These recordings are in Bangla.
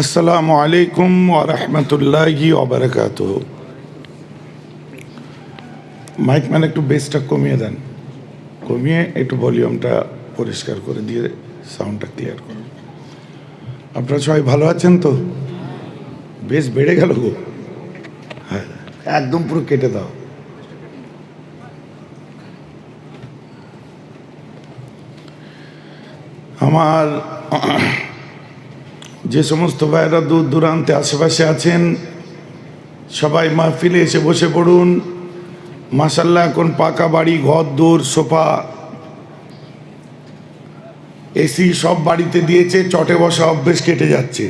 আসসালামু আলাইকুম ওয়া রাহমাতুল্লাহি ওয়া বারাকাতুহু। মাইক মানে একটু বেসটা কমিয়ে দেন, কমিয়ে একটু ভলিউমটা পরিষ্কার করে দিয়ে সাউন্ডটা ক্লিয়ার করুন। আপনারা সবাই ভালো আছেন তো? বেশ বেড়ে গেল গো। হ্যাঁ, একদম পুরো কেটে দাও। আমার যে সমস্ত ভাইয়েরা দূর দূরান্তে আশেপাশে আছেন সবাই মাহফিলে এসে বসে পড়ুন। মাশাআল্লাহ, এখন পাকা বাড়ি, ঘর দূর, সোফা, এসি সব বাড়িতে দিয়েছে। চটে বসা অভ্যেস কেটে যাচ্ছে।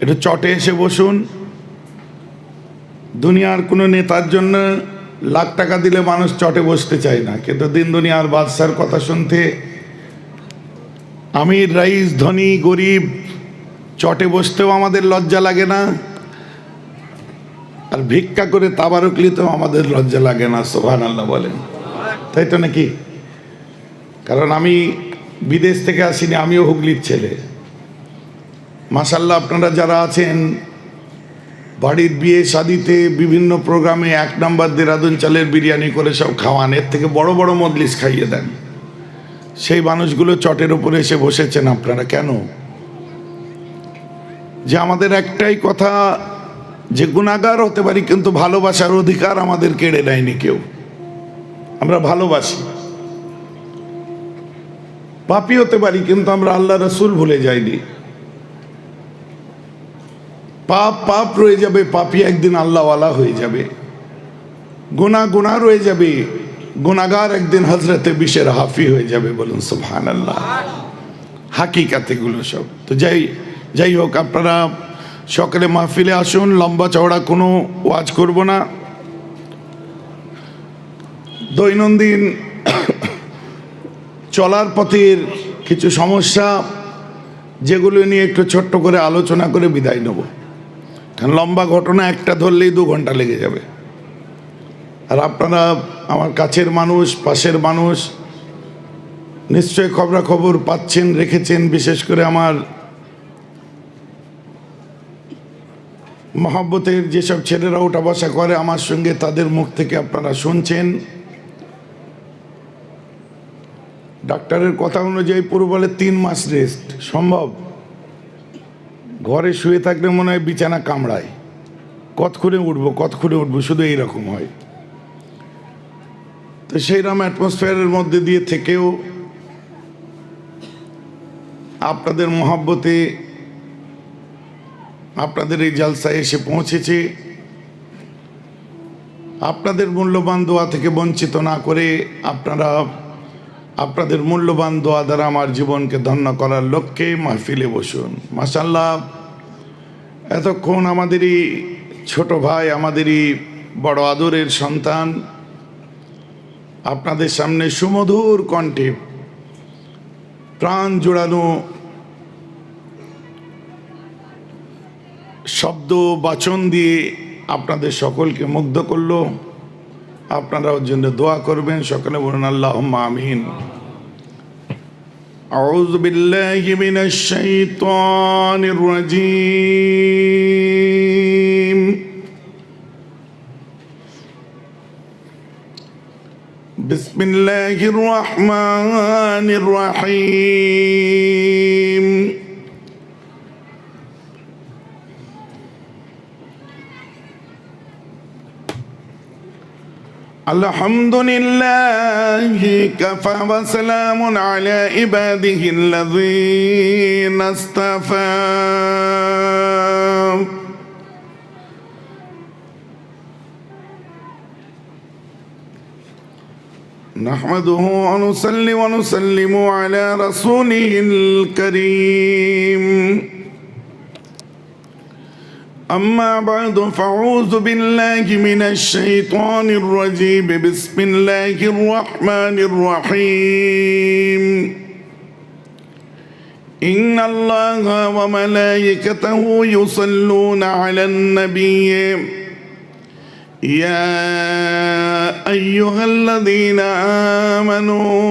একটু চটে এসে বসুন। দুনিয়ার কোনো নেতার জন্য লাখ টাকা দিলে মানুষ চটে বসতে চায় না, কিন্তু দিন দুনিয়ার বাদশার কথা শুনতে আমির, রাইস, ধনী, গরিব চটে বসতেও আমাদের লজ্জা লাগে না, আর ভিক্ষা করে তাবারুক নিতেও আমাদের লজ্জা লাগে না। সুবহানাল্লাহ বলেন, তাই তো নাকি? কারণ আমি বিদেশ থেকে আসিনি, আমিও হুগলির ছেলে। মাশাআল্লাহ, আপনারা যারা আছেন বাড়ির বিয়ে শাদিতে বিভিন্ন প্রোগ্রামে 1 নম্বর দেরাদুন চালের বিরিয়ানি করে সব খাওয়ান, এর থেকে বড় বড় মজলিস খাইয়ে দেন। সেই মানুষগুলো চটের উপরে এসে বসেছেন আপনারা কেন? যে আমাদের একটাই কথা, যে গুনাহগার হতে পারি কিন্তু ভালোবাসার অধিকার আমাদের কেড়ে নেয়নি কেউ। আমরা ভালোবাসি। পাপী হতে পারি কিন্তু আমরা আল্লাহ রাসূল ভুলে যাইনি। পাপ পাপ রয়ে যাবে, পাপী একদিন আল্লাহওয়ালা হয়ে যাবে। গুনাহ গুনাহ রয়ে যাবে, গুনাহগার একদিন হযরতে বিশের হাফি হয়ে যাবে। বলুন সুবহানাল্লাহ। হাকিকাতে গুলো সব তো যাই হোক, আপনারা সকালে মাহফিলে আসুন। লম্বা চওড়া কোনো ওয়াজ করব না। দৈনন্দিন চলার পথের কিছু সমস্যা, যেগুলো নিয়ে একটু ছোট্ট করে আলোচনা করে বিদায় নেব। কারণ লম্বা ঘটনা একটা ধরলেই 2 ঘন্টা লেগে যাবে। আর আপনারা আমার কাছের মানুষ, পাশের মানুষ, নিশ্চয়ই খবরাখবর পাচ্ছেন, রেখেছেন। বিশেষ করে আমার মহব্বতের যেসব ছেলেরা ওঠা বসা করে আমার সঙ্গে, তাদের মুখ থেকে আপনারা শুনছেন। ডাক্তারের কথা অনুযায়ী পুরো বলে 3 মাস রেস্ট সম্ভব। ঘরে শুয়ে থাকলে মনে হয় বিছানা কামড়ায়, কতক্ষণে উঠবো, শুধু এইরকম হয়। তো সেইরকম অ্যাটমসফিয়ারের মধ্যে দিয়ে থেকেও আপনাদের মহব্বতে আপনাদের এই জালসায় এসে পৌঁছেছে। আপনাদের মূল্যবান দোয়া থেকে বঞ্চিত না করে আপনারা আপনাদের মূল্যবান দোয়া দ্বারা আমার জীবনকে ধন্য করার লক্ষ্যে মাহফিলে বসুন। মাশাআল্লাহ, এতক্ষণ আমাদেরই ছোট ভাই, আমাদেরই বড় আদরের সন্তান আপনাদের সামনে সুমধুর কণ্ঠে প্রাণ জোড়ানো শব্দ বাচন দিয়ে আপনাদের সকলকে মুগ্ধ করলো। আপনারা ওর জন্য দোয়া করবেন। সকলে বলুন আল্লাহুম্মা আমিন। আউযু বিল্লাহি মিনাশ শাইতানির রাজীম। বিসমিল্লাহির রহমানির রহিম। আলহামদুলিল্লাহি কাফা ওয়া সালামুন আলা ইবাদিহিল্লাযীনা ইসতাফা। নাহমাদুহু ওয়া নুসাল্লি ওয়া নুসাল্লিমু আলা রাসূলিহিল কারীম। أما بعد فأعوذ بالله من الشيطان الرجيم. بسم الله الرحمن الرحيم. إن الله وملائكته يصلون على النبي يا أيها الذين آمنوا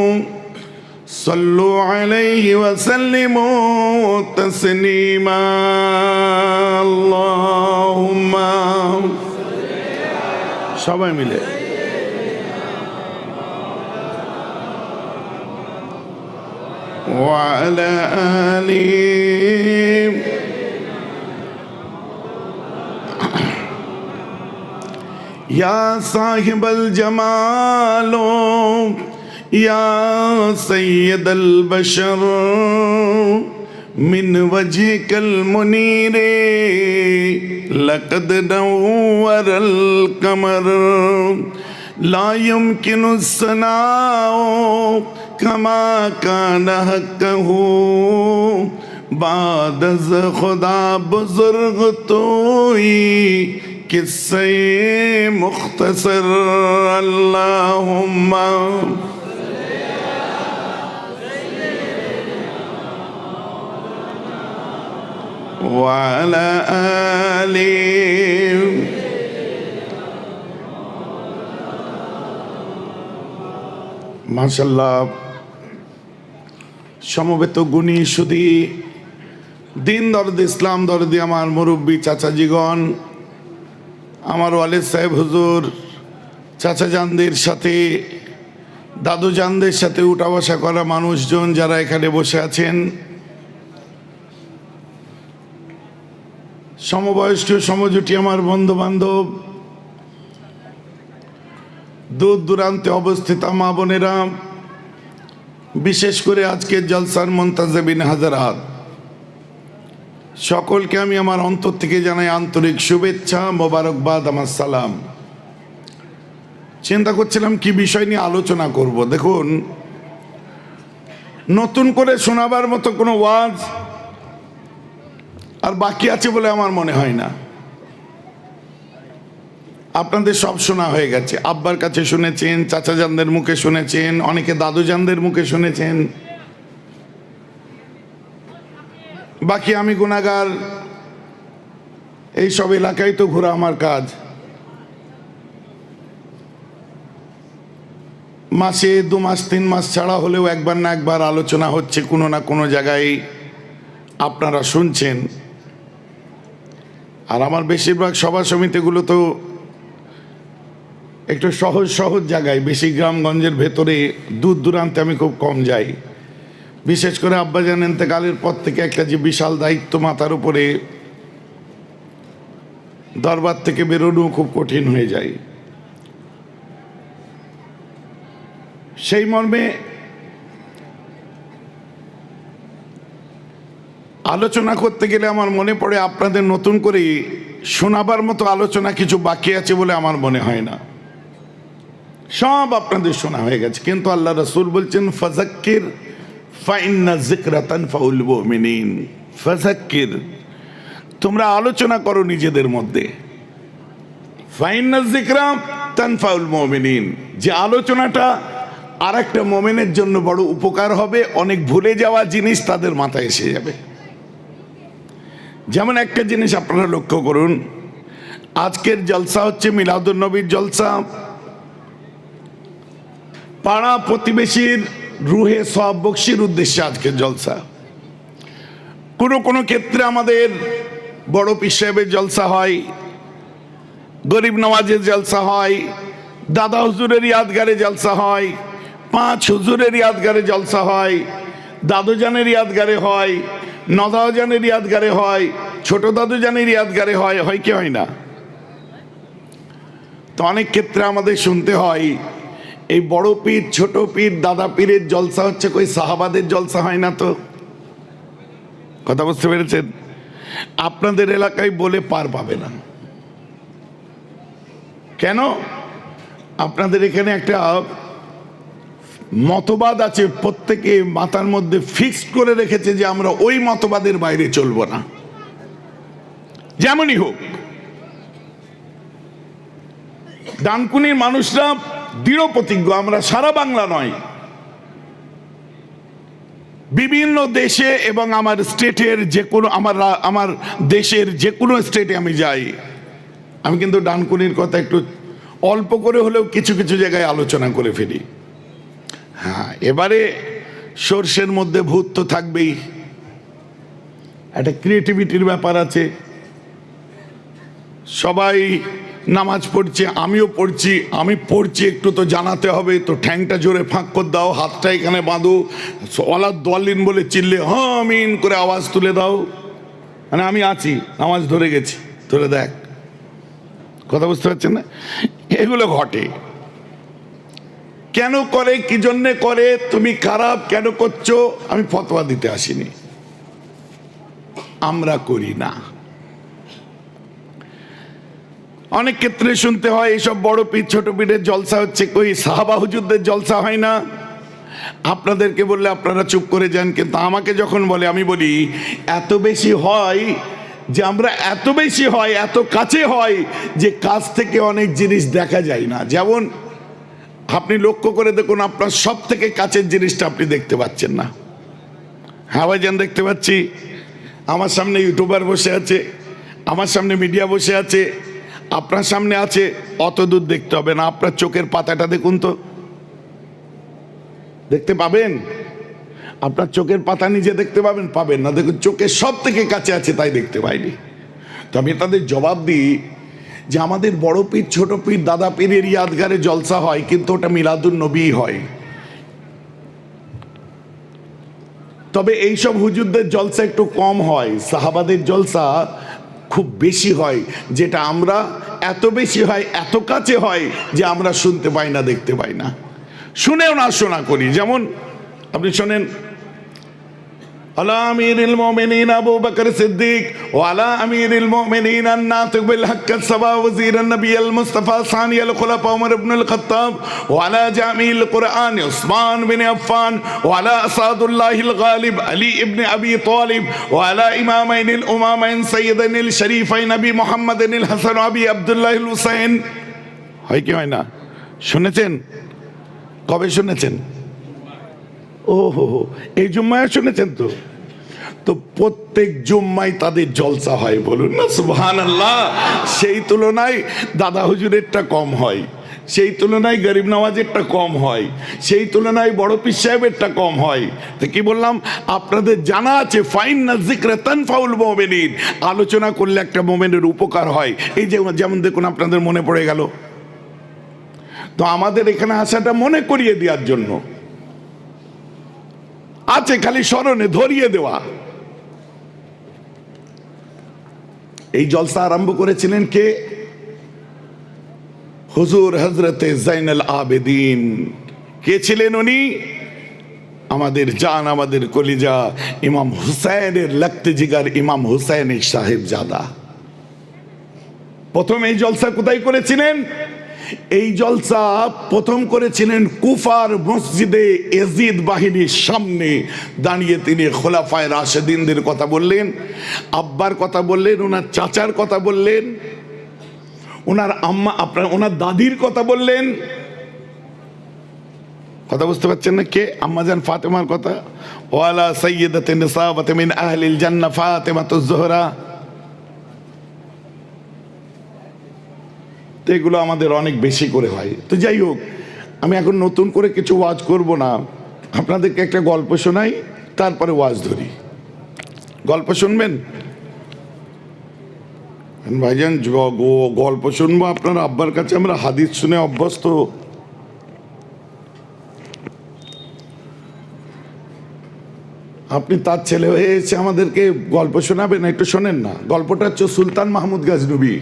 صلوا عليه وسلموا تسليما اللهم সবাই মিলে وعلى آله يا صاحب الجمال يا سيد البشر من وجهك المنير لقد نور القمر لا يمكن الثناء كما كان حقه بعد از خدا بزرگ توئی قصے مختصر اللہم وعلى آله মাশাআল্লাহ সমবেত গুণী সুধী দিন দরদি ইসলাম দরদি আমার মুরব্বী চাচাজিগণ আমার ওয়ালিদ সাহেব হুজুর চাচা জানদের সাথে দাদু জানদের সাথে উঠা বসা করা মানুষজন যারা এখানে বসে আছেন, সমবয়স্ক সমজুটি আমার বন্ধু বান্ধব, দূর দূরান্তে অবস্থিত মা বোনেরা, বিশেষ করে আজকের জলসার মুনতাজিবিন হাজারাত, সকলকে আমি আমার অন্তর থেকে জানাই আন্তরিক শুভেচ্ছা, মোবারকবাদ, আমার সালাম। চিন্তা করছিলাম কি বিষয় নিয়ে আলোচনা করব। দেখুন, নতুন করে শোনাবার মতো কোনো ওয়াজ আর বাকি আছে বলে আমার মনে হয় না। আপনাদের সব শোনা হয়ে গেছে, আব্বার কাছে শুনেছেন, চাচা জানদের মুখে শুনেছেন, অনেকে দাদু জানদের মুখে শুনেছেন। বাকি আমি গুনাহগার, এই সব এলাকায় তো ঘোরা আমার কাজ। মাসে 2 মাস 3 মাস ছাড়া হলেও একবার না একবার আলোচনা হচ্ছে কোনো না কোনো জায়গায়, আপনারা শুনছেন। আর আমার বেশিরভাগ সভা সমিতিগুলো তো একটু সহজ সহজ জায়গায়, বেশি গ্রামগঞ্জের ভেতরে দূর দূরান্তে আমি খুব কম যাই। বিশেষ করে আব্বাজান ইন্তেকালের পর থেকে একটা যে বিশাল দায়িত্ব মাথার উপরে, দরবার থেকে বেরোনো খুব কঠিন হয়ে যায়। সেই মর্মে আলোচনা করতে গেলে আমার মনে পড়ে আপনাদের নতুন করে শোনাবার মতো আলোচনা কিছু বাকি আছে বলে আমার মনে হয় না। সব আপনাদের শোনা হয়ে গেছে, কিন্তু আল্লাহ রাসূল বলছেন ফাযাক্কির ফাইন্না যিকরা তানফাউল মুমিনিন। ফাযাক্কির, তোমরা আলোচনা করো নিজেদের মধ্যে। ফাইন্না যিকরা তানফাউল মুমিনিন, যে আলোচনাটা আর একটা মুমিনের জন্য বড় উপকার হবে, অনেক ভুলে যাওয়া জিনিস তাদের মাথায় এসে যাবে। যেমন একটা জিনিস আপনারা লক্ষ্য করুন, আজকের জলসা হচ্ছে মিলাদুন নবীর জলসা। পাড়া প্রতিবেশীর রুহে সওয়াব বকশির উদ্দেশ্যে আজকের জলসা। কোনো ক্ষেত্রে আমাদের বড় পীর সাহেবের জলসা হয়, গরিব নওয়াজের জলসা হয়, দাদা হুজুরের ইয়াদগারে জলসা হয়, 5 হুজুরের ইয়াদগারে জলসা হয়, দাদু জানের ইয়াদগারে হয়, নদাও জানের ইয়াদগারে হয়, ছোট দাদু জানের ইয়াদগারে হয়, হয় কি হয় না? তো অনেক ক্ষেত্রে আমাদের শুনতে হয় এই বড় পীর, ছোট পীর, দাদা পীরের জলসা হচ্ছে, কই সাহাবাদের জলসা হয় না তো? কথা বুঝতে পেরেছেন? আপনাদের এলাকায় বলে পার পাবে না। কেন? আপনাদের এখানে একটা মতবাদ আছে, প্রত্যেকে মাথার মধ্যে ফিক্সড করে রেখেছে যে আমরা ওই মতবাদের বাইরে চলবো না, যেমনই হোক। ডানকুনির মানুষরা দৃঢ় প্রতিজ্ঞ, আমরা সারা বাংলা নয়, বিভিন্ন দেশে এবং আমার স্টেটের যে কোনো, আমার দেশের যে কোনো স্টেটে আমি যাই, আমি কিন্তু ডানকুনির কথা একটু অল্প করে হলেও কিছু কিছু জায়গায় আলোচনা করে ফেলি। হ্যাঁ, এবারে সর্ষের মধ্যে ভূত তো থাকবেই, একটা ক্রিয়েটিভিটির ব্যাপার আছে। সবাই নামাজ পড়ছে, আমিও পড়ছি, আমি পড়ছি একটু তো জানাতে হবে, তো ঠ্যাংটা জোরে ফাঁক করে দাও, হাতটা এখানে বাঁধো, ওয়ালা দলিন বলে চিল্লে হ্যাঁ আমিন করে আওয়াজ তুলে দাও, মানে আমি আছি, নামাজ ধরে গেছি, ধরে দেখ। কথা বুঝতে পারছেন না? এগুলো ঘটে। কেন করে, কি জন্যে করে, তুমি খারাপ কেন করছো, আমি ফতোয়া দিতে আসিনি, আমরা করি না। অনেক ক্ষেত্রে শুনতে হয় এইসব বড় পীর ছোট পীরের জলসা হচ্ছে, কই সাহাবা হুজুরদের জলসা হয় না? আপনাদেরকে বললে আপনারা চুপ করে যান, কিন্তু আমাকে যখন বলে আমি বলি এত বেশি হয় যে আমরা এত বেশি হয়, এত কাছে হয় যে কাছ থেকে অনেক জিনিস দেখা যায় না। যেমন আপনি লক্ষ্য করে দেখুন, আপনার সব থেকে কাছের জিনিসটা আপনি দেখতে পাচ্ছেন না। হ্যাঁ ভাইজান, দেখতে পাচ্ছি। আমার সামনে ইউটিউবার বসে আছে, আমার সামনে মিডিয়া বসে আছে, আপনার সামনে আছে, অত দূর দেখতে হবে না। আপনার চোখের পাতাটা দেখুন তো, দেখতে পাবেন? আপনার চোখের পাতা নিজে দেখতে পাবেন? পাবেন না। দেখুন চোখের সব থেকে কাছে আছে, তাই দেখতে পাইনি। তো আমি তাদের জবাব দিই যে আমাদের বড় পীর ছোট পীর দাদা পীরের ইয়াদগারে জলসা হয়, কিন্তু ওটা মিলাদুন নবী হয়। তবে এইসব হুজুরদের জলসা একটু কম হয়, সাহাবাদের জলসা খুব বেশি হয়, যেটা আমরা এত বেশি হয়, এত কাছে হয় যে আমরা শুনতে পাই না, দেখতে পাই না, শুনেও না শোনা করি। যেমন আপনি শোনেন, আলা আমিরুল মুমিনিন আবু বকর সিদ্দিক ওয়া আলা আমিরুল মুমিনিন আন-নাতিক বিল হক সাবা ওয়াজির নবী আল মুস্তাফা সানি আল খুলাফা ওমর ইবনে আল খাত্তাব ওয়া আলা জামিল কুরআন উসমান বিন আফফান ওয়া আলা আসাদুল্লাহিল গালিব আলী ইবনে আবি তালিব ওয়া আলা ইমামাইন আল উমামাইন সাইয়্যিদাইন আল শরীফাইন নবী মুহাম্মাদিন আল হাসান ওয়া আবি আব্দুল্লাহ আল হুসাইন। হয় কি হয় না? শুনেছেন? কবে শুনেছেন? ও হো হো, এই জুম্মায় শুনেছেন তো? তো প্রত্যেক জুম্মায় তাদের জলসা হয়, বলুন না সুবহানাল্লাহ। সেই তুলনায় দাদা হুজুরেরটা কম হয়, সেই তুলনায় গরিব নওয়াজেরটা কম হয়, সেই তুলনায় বড় পীর সাহেবেরটা কম হয়। তো কি বললাম, আপনাদের জানা আছে ফাইন্না যিকরা তানফাউল মুমিনিন, আলোচনা করলে একটা মুমিনের উপকার হয়। এই যে যেমন দেখুন আপনাদের মনে পড়ে গেল, তো আমাদের এখানে আসাটা মনে করিয়ে দেওয়ার জন্য আছে, খালি স্মরণে ধরিয়ে দেওয়া। এই জলসা আরম্ভ করেছিলেন কে? হুজুর হযরতে জাইনুল আবেদিন। কে ছিলেন উনি? আমাদের জান, আমাদের কলিজা ইমাম হুসাইনের লাগতে জিগার ইমাম হুসাইন সাহেবজাদা। প্রথম এই জলসা কোথায় করেছিলেন? এই জলসা প্রথম করেছিলেন কুফার মসজিদে ইয়াজিদ বাহিনীর সামনে দাঁড়িয়ে। তিনি খোলাফায়ে রাশেদিনদের কথা বললেন, আব্বার কথা বললেন, ওনার চাচার কথা বললেন, ওনার আম্মা ওনার দাদির কথা বললেন। কথা বুঝতে পারছেন না? কে? আম্মাজান ফাতেমার কথা। ওয়ালা সাইয়্যিদাতিন নিসাওয়াতি মিন আহলিল জান্নাহ ফাতেমাতুজ জোহরা। এগুলো আমাদের অনেক বেশি করে হয়। তো যাই হোক, আমি এখন নতুন করে কিছু ওয়াজ করব না, আপনাদেরকে একটা গল্প শোনাই, তারপরে ওয়াজ ধরি। গল্প শুনবেন ভাইজান? গল্প শুনবো আপনার আব্বার কাছে, আমরা হাদিস শুনে অভ্যস্ত। আপনি তার ছেলে হয়ে এসে আমাদেরকে গল্প শোনাবেন? একটু শোনেন না। গল্পটা হচ্ছে সুলতান মাহমুদ গজনবী,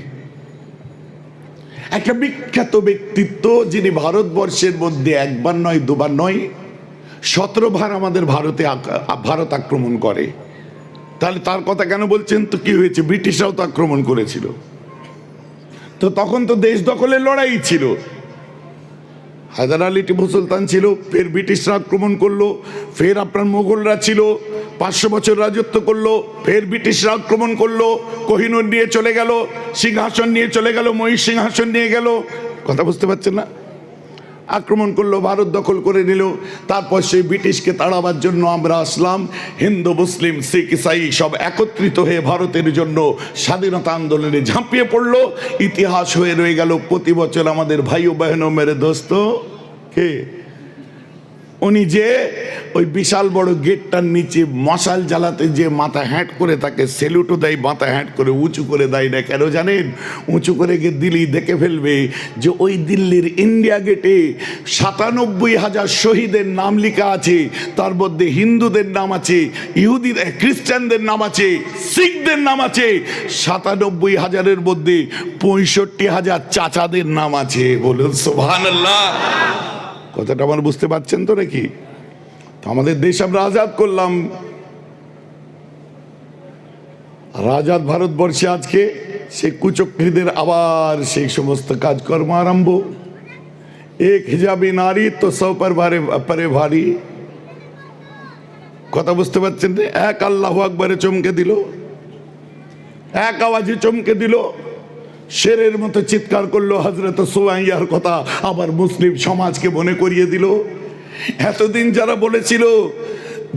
একটা বিখ্যাত ব্যক্তিত্ব, যিনি ভারতবর্ষের মধ্যে একবার নয় দুবার নয় 17 বার আমাদের ভারত আক্রমণ করে। তাহলে তার কথা কেন বলছেন? তো কি হয়েছে? ব্রিটিশরাও তো আক্রমণ করেছিল, তো তখন তো দেশ দখলের লড়াই ছিল। হায়দার আলী টিপু সুলতান ছিল, ফের ব্রিটিশরা আক্রমণ করলো, ফের আপনার মোগলরা ছিল, 500 বছর রাজত্ব করলো, ফের ব্রিটিশরা আক্রমণ করলো, কোহিনূর নিয়ে চলে গেল, সিংহাসন নিয়ে চলে গেল, মহিষ সিংহাসন নিয়ে গেল। কথা বুঝতে পারছেন না? আক্রমণ করলো, ভারত দখল করে নিল। তারপর সেই ব্রিটিশকে তাড়াবার জন্য আমরা আসলাম, হিন্দু মুসলিম শিখ ইসাই সব একত্রিত হয়ে ভারতের জন্য স্বাধীনতা আন্দোলনে ঝাঁপিয়ে পড়লো। ইতিহাস হয়ে রয়ে গেল প্রতি বছর আমাদের ভাই ও বহনও মেরে দোস্ত কে উনি যে ওই বিশাল বড় গেটটার নিচে মশাল জ্বালাতে যে মাথা হ্যাঁট করে তাকে সেলুটও দেয়, মাথা হ্যাঁট করে উঁচু করে দেয় না কেন জানেন? উঁচু করে গিয়ে দিল্লি দেখে ফেলবে যে ওই দিল্লির ইন্ডিয়া গেটে ৯৭,০০০ শহীদের নাম লেখা আছে, তার মধ্যে হিন্দুদের নাম আছে, ইহুদিদের খ্রিস্টানদের নাম আছে, শিখদের নাম আছে। ৯৭,০০০-এর মধ্যে ৬৫,০০০ চাচাদের নাম আছে। বলুন সুবহানাল্লাহ। কথাটা আমার বুঝতে পারছেন তো নাকি? তো আমাদের দেশ আমরা আজাদ করলাম, আজাদ ভারতবর্ষে আজকে সেই কুচক্রীদের আবার সেই সমস্ত কাজকর্ম আরম্ভ। এক হিজাবি নারী তো সৌ পর পরে ভারী। কথা বুঝতে পারছেন? এক আল্লাহু আকবরে চমকে দিল, এক আওয়াজে চমকে দিল, শেরের মতো চিৎকার করলো হযরত সুমাইয়ার কথা, আবার মুসলিম সমাজকে মনে করিয়ে দিল। এতদিন যারা বলেছিল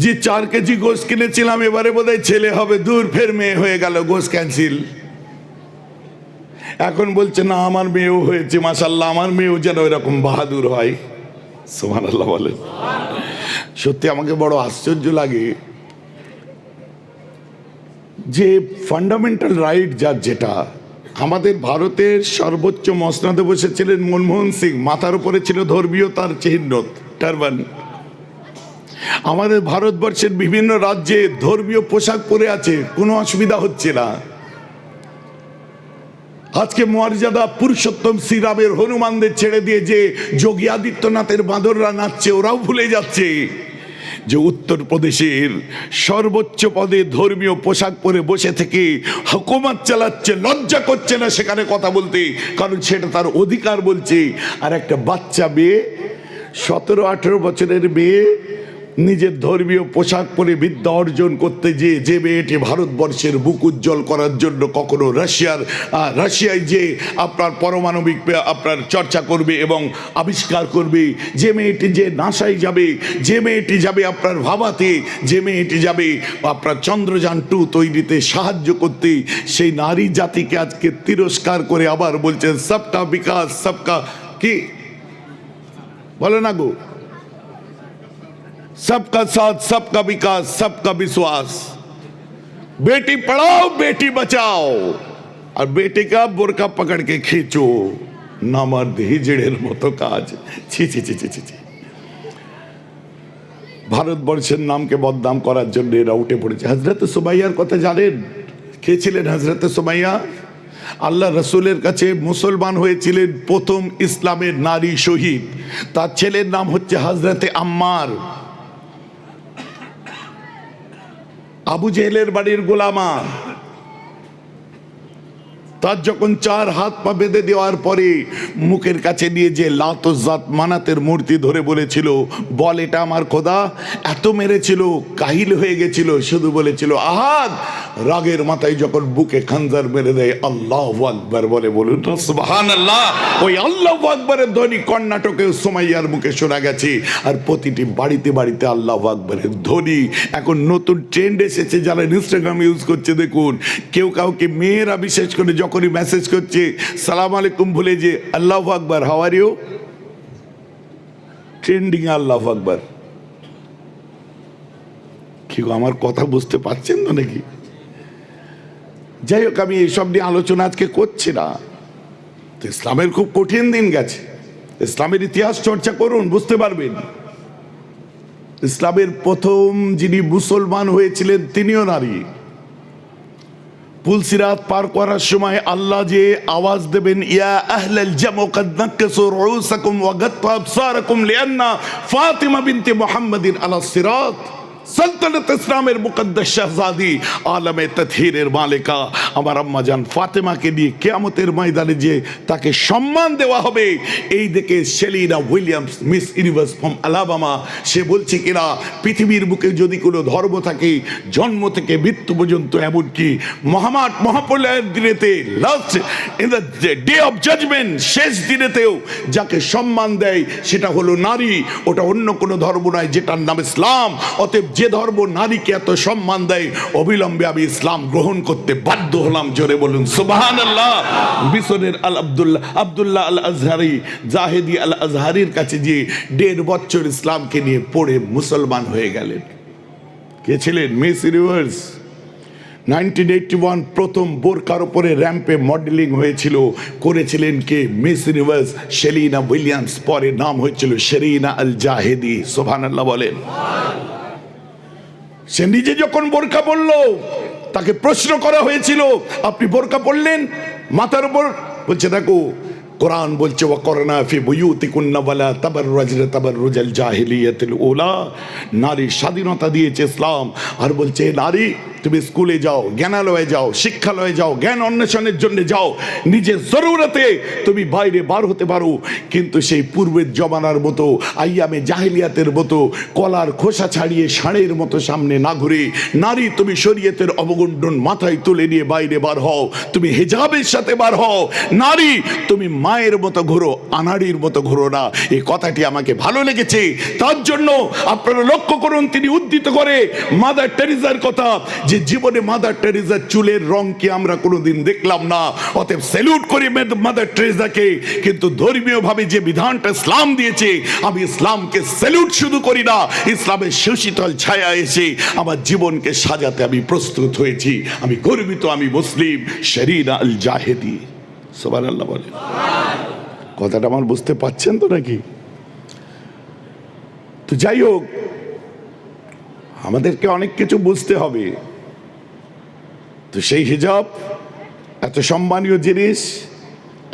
যে 4 কেজি গোশ কিনেছিলাম, এবারে বোধহয় ছেলে হবে, দূর ফের মেয়ে হয়ে গেল, গোশ ক্যান্সেল। এখন বলছে না আমার মেয়েও হয়েছে, মাশাআল্লাহ, আমার মেয়েও যেন এরকম বাহাদুর হয়। সুবহানাল্লাহ বলেন। সত্যি আমাকে বড় আশ্চর্য লাগে যে ফান্ডামেন্টাল রাইট যার, যেটা আমাদের ভারতের সর্বোচ্চ মসনদে বসেছিলেন মনমোহন সিং, মাথার উপরে ছিল ধর্মীয়তার চিহ্ন, টারবান। আমাদের ভারতবর্ষের বিভিন্ন রাজ্যে ধর্মীয় পোশাক পরে আছে, কোনো অসুবিধা হচ্ছে না। আজকে মর্যাদা পুরুষোত্তম শ্রীরামের হনুমানদের ছেড়ে দিয়ে যে যোগী আদিত্যনাথের বাঁদররা নাচছে, ওরাও ভুলে যাচ্ছে যে উত্তরপ্রদেশের সর্বোচ্চ পদে ধর্মীয় পোশাক পরে বসে থেকে হুকুমত চালাচ্ছে, লজ্জা করছে না সেখানে কথা বলতে, কারণ সেটা তার অধিকার বলছে। আর একটা বাচ্চা মেয়ে, 17-18 বছরের মেয়ে, নিজের ধর্মীয় পোশাক পরে বিদ্যা অর্জন করতে যে মেয়েটি ভারতবর্ষের বুক উজ্জ্বল করার জন্য কখনো রাশিয়ায় যে আপনার পারমাণবিক আপনার চর্চা করবে এবং আবিষ্কার করবে, যে মেয়েটি যে নাসায় যাবে, যে মেয়েটি যাবে আপনার ভাবাতে, যে মেয়েটি যাবে আপনার চন্দ্রযান 2 তৈরিতে সাহায্য করতে, সেই নারী জাতিকে আজকে তিরস্কার করে আবার বলছেন সবকা বিকাশ, সবকা কি বলে না গো, सबका साथ, सबका विकास, सबका विश्वास। बेटी पढ़ाओ, बेटी बचाओ, और बेटी का बुरका पकड़ के खींचो। नामर्द हिजड़ेर मतो काज। ছি ছি ছি ছি ছি। ভারতবর্ষের নামকে বদনাম করার জন্য এরা উঠে পড়েছে। হযরত সুমাইয়ার কথা জানেন? কে ছিলেন হযরত সুমাইয়া? আল্লাহ রসুলের কাছে মুসলমান হয়েছিলেন প্রথম ইসলামের নারী শহীদ। তার ছেলের নাম হচ্ছে হযরতে আম্মার। আবু জেহেলের বাড়ির গোলামা। তার যখন 4 হাত পা বেঁধে দেওয়ার পরে মুখের কাছে নিয়ে যে লাত ও জাত মানাতের মূর্তি ধরে বলেছিল, বল এটা আমার খোদা, এত মেরেছিল, কাহিল হয়ে গেছিল, শুধু বলেছিল আহাদ। রাগের মাথায় যখন বুকে খানজার মেরে দেয়, আল্লাহু আকবার বলে, বলুন সুবহানাল্লাহ। ওই আল্লাহু আকবারের ধ্বনি কর্ণাটকে সুমাইয়ার মুখে শোনা গেছে, আর প্রতিটি বাড়িতে বাড়িতে আল্লাহু আকবারের ধ্বনি। এখন নতুন ট্রেন্ড এসেছে, যারা ইনস্টাগ্রাম ইউজ করছে দেখুন, কেউ কাউকে, মেয়েরা বিশেষ করে যখনই মেসেজ করছে সালাম আলাইকুম ভুলে যে আল্লাহু আকবার, হাউ আর ইউ, ট্রেন্ডিং আল্লাহু আকবার। কি আমার কথা বুঝতে পারছেন তো নাকি? যাই হোক, আমি এইসব নিয়ে আলোচনা আজকে করছি না। তো ইসলামের খুব কঠিন দিন গেছে। ইসলামের ইতিহাস চর্চা করুন, বুঝতে পারবেন। ইসলামের প্রথম যিনি মুসলমান হয়েছিলেন তিনিও নারী। পুলসিরাত পার করার সময় আল্লাহ যে আওয়াজ দেবেন, ইয়া আহলাল জামু কাদ নাকাসু রুউসাকুম ওয়া গাত্তু আবসারাকুম লিআন্না ফাতিমা বিনতে মুহাম্মাদিন আলা সিরাত। সালতানাত ইসলামের মুকদ্দাস শাহজাদি, আলমে তাতহীরের মালিকা আমার আম্মা জান ফাতেমাকে নিয়ে কিয়ামতের ময়দানে যে তাকে সম্মান দেওয়া হবে, এই দেখে Selena Williams, miss universe from Alabama, সে বলছে কিনা পৃথিবীর বুকে যদি কোনো ধর্ম থাকে, জন্ম থেকে মৃত্যু পর্যন্ত, এমনকি মহাপ্রলয়ের দিনেতে, last in the day of judgement, শেষ দিনেতেও যাকে সম্মান দেয় সেটা হলো নারী, ওটা অন্য কোনো ধর্ম নয়, যেটার নাম ইসলাম। অতএব যে ধর্ম নারীকে এত সম্মান দেয়, অবিলম্বে আমি ইসলাম গ্রহণ করতে বাধ্য হলাম। জোরে বলুন সুবহানাল্লাহ। মিশরের আব্দুল্লাহ আল আজহারি, জাহেদি আল আজহারির কাছে যে 1.5 বছর ইসলামকে নিয়ে পড়ে মুসলমান হয়ে গেলেন। কে ছিলেন? মিস ইউনিভার্স 1981 প্রথম বোরকার উপরে র্যাম্পে মডেলিং হয়েছিল, করেছিলেন কে? মিস ইউনিভার্স সেলিনা উইলিয়ামস, পরে নাম হয়েছিল শেরিনা আল জাহেদি। সুবহানাল্লাহ বলেন। সে নিজে যখন বোরকা পরল, তাকে প্রশ্ন করা হয়েছিল আপনি বোরকা পরলেন মাথার উপর? বলছে দেখো কোরআন বলছে ওয়াকরনা ফি বুয়ুতিকুন্না ওয়ালা তাবাররুজনা তাবাররুজাল জাহিলিয়াতিল উলা, নারী স্বাধীনতা দিয়েছে ইসলাম। আর বলছে নারী তুমি স্কুলে যাও, জ্ঞানালয়ে যাও, শিক্ষালয়ে যাও, জ্ঞান অন্বেষণের জন্য যাও, নিজের জরুরতে তুমি বাইরে বার হতে পারো, কিন্তু সেই পূর্বের জমানার মতো আইয়ামে জাহিলিয়াতের মতো কলার খোসা ছাড়িয়ে ষাঁড়ের মতো সামনে না ঘুরে নারী তুমি শরীয়তের অবগুণ্ঠন মাথায় তুলে নিয়ে বাইরে বার হও, তুমি হিজাবের সাথে বার হও। নারী তুমি মায়ের মতো ঘোরো, আনাড়ির মতো ঘোরো না। এই কথাটি আমাকে ভালো লেগেছে। তার জন্য আপনারা লক্ষ্য করুন, তিনি উদ্ধৃত করে মাদার টেরেসার কথা, যে জীবনে মাদার টেরেসার চুলের রং কি আমরা কোনোদিন দেখলাম না। অতএব স্যালুট করি মাদার টেরেসাকে, কিন্তু ধর্মীয় ভাবে যে বিধানটা ইসলাম দিয়েছে, আমি ইসলামকে স্যালুট শুধু করি না, ইসলামের সুশীতল ছায়া এসে আমার জীবনকে সাজাতে আমি প্রস্তুত হয়েছি। আমি গর্বিত, আমি মুসলিম। শেরিনা আল জাহেদি। সুবহানাল্লাহ বলেন। কথাটা আমার বুঝতে পাচ্ছেন তো নাকি? তো যাই হোক, আমাদেরকে অনেক কিছু বুঝতে হবে। তো সেই হিজাব এত সম্মানীয় জিনিস,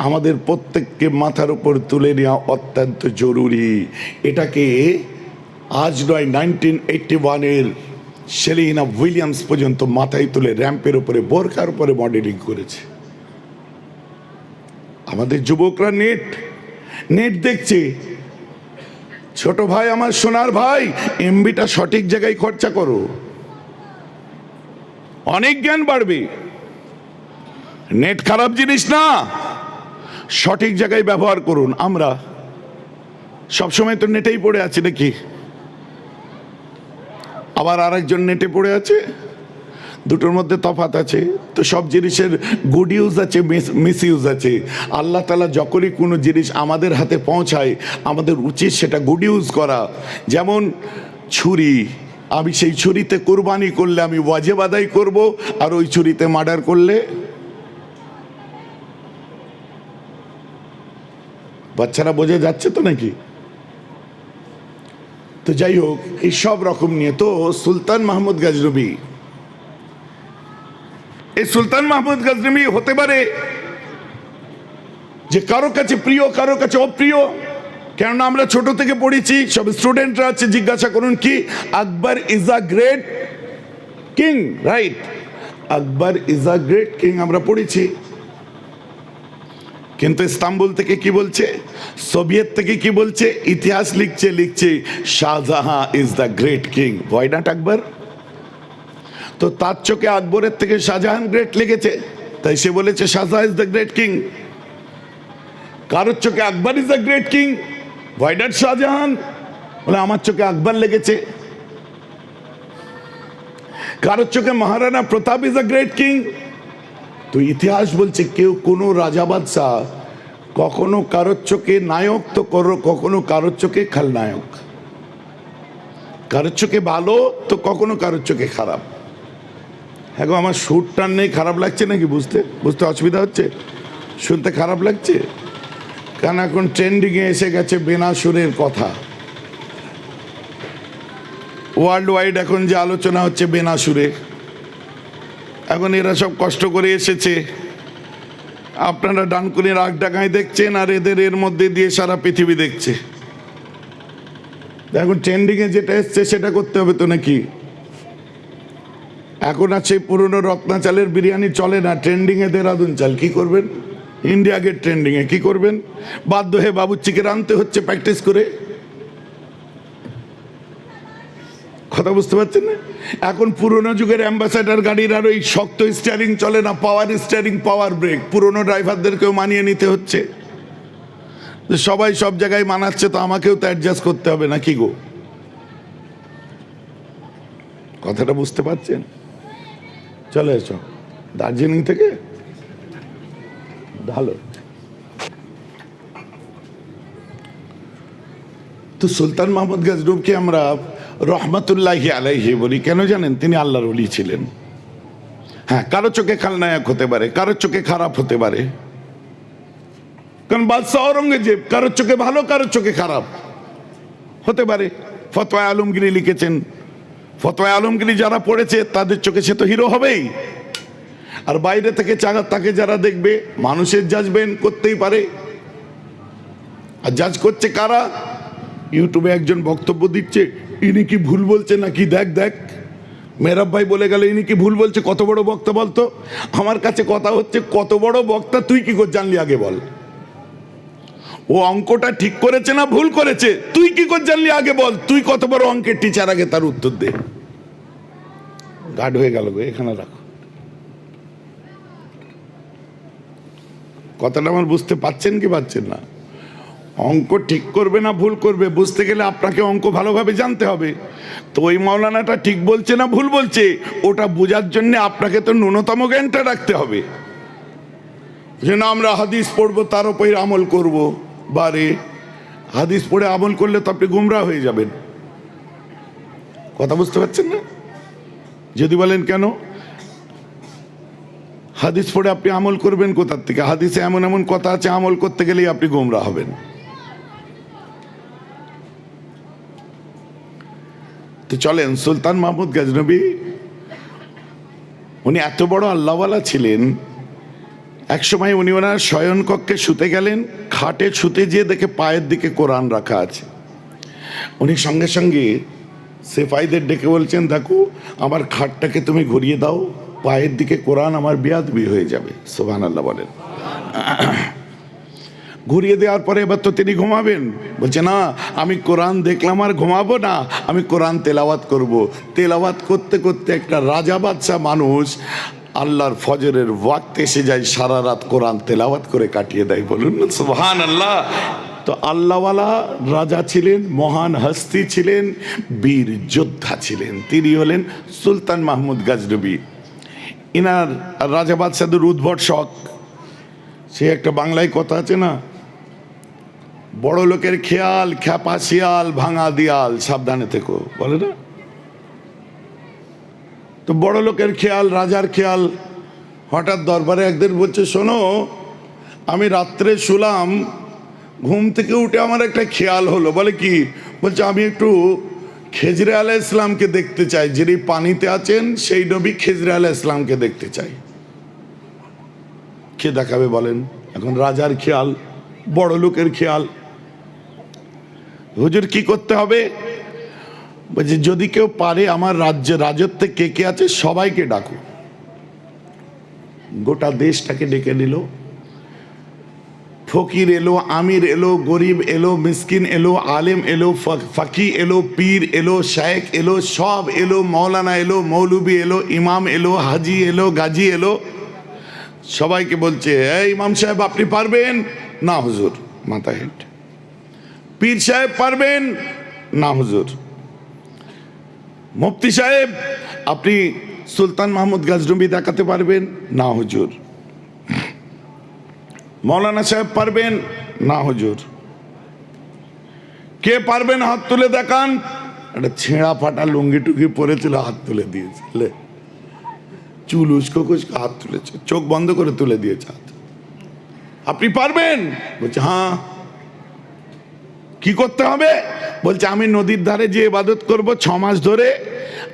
আমাদের প্রত্যেককে মাথার উপর তুলে নেওয়া অত্যন্ত জরুরি। এটাকে আজ নয়, 1981-এর সেলিনা উইলিয়ামস পর্যন্ত মাথায় তুলে র্যাম্পের উপরে বোরকার উপরে মডেলিং করেছে। আমাদের যুবকরা নেট দেখছে। ছোট ভাই আমার, সোনার ভাই, এমবিটা সঠিক জায়গায় খরচা করো, অনেক জ্ঞান বাড়বে। নেট খারাপ জিনিস না, সঠিক জায়গায় ব্যবহার করুন। আমরা সবসময় তো নেটেই পড়ে আছি নাকি? আবার আরেকজন নেটে পড়ে আছে, দুটোর মধ্যে তফাৎ আছে। তো সব জিনিসের গুড ইউজ আছে, মিস ইউজ আছে। আল্লাহ তাআলা যখনই কোনো জিনিস আমাদের হাতে পৌঁছায়, আমাদের উচিত সেটা গুড ইউজ করা। যেমন ছুরি, আমি সেই ছুরিতে কুরবানি করলে আমি ওয়াজিব আদায় করব, আর ওই ছুরিতে মার্ডার করলে? বাচ্চারা বোঝা যাচ্ছে তো নাকি? তো যাই হোক, এই সব রকম নিয়ে তো সুলতান মাহমুদ গজনবী, এই সুলতান মাহমুদ গজনবী হতে পারে যে কারো কাছে প্রিয়, কারো কাছে অপ্রিয়। কেননা আমরা ছোট থেকে পড়েছি, সব স্টুডেন্টরা আছে, জিজ্ঞাসা করুন কি Akbar is a great king, right? Akbar is a great king আমরা পড়েছি। কিন্তু ইস্তাম্বুল থেকে কি বলছে, সোভিয়েত থেকে কি বলছে, ইতিহাস লিখছে Shahjahan is the great king. Why not Akbar? তো তার চোখে আকবরের থেকে শাহজাহান গ্রেট লেগেছে, তাই সে বলেছে Shahjahan is the great king. কারোর চোখে Akbar is the great king, why not Shahjahan? বলে আমার চোখে আকবর লেগেছে। কারোর চোখে Maharana Pratap is the great king. তো ইতিহাস বলছে কেউ কোনো রাজা বাদশাহ কখনো কারোর চোখে নায়ক, তো কখনো কারোর চোখে খলনায়ক, কারোর চোখে ভালো তো কখনো কারোর চোখে খারাপ। হ্যাঁ গো, আমার সুরটা নেই, খারাপ লাগছে নাকি? বুঝতে অসুবিধা হচ্ছে? শুনতে খারাপ লাগছে? কারণ এখন ট্রেন্ডিংয়ে এসে গেছে বেনাসুরের কথা। ওয়ার্ল্ড ওয়াইড এখন যে আলোচনা হচ্ছে বেনাসুরে, এখন এরা সব কষ্ট করে এসেছে। আপনারা ডানকুনির আগ ডাকায় দেখছেন, আর এদের এর মধ্যে দিয়ে সারা পৃথিবী দেখছে। এখন ট্রেন্ডিংয়ে যেটা এসছে সেটা করতে হবে তো নাকি? এখন আছে পুরনো রত্না চালের বিরিয়ানি চলে না, ট্রেন্ডিংয়ে দেরাদুন চাল। কি করবেন? ইন্ডিয়া গেট ট্রেন্ডিংয়ে কি করবেন? বাধ্য হয়ে বাবুর্চিকে রাঁধতে হচ্ছে প্র্যাকটিস করে। কথা বুঝতে পারছেন না? এখন পুরোনো যুগের অ্যাম্বাসাডার গাড়ির আর ওই শক্ত স্টিয়ারিং চলে না, পাওয়ার স্টিয়ারিং, পাওয়ার ব্রেক। পুরোনো ড্রাইভারদেরকেও মানিয়ে নিতে হচ্ছে। সবাই সব জায়গায় মানাচ্ছে, তো আমাকেও তো অ্যাডজাস্ট করতে হবে নাকি গো? কথাটা বুঝতে পারছেন? চলে এসো দার্জিলিং থেকে, ভালো। তো সুলতান মাহমুদ গজনবীকে আমরা রহমতুল্লাহি আলাইহি বলি, কেন জানেন? তিনি আল্লাহর ওলি ছিলেন। হ্যাঁ, কারো চোখে খালনায়ক হতে পারে, কারো চোখে খারাপ হতে পারে, কারণ বাদশাহ আওরঙ্গজেব কারো চোখে ভালো, কারো চোখে খারাপ হতে পারে। ফতোয়া আলমগীরি লিখেছেন, ফতোয়া আলমগীরি যারা পড়েছে তাদের চোখে সে তো হিরো হবেই। আর বাইরে থেকে তাকে যারা দেখবে, মানুষের জাজমেন্ট করতেই পারে। আর জাজ করছে কারা? ইউটিউবে একজন বক্তব্য দিচ্ছে, ইনি কি ভুল বলছে নাকি দেখ দেখ। মেহরাব ভাই বলে গেল ইনি কি ভুল বলছে, কত বড় বক্তা বলতো। আমার কাছে কথা হচ্ছে, কত বড় বক্তা তুই কি করে জানলি আগে বল। ও অঙ্কটা ঠিক করেছে না ভুল করেছে, তুই কি করে জানলি আগে বল। তুই কত বড় অঙ্কের টিচার, আগে তার উত্তর দে। গার্ড হয়ে গেল গো, এখানে রাখো। কথাটা আমার বুঝতে পাচ্ছেন কি পাচ্ছেন না? অঙ্ক ঠিক করবে না ভুল করবে, বুঝতে গেলে আপনাকে অঙ্ক ভালোভাবে জানতে হবে। তো ওই মাওলানাটা ঠিক বলছে না ভুল বলছে, ওটা বোঝার জন্য আপনাকে তো ন্যূনতম জ্ঞানটা রাখতে হবে। যে না আমরা হাদিস পড়বো তার উপর আমল করব, বারে হাদিস পড়ে আমল করলে তো আপনি গুমরা হয়ে যাবেন। কথা বুঝতে পারছেন না? যদি বলেন কেন হাদিস পড়ে আপনি আমল করবেন কোথার থেকে? হাদিসে এমন এমন কথা আছে আমল করতে গেলেই আপনি গুমরা হবেন। তো চলেন, সুলতান মাহমুদ গজনবী উনি এত বড় আল্লাহওয়ালা ছিলেন। একসময় উনি ওনার শয়ন কক্ষে শুতে গেলেন, খাটে শুতে যেয়ে দেখে পায়ের দিকে কোরআন রাখা আছে। উনি সঙ্গে সঙ্গে সেফাইদের ডেকে বলছেন, দেখো আমার খাটটাকে তুমি ঘুরিয়ে দাও, পায়ের দিকে কোরআন, আমার বেয়াদবি হয়ে যাবে। সুবহানাল্লাহ বলেন। ঘুরিয়ে দেওয়ার পরে এবার তো তিনি ঘুমাবেন। বলছে না, আমি কোরআন দেখলাম আর ঘুমাবো না, আমি কোরআন তেলাওয়াত করব। তেলাওয়াত করতে করতে একটা রাজা বাদশা মানুষ আল্লাহর ফজরের ওয়াক্ত এসে যায়, সারা রাত কোরআন তেলাওয়াত করে কাটিয়ে দেয়। বলুন না সুবহানাল্লাহ। তো আল্লাহওয়ালা রাজা ছিলেন, মহান হস্তি ছিলেন, বীর যোদ্ধা ছিলেন। তিনি হলেন সুলতান মাহমুদ গজনবী। ইনার রাজা বাদশাদের উদ্ভট শখ। সে একটা বাংলায় কথা আছে না, বড় লোকের খেয়াল খ্যাপা শিয়াল ভাঙা দিয়াল, সাবধানে থেকো, বলে না? তো বড় লোকের খেয়াল, রাজার খেয়াল, হঠাৎ দরবারে একদিন বলছে, শোনো আমি রাত্রে শুলাম, ঘুম থেকে উঠে আমার একটা খেয়াল হলো। বলে কি? বলছে আমি একটু খেজরে আলাইহিস ইসলামকে দেখতে চাই, যিনি পানিতে আছেন সেই নবী খেজরে আলাইহিস ইসলামকে দেখতে চাই। কে দেখাবে বলেন? এখন রাজার খেয়াল, বড় লোকের খেয়াল। হুজুর কি করতে হবে? বলছে যদি কেউ পারে আমার রাজত্বে কে কে আছে সবাইকে ডাকো। গোটা দেশটাকে ডেকে নিল। ফকির এলো, আমির এলো, গরিব এলো, মিসকিন এলো, আলেম এলো, ফাকি এলো, পীর এলো, শায়েখ এলো, সব এলো, মৌলানা এলো, মৌলবি এলো, ইমাম এলো, হাজি এলো, গাজী এলো। সবাইকে বলছে, এই ইমাম সাহেব আপনি পারবেন? না হুজুর, মাথা হেঁট। পীর সাহেব পারবেন? না হুজুর। মুফতি সাহেব আপনি সুলতান মাহমুদ গজনবী দেখাতে পারবেন? না হুজুর। মৌলানা সাহেব পারবেন? না হুজুর। কে পারবেন হাত তুলে দেখান। একটা ছেঁড়া ফাটা লুঙ্গি টুঙ্গি পরেছিল, হাত তুলে দিয়েছিল, চুল উস্কো কুস্কো হাত তুলেছে, চোখ বন্ধ করে তুলে দিয়েছে হাত। আপনি পারবেন? বলছে হ্যাঁ। কি করতে হবে? বলছে আমি নদীর ধারে যে ইবাদত করব 6 মাস ধরে,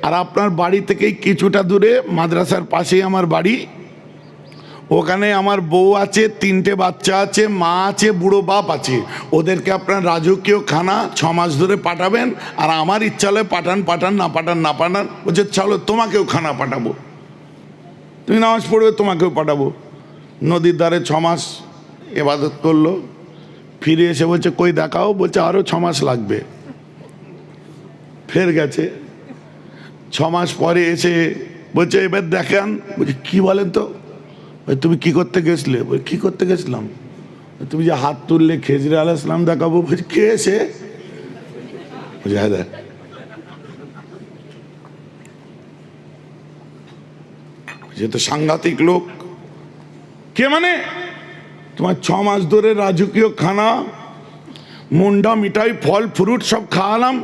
আর আপনার বাড়ি থেকেই কিছুটা দূরে মাদ্রাসার পাশেই আমার বাড়ি, ওখানে আমার বউ আছে, 3টে বাচ্চা আছে, মা আছে, বুড়ো বাপ আছে, ওদেরকে আপনার রাজকীয় খানা 6 মাস ধরে পাঠাবেন। আর আমার ইচ্ছা হলে পাঠান পাঠান, না পাঠান না পাঠান। বলছে চলো তোমাকেও খানা পাঠাবো, তুমি নামাজ পড়বে তোমাকেও পাঠাবো। নদীর ধারে 6 মাস ইবাদত করলো, ফিরে এসে বলছে কই দেখাও। বলছে আরো 6 মাস লাগবে। ফের গেছে, 6 মাস পরে এসে বলছে এবার দেখান। বলছে কি বলেন তো? তুমি কি করতে গেছিলে? কি করতে গেছিলাম? তুমি যে হাত তুললে খেজরে আলাইহিস সালাম দেখাবো। বলছে কে এসে? বলছে হ্যাঁ দেখ। যে তো সাংঘাতিক লোক। কে মানে? তোমার 6 মাস ধরে রাজকীয় খানা, মুন্ডা মিঠাই, ফল ফ্রুট সব খাওয়ালাম।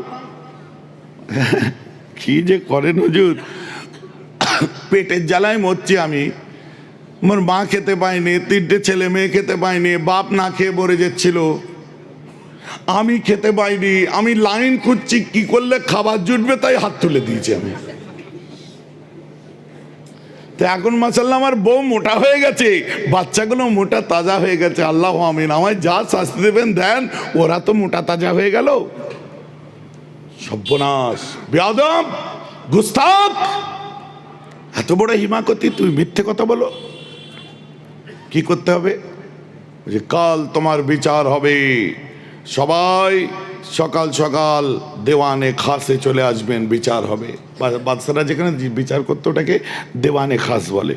কি যে করেন হুজুর, পেটের জ্বালায় মরছি আমি। মোর মা খেতে পায়নি, 3টে ছেলে মেয়ে খেতে পায়নি, বাপ না খেয়ে মরে যাচ্ছিল, আমি খেতে পাইনি, আমি লাইন খুঁজছি কি করলে খাবার জুটবে, তাই হাত তুলে দিয়েছি আমি। তো এখন মাশাআল্লাহ আমার বউ মোটা হয়ে গেছে, বাচ্চাগুলো মোটা তাজা হয়ে গেছে। আল্লাহ আমিন, আমায় যা শাস্তি দেবেন দেন, ওরা তো মোটা তাজা হয়ে গেল। সর্বনাশ, বেয়াদব, গুস্তাখ, এত বড় হিমাকতি, তুই মিথ্যে কথা বলো। কি করতে হবে? যে কাল তোমার বিচার হবে, সবাই সকাল সকাল দেওয়ানে খাসে চলে আসবেন, বিচার হবে। বাদশারা যেখানে বিচার করতে ওটাকে দেওয়ানে খাস বলে,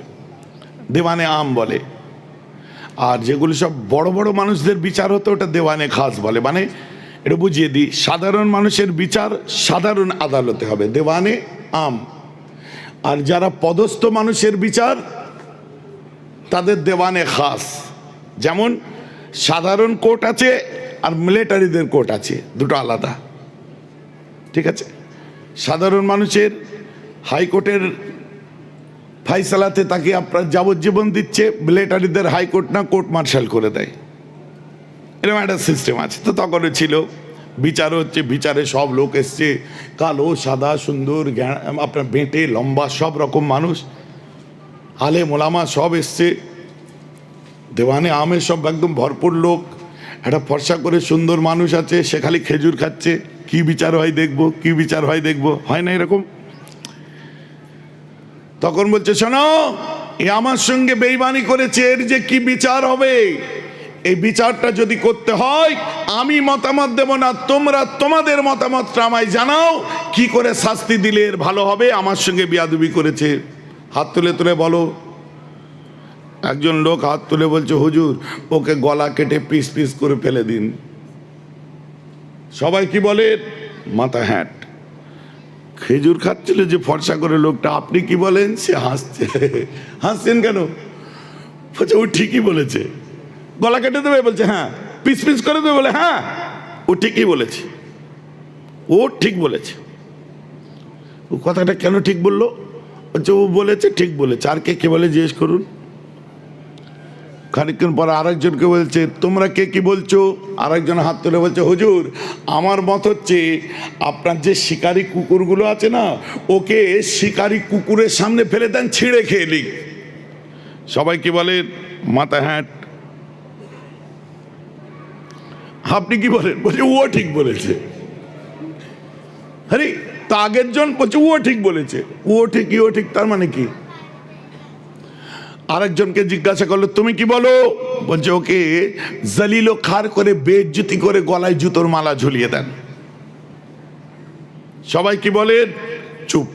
দেওয়ানে আম বলে। আর যেগুলি সব বড় বড় মানুষদের বিচার হতো ওটা দেওয়ানে খাস বলে। মানে এটা বুঝিয়ে দিই, সাধারণ মানুষের বিচার সাধারণ আদালতে হবে, দেওয়ানে আম। আর যারা পদস্থ মানুষের বিচার তাদের দেওয়ানে খাস। যেমন সাধারণ কোর্ট আছে আর মিলিটারিদের কোর্ট আছে, দুটো আলাদা, ঠিক আছে? সাধারণ মানুষের হাইকোর্টের ফাইসালাতে তাকে আপনার যাবজ্জীবন দিচ্ছে, মিলিটারিদের হাইকোর্ট না কোর্ট মার্শাল করে দেয়, এরকম একটা সিস্টেম আছে। তো তখনও ছিল, বিচার হচ্ছে, বিচারে সব লোক এসছে, কালো সাদা সুন্দর, আপনার বেঁটে লম্বা সব রকম মানুষ, আলে মোলামা সব এসছে। দেওয়ানে আমের সব একদম ভরপুর লোক। একটা ফর্সা করে সুন্দর মানুষ আছে, সে খালি খেজুর খাচ্ছে, কি বিচার হয় দেখবো, কি বিচার হয় দেখবো, হয় না এরকম? তখন বলছে, শোনো, এ আমার সঙ্গে বেঈমানি করেছে, এর যে কি বিচার হবে, এই বিচারটা যদি করতে হয় আমি মতামত দেব না, তোমরা তোমাদের মতামতটা আমায় জানাও, কি করে শাস্তি দিলে এর ভালো হবে, আমার সঙ্গে বেয়াদবি করেছে। হাত তুলে তুলে বলো। একজন লোক হাত তুলে বলছে, হুজুর ওকে গলা কেটে পিস পিস করে ফেলে দিন। সবাই কি বলে? মাথা হ্যাট। খেজুর খাচ্ছিল যে ফর্সা করে লোকটা, আপনি কি বলেন? সে হাসছে। হাসছেন কেন? বলছে ও ঠিকই বলেছে, গলা কেটে দেবে। বলছে হ্যাঁ। পিস পিস করে দেবে? বলে হ্যাঁ, ও ঠিকই বলেছে, ও ঠিক বলেছে। ও কথাটা কেন ঠিক বললো? বলছে ও বলেছে, ঠিক বলেছে। আর কে কে বলে জিজ্ঞেস করুন। খানিকক্ষণ পরে আরেকজনকে বলছে, তোমরা কে কি বলছো? আরেকজন হাত তুলে বলছে, হুজুর আমার মত হচ্ছে আপনার যে শিকারী কুকুরগুলো আছে না, ওকে শিকারী কুকুরের সামনে ফেলে দেন, ছিঁড়ে খেয়ে নিক। সবাই কি বলে? মাথা হ্যাট। আপনি কি বলেন? বলছে ও ঠিক বলেছে। আরে তা আগের জন বলছে ও ঠিক বলেছে, ও ঠিক, ও ঠিক, তার মানে কি? আরেকজনকে জিজ্ঞাসা করলো, তুমি কি বলো? বলছে ওকে জলিল ও খার করে বেইজ্জতি করে গলায় জুতোর মালা ঝুলিয়ে দেন। সবাই কি বলেন? চুপ।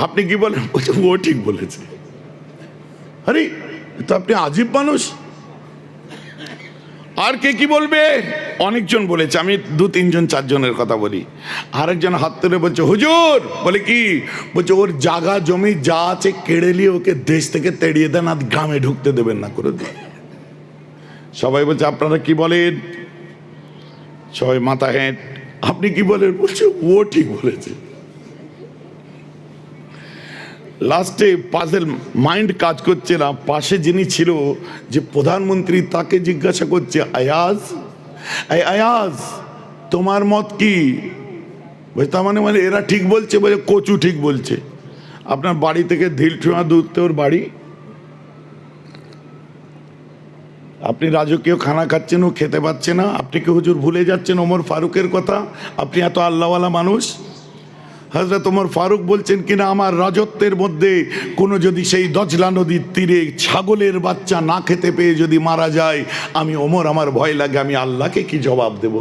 আপনি কি বলেন? বলছে ও ঠিক বলেছে। আরে তো আপনি আজীব মানুষ। আর কে কি বলবে? অনেকজন বলেছে, আমি 2-3 জন 4 জনের কথা বলি। আরেকজন হাত তুলে বলছে, হুজুর। বলে কি? বলছে ওর জায়গা জমি যা আছে কেড়ে নিয়ে ওকে দেশ থেকে তেড়িয়ে দেন, আর গ্রামে ঢুকতে দেবেন না করে দিন। সবাই বলছে আপনারা কি বলেন? সবাই মাথা হ্যাঁ। আপনি কি বলেন? বলছে ও ঠিক বলেছে। লাস্টে পাজেল মাইন্ড কাজ করছে না, পাশে যিনি ছিল যে প্রধানমন্ত্রী, তাকে জিজ্ঞাসা করছে, আয়াজ, আয়াজ তোমার মত কি? বলছে তার মানে এরা ঠিক বলছে? বলে কচু ঠিক বলছে। আপনার বাড়ি থেকে ঢিলঠুয়া দূরতে ওর বাড়ি, আপনি রাজকীয় খানা খাচ্ছেন, ও খেতে পাচ্ছে না। আপনি কি হুজুর ভুলে যাচ্ছেন ওমর ফারুকের কথা? আপনি এত আল্লাহওয়ালা মানুষ। হযরত ওমর ফারুক বলছেন কিনা, আমার রাজত্বের মধ্যে কোনো যদি সেই দজলা নদীর তীরে ছাগলের বাচ্চা না খেতে পেয়ে যদি মারা যায়, আমি ওমর, আমার ভয় লাগে, আমি আল্লাহকে কি জবাব দেব?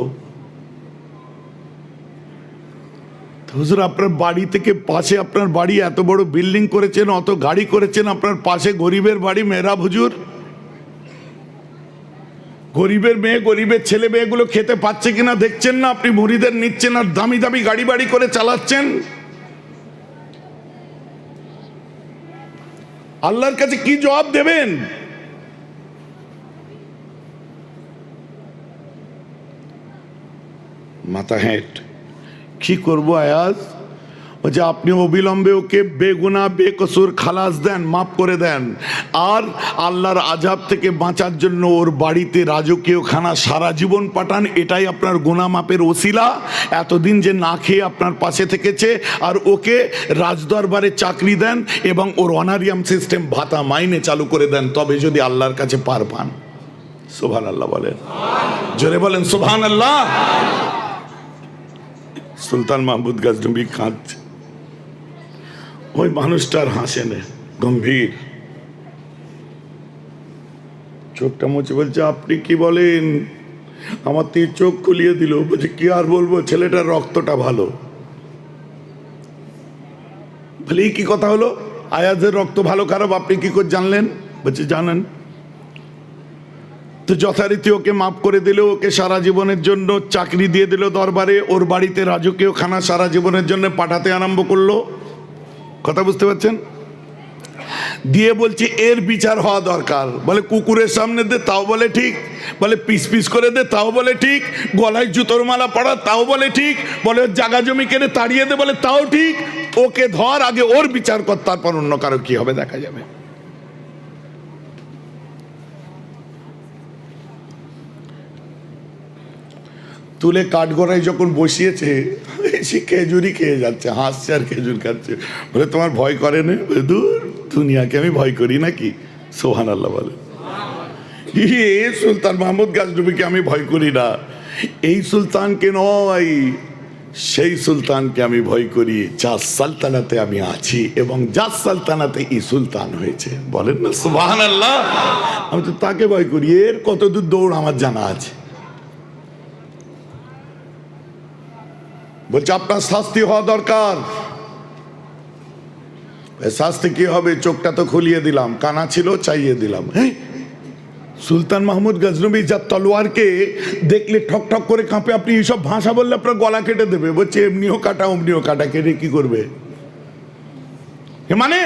হুজুর আপনার বাড়ি থেকে পাশে, আপনার বাড়ি এত বড় বিল্ডিং করেছেন, অত গাড়ি করেছেন, আপনার পাশে গরিবের বাড়ি মেহরাব হুজুর। গরিবের মেয়ে, গরিবের ছেলে মেয়েগুলো খেতে পাচ্ছে কিনা দেখছেন না? আপনি মুরিদের নিচ্ছেন আর দামি দামি গাড়ি বাড়ি করে চালাচ্ছেন। আল্লাহর কাছে কি জবাব দেবেন? মাথা হেঁট। কি করবো আয়াজ? ও যে আপনি অবিলম্বে ওকে বেগুনা বেকসুর খালাস দেন, মাফ করে দেন, আর আল্লাহর আযাব থেকে বাঁচার জন্য ওর বাড়িতে রাজকীয় খানা সারা জীবন পাঠান। এটাই আপনার গুনাহ মাপের ওসিলা। এতদিন যে না খেয়ে আপনার পাশে থেকেছে, আর ওকে রাজদরবারে চাকরি দেন এবং ওর অনারিয়াম সিস্টেম ভাতা মাইনে চালু করে দেন, তবে যদি আল্লাহর কাছে পার পান। সুবহানাল্লাহ বলেন, জোরে বলেন সুবহানাল্লাহ। সুলতান মাহমুদ গজনবী কাঁদছে। ওই মানুষটার হাসে না, গম্ভীর চোখটা মুছে বলছে, আপনি কি বলেন? আমার তো চোখ খুলিয়ে দিল। বলছে, কি আর বলবো, ছেলেটার রক্তটা ভালো। বলে এই কি কথা হলো? আয়াজের রক্ত ভালো খারাপ আপনি কি করে জানলেন? বলছে, জানেন তো। যথারীতি ওকে মাফ করে দিল, ওকে সারা জীবনের জন্য চাকরি দিয়ে দিল দরবারে, ওর বাড়িতে রাজকীয় খানা সারা জীবনের জন্য পাঠাতে আরম্ভ করলো। কথা বুঝতে পারছেন? দিয়ে বলছে এর বিচার হওয়া দরকার। বলে কুকুরের সামনে দে, তাও বলে ঠিক। বলে পিস পিস করে দে, তাও বলে ঠিক। গলায় জুতোর মালা পড়া, তাও বলে ঠিক। বলে জাগা জমি কেটে তাড়িয়ে দে, বলে তাও ঠিক। ওকে ধর, আগে ওর বিচার কর, তারপর অন্য কারো কি হবে দেখা যাবে। তুলে কাঠগড়ায় যখন বসিয়েছে, সে খেজুরি খেয়ে যাচ্ছে, হাসছে আর খেজুর খাচ্ছে। বলে তোমার ভয় করে না? দূর, দুনিয়াকে আমি ভয় করি নাকি? সুবহানাল্লাহ বলে। সুলতান মাহমুদ গজনবীকে আমি ভয় করি না, এই সুলতানকে নয়, সেই সুলতানকে আমি ভয় করি যার সালতানাতে আমি আছি এবং যার সালতানাতে এই সুলতান হয়েছে। বলেন না সুবহানাল্লাহ। আমি তো তাকে ভয় করি, এর কতদূর দৌড় আমার জানা আছে। বলছে আপনার শাস্তি হওয়া দরকার। শাস্তি কি হবে? চোখটা তো খুলিয়ে দিলাম, কানা ছিল চাইয়ে দিলাম। হ্যাঁ, সুলতান মাহমুদ গজনবী যার তলোয়ারকে দেখলে ঠক ঠক করে কাঁপে, আপনি এইসব ভাষা বললে আপনার গলা কেটে দেবে। বলছে এমনিও কাটা অমনিও কাটা, কেটে কি করবে? মানে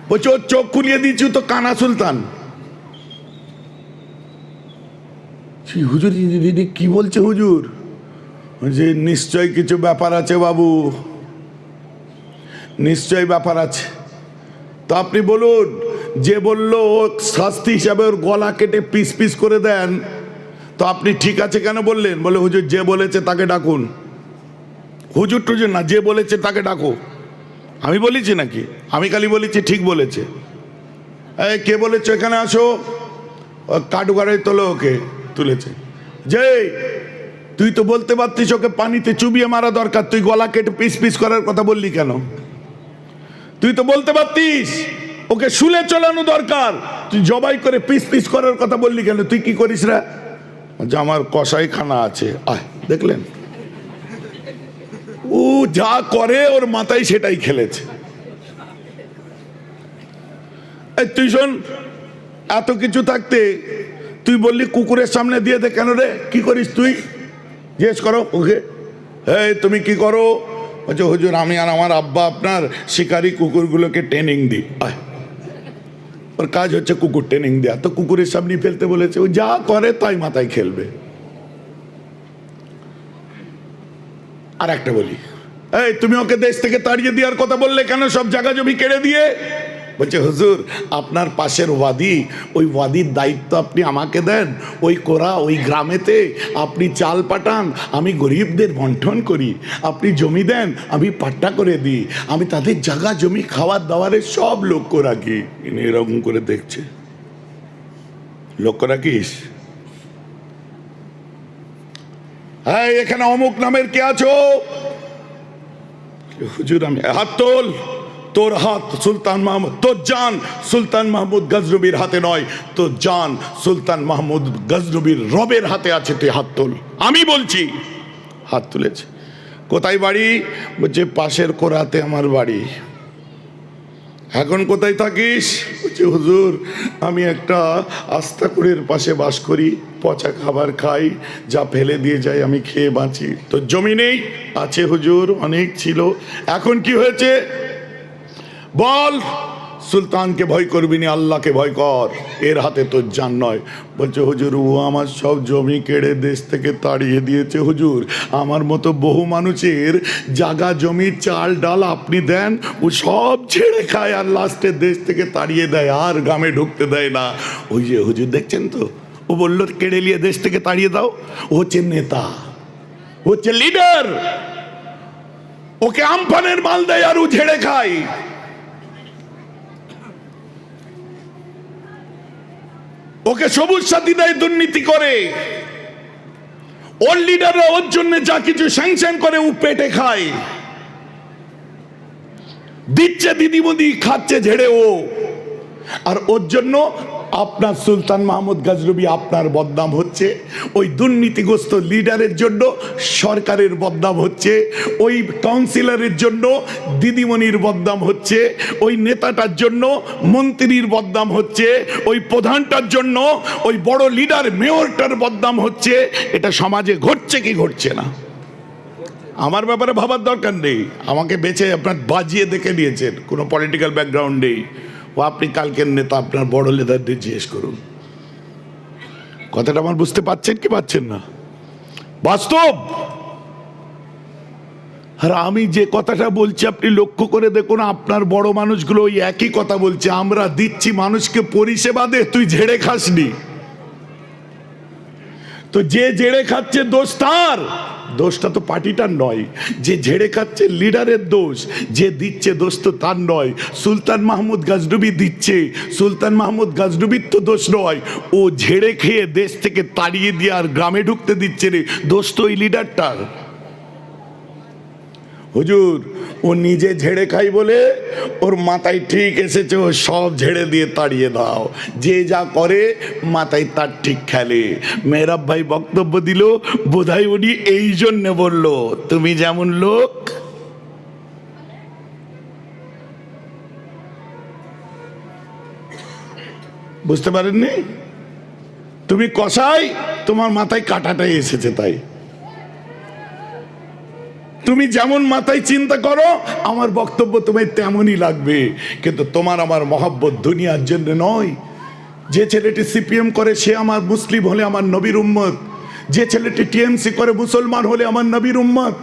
বলছে ওর চোখ খুলিয়ে দিয়েছি, তো কানা সুলতান। হুজুর কি বলছে হুজুর? যে নিশ্চয় কিছু ব্যাপার আছে বাবু, নিশ্চয় ব্যাপার আছে। তো আপনি বলুন, যে বললো শাস্তি হিসাবে ওর গলা কেটে পিস পিস করে দেন, তো আপনি ঠিক আছে কেন বললেন? বলে হুজুর যে বলেছে তাকে ডাকুন। হুজুর টুজুর না, যে বলেছে তাকে ডাকো। আমি বলেছি নাকি? আমি খালি বলেছি ঠিক বলেছে। এই কে বলেছে এখানে আসো। কাঠগড়ায় তোলো, ওকে তুলেছে। যে তুই তো বলতে পারতিস ওকে পানিতে চুবিয়ে মারা দরকার, তুই গলা কেটে পিস পিস করার কথা বললি কেন? তুই তো বলতে পারতিস ওকে শুলে চলানো দরকার, তুই জবাই করে পিস পিস করার কথা বললি কেন? তুই কি করিস রে? যে আমার কষাই খানা আছে। আয়, দেখলেন ও যা করে ওর মাথায় সেটাই খেলেছে। তুই শোন, এত কিছু থাকতে তুই বললি কুকুরের সামনে দিয়ে দে কেন রে? কি করিস তুই? জিজ্ঞেস করো ওকে, এই তুমি কি করো? বলছে হুজুর আমি আর আমার আব্বা আপনার শিকারি কুকুরগুলোকে ট্রেনিং দিই। ওর কাজ হচ্ছে কুকুর ট্রেনিং দেয়া, তো কুকুরের সামনে ফেলতে বলেছে, ও যা করে তাই মাথায় খেলবে। আর একটা বলি, এই তুমি ওকে দেশ থেকে তাড়িয়ে দেওয়ার কথা বললে কেন, সব জায়গা জমি কেড়ে দিয়ে? বলছে হুজুর আপনার পাশের ওয়াদি, ওই ওয়াদির দায়িত্ব আপনি আমাকে দেন। ওই কোরা ওই গ্রামেতে আপনি চাল পাঠান, আমি গরিবদের বন্টন করি। আপনি জমি দেন, আমি পাট্টা করে দিই। আমি তাদের জায়গা জমি খাওয়ার দাওয়ারের সব লক্ষ্য রাখি। ইনি এরকম করে দেখছে, লক্ষ্য রাখিস? হ্যাঁ, এখানে অমুক নামের কে আছো? হুজুর আমি। হাত তোল। তোর হাত সুলতান মাহমুদ, তোর জান সুলতান মাহমুদ গজনবীর হাতে নয়, তোর জান সুলতান মাহমুদ গজনবীর রবের হাতে আছে, তুই হাত তোল। আমি বলছি। হাত তুলেছে। কোথায় বাড়ি? বলছে পাশের কোরাতে আমার বাড়ি। এখন কোথায় থাকিস? বলছে হুজুর আমি একটা আস্তাকুড়ের পাশে বাস করি, পচা খাবার খাই, যা ফেলে দিয়ে যাই আমি খেয়ে বাঁচি। তো জমি নেই? আছে হুজুর, অনেক ছিল। এখন কি হয়েছে বল? সুলতানকে ভয় করবি না, আল্লাহকে ভয় কর, এর হাতে তোর জান নয়। বলছে হুজুর ও আমার সব জমি কেড়ে দেশ থেকে তাড়িয়ে দিয়েছে হুজুর, আমার মতো বহু মানুষের জাগা জমি চাল ডাল আপনি দেন, ও সব ছেড়ে খায় আর লাস্টে দেশ থেকে তাড়িয়ে দেয়, আর গ্রামে ঢুকতে দেয় না। ওই যে হুজুর দেখছেন তো, ও বললো কেড়ে নিয়ে দেশ থেকে তাড়িয়ে দাও, ও হচ্ছে নেতা, ও হচ্ছে লিডার, ওকে আমফানের মাল দেয় আর ও ঝেড়ে খায়। ওকে সবুজ সাথী দেয়, দুর্নীতি করে, ওর লিডাররা ওর জন্য যা কিছু স্যাংশন করে ও পেটে খায়, দিচ্ছে দিদিমদি, খাচ্ছে ঝেড়ে ও। আর ওর জন্য আপনার সুলতান মাহমুদ গজনবী আপনার বদনাম হচ্ছে, ওই দুর্নীতিগ্রস্ত লিডারের জন্য সরকারের বদনাম হচ্ছে, ওই কাউন্সিলরের জন্য দিদিমণির বদনাম হচ্ছে, ওই নেতাটার জন্য মন্ত্রীর বদনাম হচ্ছে, ওই প্রধানটার জন্য ওই বড় লিডার মেয়রটার বদনাম হচ্ছে। এটা সমাজে ঘটছে কি ঘটছে না? আমার ব্যাপারে ভাবার দরকার নেই, আমাকে বেছে আপনার বাজিয়ে দেখে নিয়েছেন, কোনো পলিটিক্যাল ব্যাকগ্রাউন্ড নেই। ও আপনি কালকের নেতা, আপনার বড় নেতাদের জিজ্ঞেস করুন। কথাটা আমার বুঝতে পারছেন কি পাচ্ছেন না? বাস্তব। আর আমি যে কথাটা বলছি আপনি লক্ষ্য করে দেখুন, আপনার বড় মানুষগুলো ওই একই কথা বলছে, আমরা দিচ্ছি মানুষকে পরিষেবা দে, তুই ঝেড়ে খাসনি। তো যে ঝেড়ে খাচ্ছে দোষ তার, দোষটা তো পার্টিটার নয়। যে ঝেড়ে খাচ্ছে লিডারের দোষ, যে দিচ্ছে দোষ তো তার নয়। সুলতান মাহমুদ গজনবী দিচ্ছে, সুলতান মাহমুদ গজনবীর তো দোষ নয়, ও ঝেড়ে খেয়ে দেশ থেকে তাড়িয়ে দিয়ে আর গ্রামে ঢুকতে দিচ্ছে রে, দোষ তো ওই লিডারটার। হুজুর ও নিজে ঝেড়ে খাই বলে ওর মাথায় ঠিক এসেছে, ও সব ঝেড়ে দিয়ে তাড়িয়ে দাও, যে যা করে মাথায় তার ঠিক খেলে। মেহরাব ভাই বক্তব্য দিল, বোধহয় উনি এই জন্য বলল তুমি যেমন লোক বুঝতে পারেননি, তুমি কসাই, তোমার মাথায় কাঁটাটাই এসেছে, তাই তুমি যেমন মাথায় চিন্তা করো আমার বক্তব্য তোমায় তেমনই লাগবে। কিন্তু তোমার আমার মহব্বত দুনিয়ার জন্য নয়। যে ছেলেটি সিপিএম করে সে আমার মুসলিম হলে আমার নবীর উম্মত, যে ছেলেটি টিএমসি করে মুসলমান হলে আমার নবীর উম্মত,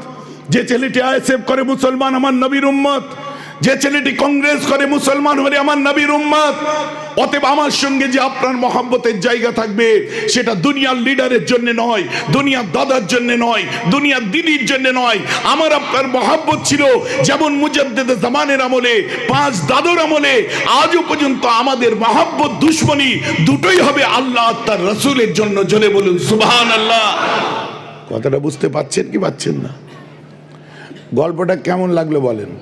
যে ছেলেটি আইএসএফ করে মুসলমান আমার নবীর উম্মত, যে ছেলেটি কংগ্রেস করে মুসলমান হলে আমার নবীর উম্মত। অতএব আমার সঙ্গে যে আপনার মহব্বতের জায়গা থাকবে সেটা দুনিয়ার লিডারের জন্য নয়, দুনিয়ার দাদার জন্য নয়, দুনিয়ার দিদির জন্য নয়। আমার আপনার মহব্বত ছিল যেমন মুজাদ্দেদ জামানের আমলে, পাঁচ দাদুর আমলে, আজও পর্যন্ত আমাদের মহব্বত দুশ্মনী দুটোই হবে আল্লাহ তার রাসূলের জন্য। জোরে বলুন সুবহানাল্লাহ। কথাটা বুঝতে পারছেন কি পাচ্ছেন না? গল্পটা কেমন লাগলো বলেন?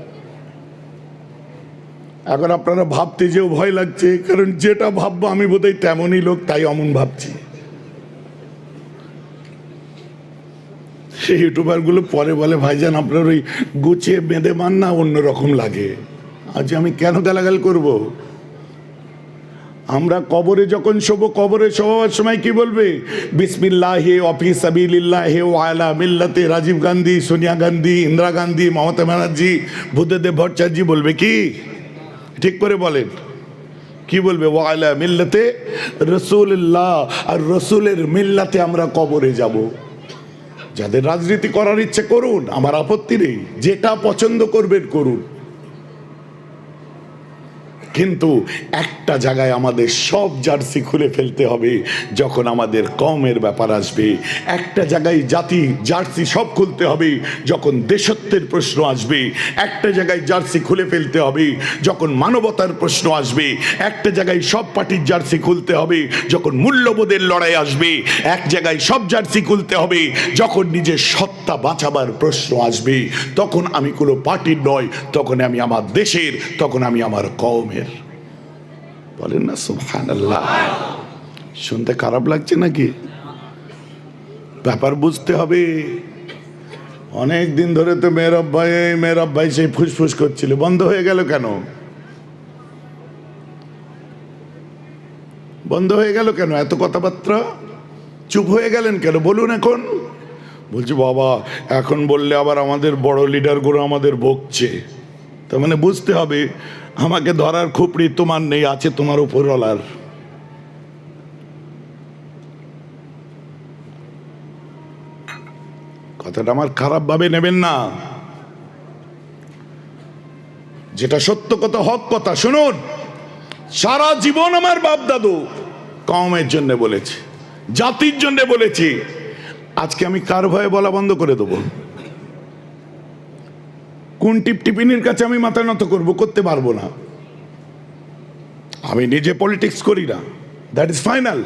এখন আপনারা ভাবতে যেও ভয় লাগছে, কারণ যেটা ভাববো আমি বোধহয় তেমনই লোক, তাই অমন ভাবছি। সেই ইউটিউবার গুলো পরে বলে ভাইজান আপনার ওই গুছিয়ে বেঁধে মান না অন্যরকম লাগে। আজ আমি কেন গালাগাল করব? আমরা কবরে যখন শোবো, কবরে শোবার সময় কি বলবে? বিসমিল্লাহি ওয়া ফি সাবিলিল্লাহি ওয়া আলা মিল্লাতি রাজীব গান্ধী, সোনিয়া গান্ধী, ইন্দিরা গান্ধী, মমতা ব্যানার্জি, বুদ্ধদেব ভট্টাচার্য বলবে কি? ঠিক করে বলেন, কি বলবে? ওয়া আলা মিল্লাতে রাসূলুল্লাহ, আর রাসূলের মিল্লাতে আমরা কবরে যাব। যাদের রাজনীতি করার ইচ্ছে করুন, আমার আপত্তি নেই, যেটা পছন্দ করবেন করুন, কিন্তু একটা জায়গায় আমাদের সব জার্সি খুলে ফেলতে হবে যখন আমাদের কওমের ব্যাপার আসবে। একটা জায়গায় জাতি জার্সি সব খুলতে হবে যখন দেশত্বের প্রশ্ন আসবে। একটা জায়গায় জার্সি খুলে ফেলতে হবে যখন মানবতার প্রশ্ন আসবে। একটা জায়গায় সব পার্টির জার্সি খুলতে হবে যখন মূল্যবোধের লড়াই আসবে। এক জায়গায় সব জার্সি খুলতে হবে যখন নিজের সত্তা বাঁচাবার প্রশ্ন আসবে। তখন আমি কোনো পার্টির নয়, তখন আমি আমার দেশের, তখন আমি আমার কওমের। বলেন না সুবহানাল্লাহ। শুনতে খারাপ লাগছে নাকি? ব্যাপার বুঝতে হবে। অনেক দিন ধরে তো মেহরাব ভাই সেই ফুসফুস করছিল, বন্ধ হয়ে গেল কেন? বন্ধ হয়ে গেল কেন? এত কথাবার্তা, চুপ হয়ে গেলেন কেন? বলুন এখন। বলছি বাবা এখন বললে আবার আমাদের বড় লিডারগুলো আমাদের বকছে। তার মানে বুঝতে হবে আমাকে ধরার খুপড়ি তোমার নেই, আছে তোমার উপরওয়ালার। কথাটা আমার খারাপ ভাবে নেবেন না, যেটা সত্য কথা, হক কথা। শুনুন, সারা জীবন আমার বাপ দাদু কওমের জন্য বলেছে, জাতির জন্য বলেছি। আজকে আমি কার ভয়ে বলা বন্ধ করে দেবো? কোন টিপটিপিনির কাছে আমি মাথা নত করবো? করতে পারবো না। আমি নিজে পলিটিক্স করি না, দ্যাট ইজ ফাইনাল।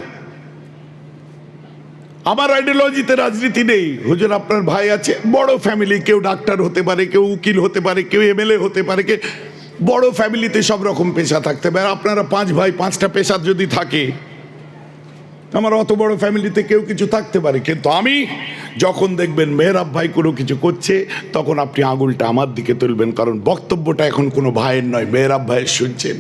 আমার আইডিওলজিতে রাজনীতি নেই। হুজুর আপনার ভাই আছে, বড় ফ্যামিলি, কেউ ডাক্তার হতে পারে, কেউ উকিল হতে পারে, কেউ এমএলএ হতে পারে, কে বড় ফ্যামিলিতে সব রকম পেশা থাকতে পারে। আপনারা 5 ভাই, 5টা পেশা যদি থাকে, আমার অত বড় ফ্যামিলিতে কেউ কিছু থাকতে পারে। কিন্তু আমি যখন দেখবেন মেহরাব ভাই কোনো কিছু করছে, তখন আপনি আঙুলটা আমার দিকে তুলবেন, কারণ বক্তব্যটা এখন কোনো ভাইয়ের নয়, মেহরাব ভাইয়ের শুনছেন।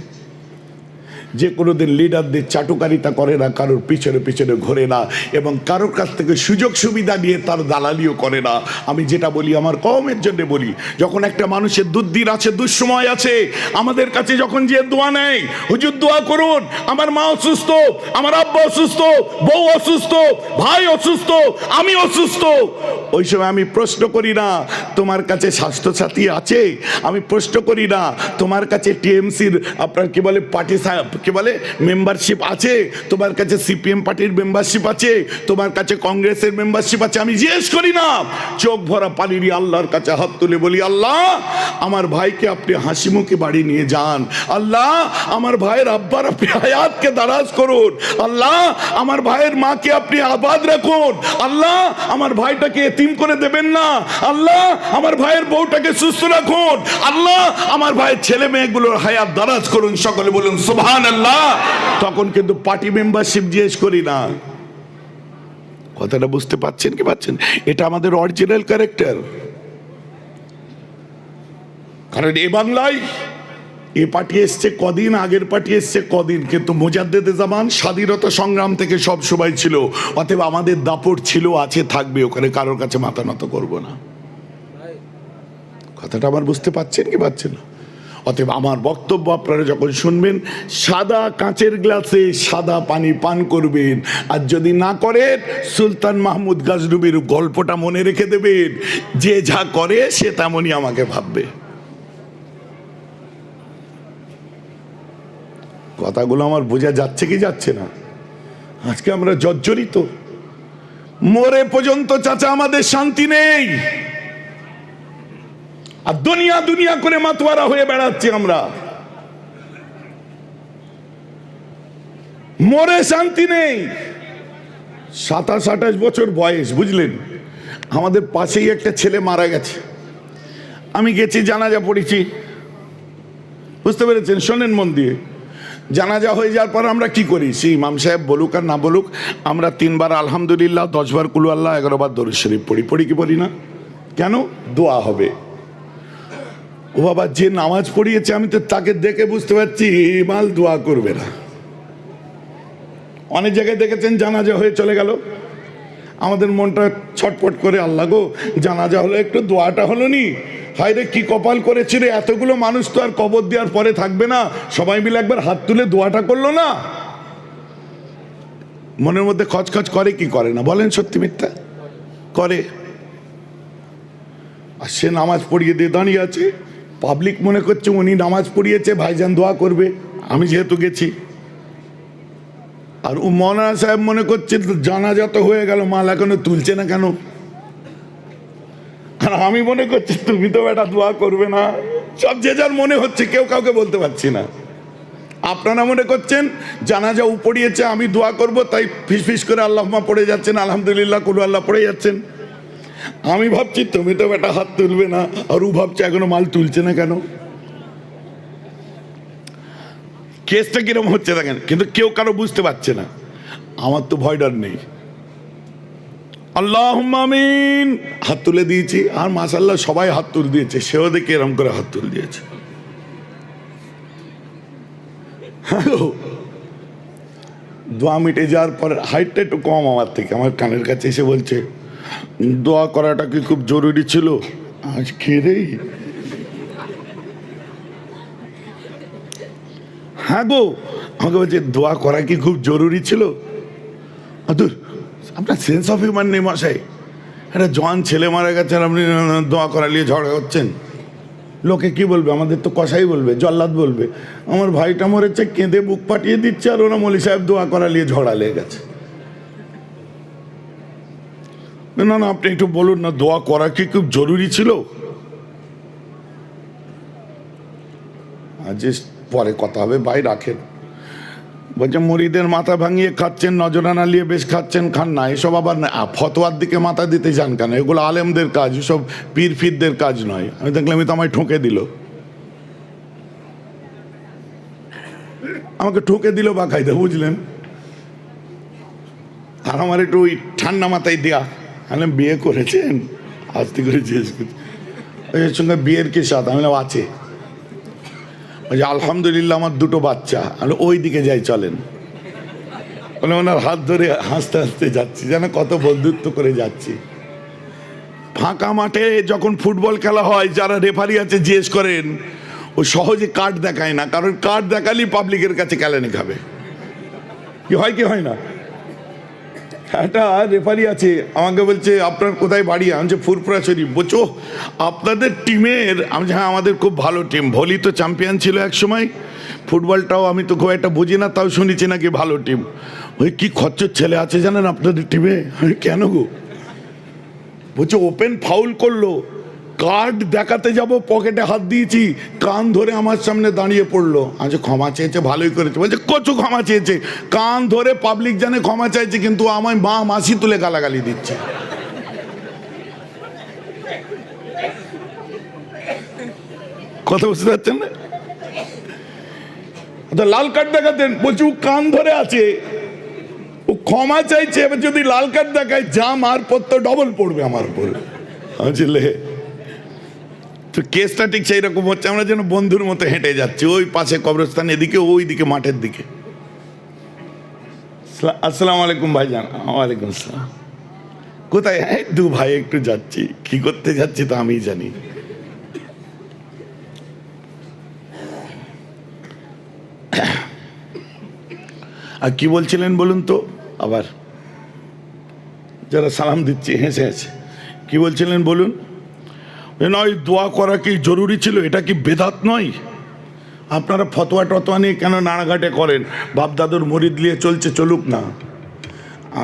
যে কোনোদিন লিডারদের চাটুকারিতা করে না, কারোর পিছনে পিছনে ঘোরে না, এবং কারোর কাছ থেকে সুযোগ সুবিধা নিয়ে তার দালালিও করে না। আমি যেটা বলি আমার কওমের জন্য বলি। যখন একটা মানুষের দুর্দিন আছে, দুঃসময় আছে, আমাদের কাছে যখন যে দোয়া নেয়, হুজুর দোয়া করুন, আমার মা অসুস্থ, আমার আব্বা অসুস্থ, বউ অসুস্থ, ভাই অসুস্থ, আমি অসুস্থ, ওই সময় আমি প্রশ্ন করি না তোমার কাছে স্বাস্থ্যসাথী আছে, আমি প্রশ্ন করি না তোমার কাছে টিএমসির আপনার কি বলে পার্টি কি বলে মেম্বারশিপ আছে, তোমার কাছে সিপিএম পার্টির মেম্বারশিপ আছে, তোমার কাছে কংগ্রেসের মেম্বারশিপ আছে, আমি জিজ্ঞেস করি না। চোখ ভরা পানি নিয়ে আল্লাহর কাছে হাত তুলে বলি, আল্লাহ আমার ভাইকে আপনি হাসি মুখে বাড়ি নিয়ে যান, আল্লাহ আমার ভাইয়ের আব্বার আপনি হায়াতকে দারাজ করুন, আল্লাহ আমার ভাইয়ের মাকে আপনি আবাদ রাখুন, আল্লাহ আমার ভাইটাকে এতিম করে দেবেন না, আল্লাহ আমার ভাইয়ের বউটাকে সুস্থ রাখুন, আল্লাহ আমার ভাইয়ের ছেলে মেয়েগুলোর হায়াত দারাজ করুন। সকলে বলুন সুবহানাল্লাহ। তখন কিন্তু পার্টি মেম্বারশিপ জিজ্ঞেস করি না। কথাটা বুঝতে পারছেন কি পাচ্ছেন? এটা আমাদের অরিজিনাল ক্যারেক্টার। কারণ এ বাংলায় এ পার্টি এসছে কদিন, আগের পার্টি এসছে কদিন, কিন্তু মুজাদ্দেদে জামান স্বাধীনতা সংগ্রাম থেকে সব সময় ছিল। অতএব আমাদের দাপট ছিল, আছে, থাকবে, ওখানে কারোর কাছে মাথা নত করবো না। কথাটা আমার বুঝতে পারছেন কি পাচ্ছেন না? অতএব আমার বক্তব্য আপনারা যখন শুনবেন, সাদা কাঁচের গ্লাসে সাদা পানি পান করবেন, আর যদি না করেন সুলতান মাহমুদ গাজনবীর গল্পটা মনে রেখে দেবেন, যে যা করে সে তেমনই আমাকে ভাববে। কথাগুলো আমার বোঝা যাচ্ছে কি যাচ্ছে না? আজকে আমরা জর্জরিত, মরে পর্যন্ত চাচা আমাদের শান্তি নেই, আর দুনিয়া দুনিয়া করে মাতোয়ারা হয়ে বেড়াচ্ছি আমরা, মরে শান্তি নেই। 27-28 বছর বয়স, বুঝলেন? আমাদের পাশেই একটা ছেলে মারা গেছে, আমি গেছি, জানাজা পড়েছি, বুঝতে পেরেছেন? শোনেন মন দিয়ে। জানাজা হয়ে যাওয়ার পর আমরা কি করি? সেই ইমাম সাহেব বলুক আর না বলুক, আমরা 3 বার আলহামদুলিল্লাহ, 10 বার কুলু আল্লাহ, 11 বার দরুদ শরীফ পড়ি। পড়ি কি পড়ি না? কেন? দোয়া হবে। ও বাবা, যে নামাজ পড়িয়েছে আমি তো তাকে দেখে বুঝতে পারছি মাল দোয়া করবে না। অনেক জায়গায় দেখেছেন জানাজা হয়ে চলে গেল, আমাদের মনটা ছটপট করে, আল্লাহ গো জানাজা হলো, একটু দোয়াটা হলো নি, হায় রে কি কপাল করেছিল, এতগুলো মানুষ তো আর কবর দেওয়ার পরে থাকবে না, সবাই মিলে একবার হাত তুলে দোয়াটা করলো না। মনের মধ্যে খচখচ করে কি করে না? বলেন সত্যি মিথ্যা? করে। আর সে নামাজ পড়িয়ে দিয়ে দাঁড়িয়ে আছে, পাবলিক মনে করছে উনি নামাজ পড়িয়েছে, ভাইজান দোয়া করবে, আমি যেহেতু গেছি। আর ও মৌলানা সাহেব মনে করছে জানাজা তো হয়ে গেল, মাল এখনো তুলছে না কেন? আর আমি মনে করছি তুমি তো বেটা দোয়া করবে না। সব যে যার মনে হচ্ছে, কেউ কাউকে বলতে পারছি না। আপনারা মনে করছেন জানাজা ও পড়িয়েছে, আমি দোয়া করব, তাই ফিস ফিস করে আল্লাহুম্মা পড়ে যাচ্ছেন, আলহামদুলিল্লাহ কুলু আল্লাহ পড়ে যাচ্ছেন। আমি ভাবছি তুমি তো বেটা হাত তুলবে না, আর ও ভাবছে এখনো মাল তুলছে না কেন। কেসটা কিরকম হচ্ছে দেখেন, কিন্তু কেউ কারো বুঝতে পারছে না। আমার তো ভয় ডর নেই, আল্লাহুম্মা আমিন, হাত তুলে দিয়েছি। আর মাশাআল্লাহ সবাই হাত তুলে দিয়েছে, সেও দেখে এরকম করে হাত তুলে দিয়েছে। দোয়া মিটে যাওয়ার পর হাইটটা একটু কম আমার থেকে, আমার কানের কাছে এসে বলছে দোয়া করাটা কি খুব জরুরি ছিল? আজ খেয়ে হ্যাঁ গো, আমাকে বলছে দোয়া করা কি খুব জরুরি ছিল? দূর, আপনার সেন্স অফ হিউমার নেই মশাই। একটা জওয়ান ছেলে মারা গেছে আর আপনি দোয়া করা নিয়ে ঝগড়া করছেন। লোকে কি বলবে? আমাদের তো কসাই বলবে, জল্লাদ বলবে আমার ভাইটা মরেছে, কেঁদে বুক পাঠিয়ে দিচ্ছে, আর ওরা মৌলী সাহেব দোয়া করা নিয়ে ঝগড়া লেগে গেছে। না না, আপনি একটু বলুন না, দোয়া করা কি খুব জরুরি ছিল? আজ পরে কথা হবে, ভাই রাখেন। বলছে মুরিদের মাথা ভাঙিয়ে খাচ্ছেন, নজরানা নিয়ে বেশ খাচ্ছেন, খান না। এসব আবার ফতোয়ার দিকে মাথা দিতে যান কেন? এগুলো আলেমদের কাজ, এসব পীর ফিরদের কাজ নয়। আমি দেখলাম তো আমায় ঠুকে দিল, আমাকে ঠুকে দিল বাকাইদা, বুঝলেন? আর আমার একটু ওই ঠান্ডা মাথায় দেয়া। আমি বিয়ে করেছেন? আস্তে করে জিজ্ঞেস করছি, এর সঙ্গে বিয়ের কি সাথ? আমি আছে। বলছে আলহামদুলিল্লাহ আমার 2টো বাচ্চা। আমি ওই দিকে যাই, চলেন। বলে ওনার হাত ধরে হাসতে হাসতে যাচ্ছি, যেন কত বন্ধুত্ব করে যাচ্ছি। ফাঁকা মাঠে যখন ফুটবল খেলা হয়, যারা রেফারি আছে জিজ্ঞেস করেন, ও সহজে কার্ড দেখায় না, কারণ কার্ড দেখালেই পাবলিকের কাছে কেলানি খাবে। কি হয় কি হয় না? একটা রেফারি আছে, আমাকে বলছে আপনার কোথায় বাড়ি? আমি যে ফুরফুরা শরীফ। বলছো আপনাদের টিমের? আমি হ্যাঁ আমাদের খুব ভালো টিম, ভলি তো চ্যাম্পিয়ন ছিল এক সময়, ফুটবলটাও আমি তো খুব একটা বুঝি না, তাও শুনেছি নাকি ভালো টিম। ওই কি খচ্চর ছেলে আছে জানেন আপনাদের টিমে? আমি কেন গো? বলছে ওপেন ফাউল করলো, কার্ড দেখাতে যাব, পকেটে হাত দিয়েছি, কান ধরে আমার সামনে দাঁড়িয়ে পড়লো। আচ্ছা ক্ষমা চেয়েছে, ভালোই করেছে। বলছে কচু ক্ষমা চেয়েছে, কান ধরে পাবলিক জানে ক্ষমা চাইছে, কিন্তু আমায় মা মাসি তুলে গালাগালি দিচ্ছে। কথা বুঝতে পারছেন না? লাল কার্ড দেখাতেন, বলছি ও কান ধরে আছে, ও ক্ষমা চাইছে, এবার যদি লাল কার্ড দেখায় যা মারপত্র তো ডবল পড়বে আমার উপর। বুঝলে তো কেসটা ঠিক সেই রকম হচ্ছে। আমরা যেন বন্ধুর মতো হেঁটে যাচ্ছি, ওই পাশে কবরস্থান, এদিকে ওই দিকে মাঠের দিকে। আসসালামু আলাইকুম ভাইজান। ওয়ালাইকুম আসসালাম। কোথায়? হ্যাঁ 2 ভাই একটু যাচ্ছি। কি করতে যাচ্ছি তা আমি জানি। আর কি বলছিলেন বলুন তো? আবার যারা সালাম দিচ্ছি হেসে হেসে কি বলছিলেন বলুন? নয় দোয়া করা কি জরুরি ছিল? এটা কি বেদাত নয়? আপনারা ফতোয়া টতোয়া নিয়ে কেন নাড়াঘাটে করেন? বাপ দাদুর মরিদ নিয়ে চলছে, চলুক না।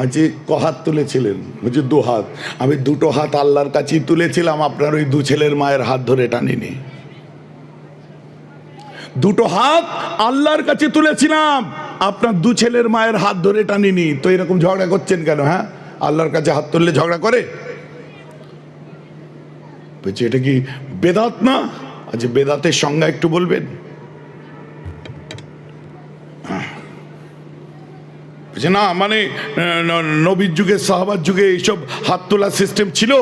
আজ কহাত তুলেছিলেন, বলছি 2 হাত। আমি 2টো হাত আল্লাহর কাছেই তুলেছিলাম, আপনার ওই 2 ছেলের মায়ের হাত ধরে টানিনি। 2টো হাত আল্লাহর কাছে তুলেছিলাম, আপনার 2 ছেলের মায়ের হাত ধরে টানিনি। তো এরকম ঝগড়া করছেন কেন? হ্যাঁ, আল্লাহর কাছে হাত তুললে ঝগড়া করে? বলছি এটা কি বেদাত না? আচ্ছা বেদাতের সংজ্ঞা একটু বলবেন? না মানে নবীর যুগে, সাহাবার যুগে এইসব হাত তোলার সিস্টেম ছিল?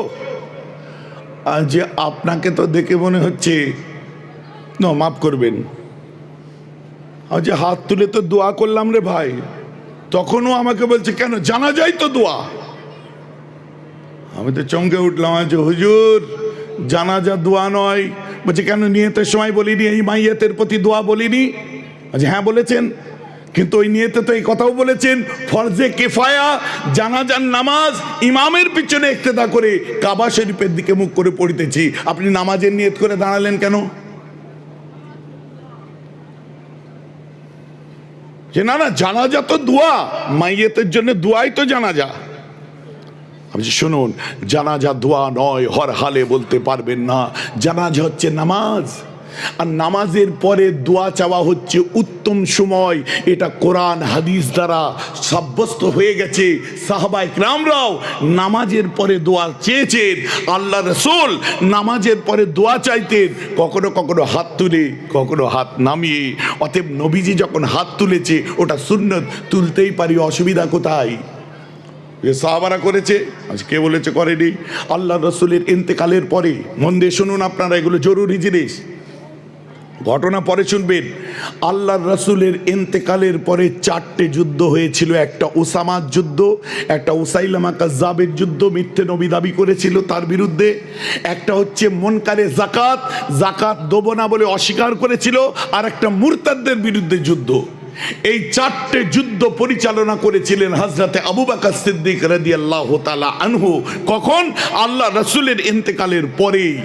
যে আপনাকে তো দেখে মনে হচ্ছে, না মাফ করবেন, যে হাত তুলে তো দোয়া করলাম রে ভাই। তখনও আমাকে বলছে কেন? জানা যায় তো দোয়া। আমি তো চমকে উঠলাম, আছে হুজুর জানাজা দোয়া নয়। বলছে কেন? নিয়তের সময় বলিনি এই মাইয়াতের প্রতি দোয়া বলিনি? আচ্ছা হ্যাঁ বলেছেন, কিন্তু ওই নিয়তে তো এই কথাও বলেছেন ফরজে কিফায়া জানাজার নামাজ ইমামের পিছনে ইক্তেদা করে কাবা শরীফের দিকে মুখ করে পড়িতেছি। আপনি নামাজের নিয়ত করে দাঁড়ালেন কেন? যে না না জানাজা তো দোয়া, মাইয়াতের জন্য দোয়াই তো জানাজা। আমি শুনুন, জানাজা দোয়া নয়, হর হালে বলতে পারবেন না। জানাজা হচ্ছে নামাজ, আর নামাজের পরে দোয়া চাওয়া হচ্ছে উত্তম সময়। এটা কোরআন হাদিস দ্বারা সাব্যস্ত হয়ে গেছে। সাহাবা ইকরামরাও নামাজের পরে দোয়া চেয়েছেন, আল্লাহ রাসূল নামাজের পরে দোয়া চাইতেন, কখনো কখনো হাত তুলে, কখনো হাত নামিয়ে। অতএব নবীজি যখন হাত তুলেছে ওটা সুন্নত, তুলতেই পারি, অসুবিধা কোথায়? সাহাবারা করেছে, আজ কে বলেছে করেনি? আল্লাহ রাসূলের ইন্তেকালের পরে, মন দিয়ে শুনুন আপনারা, এগুলো জরুরি জিনিস। ঘটনা পরে শুনবেন। আল্লাহর রাসূলের ইন্তেকালের পরে 4টে যুদ্ধ হয়েছিল। একটা ওসামার যুদ্ধ, একটা উসাইলামা কাজ্জাবের যুদ্ধ, মিথ্যে নবী দাবি করেছিল তার বিরুদ্ধে। একটা হচ্ছে মুনকারে যাকাত, যাকাত দেব না বলে অস্বীকার করেছিল। আর একটা মুরতাদদের বিরুদ্ধে যুদ্ধ। এই 4টে যুদ্ধ পরিচালনা করেছিলেন হযরতে আবু বকর সিদ্দিক রাদিয়াল্লাহু তাআলা আনহু। কখন? আল্লাহ রাসূলের ইন্তেকালের পরেই।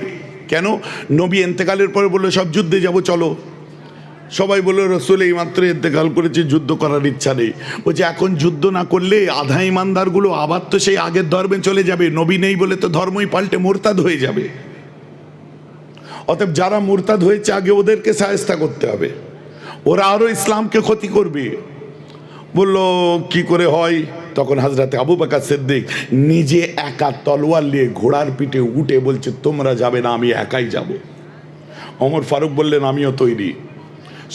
কেন? নবী ইন্তেকালের পরে বললো সব যুদ্ধে যাব, চলো। সবাই বললো রাসূল এই মাত্র ইন্তেকাল করেছে, যুদ্ধ করার ইচ্ছা নেই। বলছে এখন যুদ্ধ না করলে আধা ইমানদারগুলো আবার তো সেই আগের ধর্মে চলে যাবে। নবী নেই বলে তো ধর্মই পাল্টে মুরতাদ হয়ে যাবে। অতএব যারা মুরতাদ হয়েছে আগে ওদেরকে শায়েস্তা করতে হবে, ওরা আরো ইসলামকে ক্ষতি করবে। বললো কি করে হয়? তখন হযরতে আবু বকর সিদ্দিক নিজে একা তলোয়ার নিয়ে ঘোড়ার পিঠে উঠে বলছে তোমরা যাবে না, আমি একাই যাব। ওমর ফারুক বললেন আমিও তৈরি।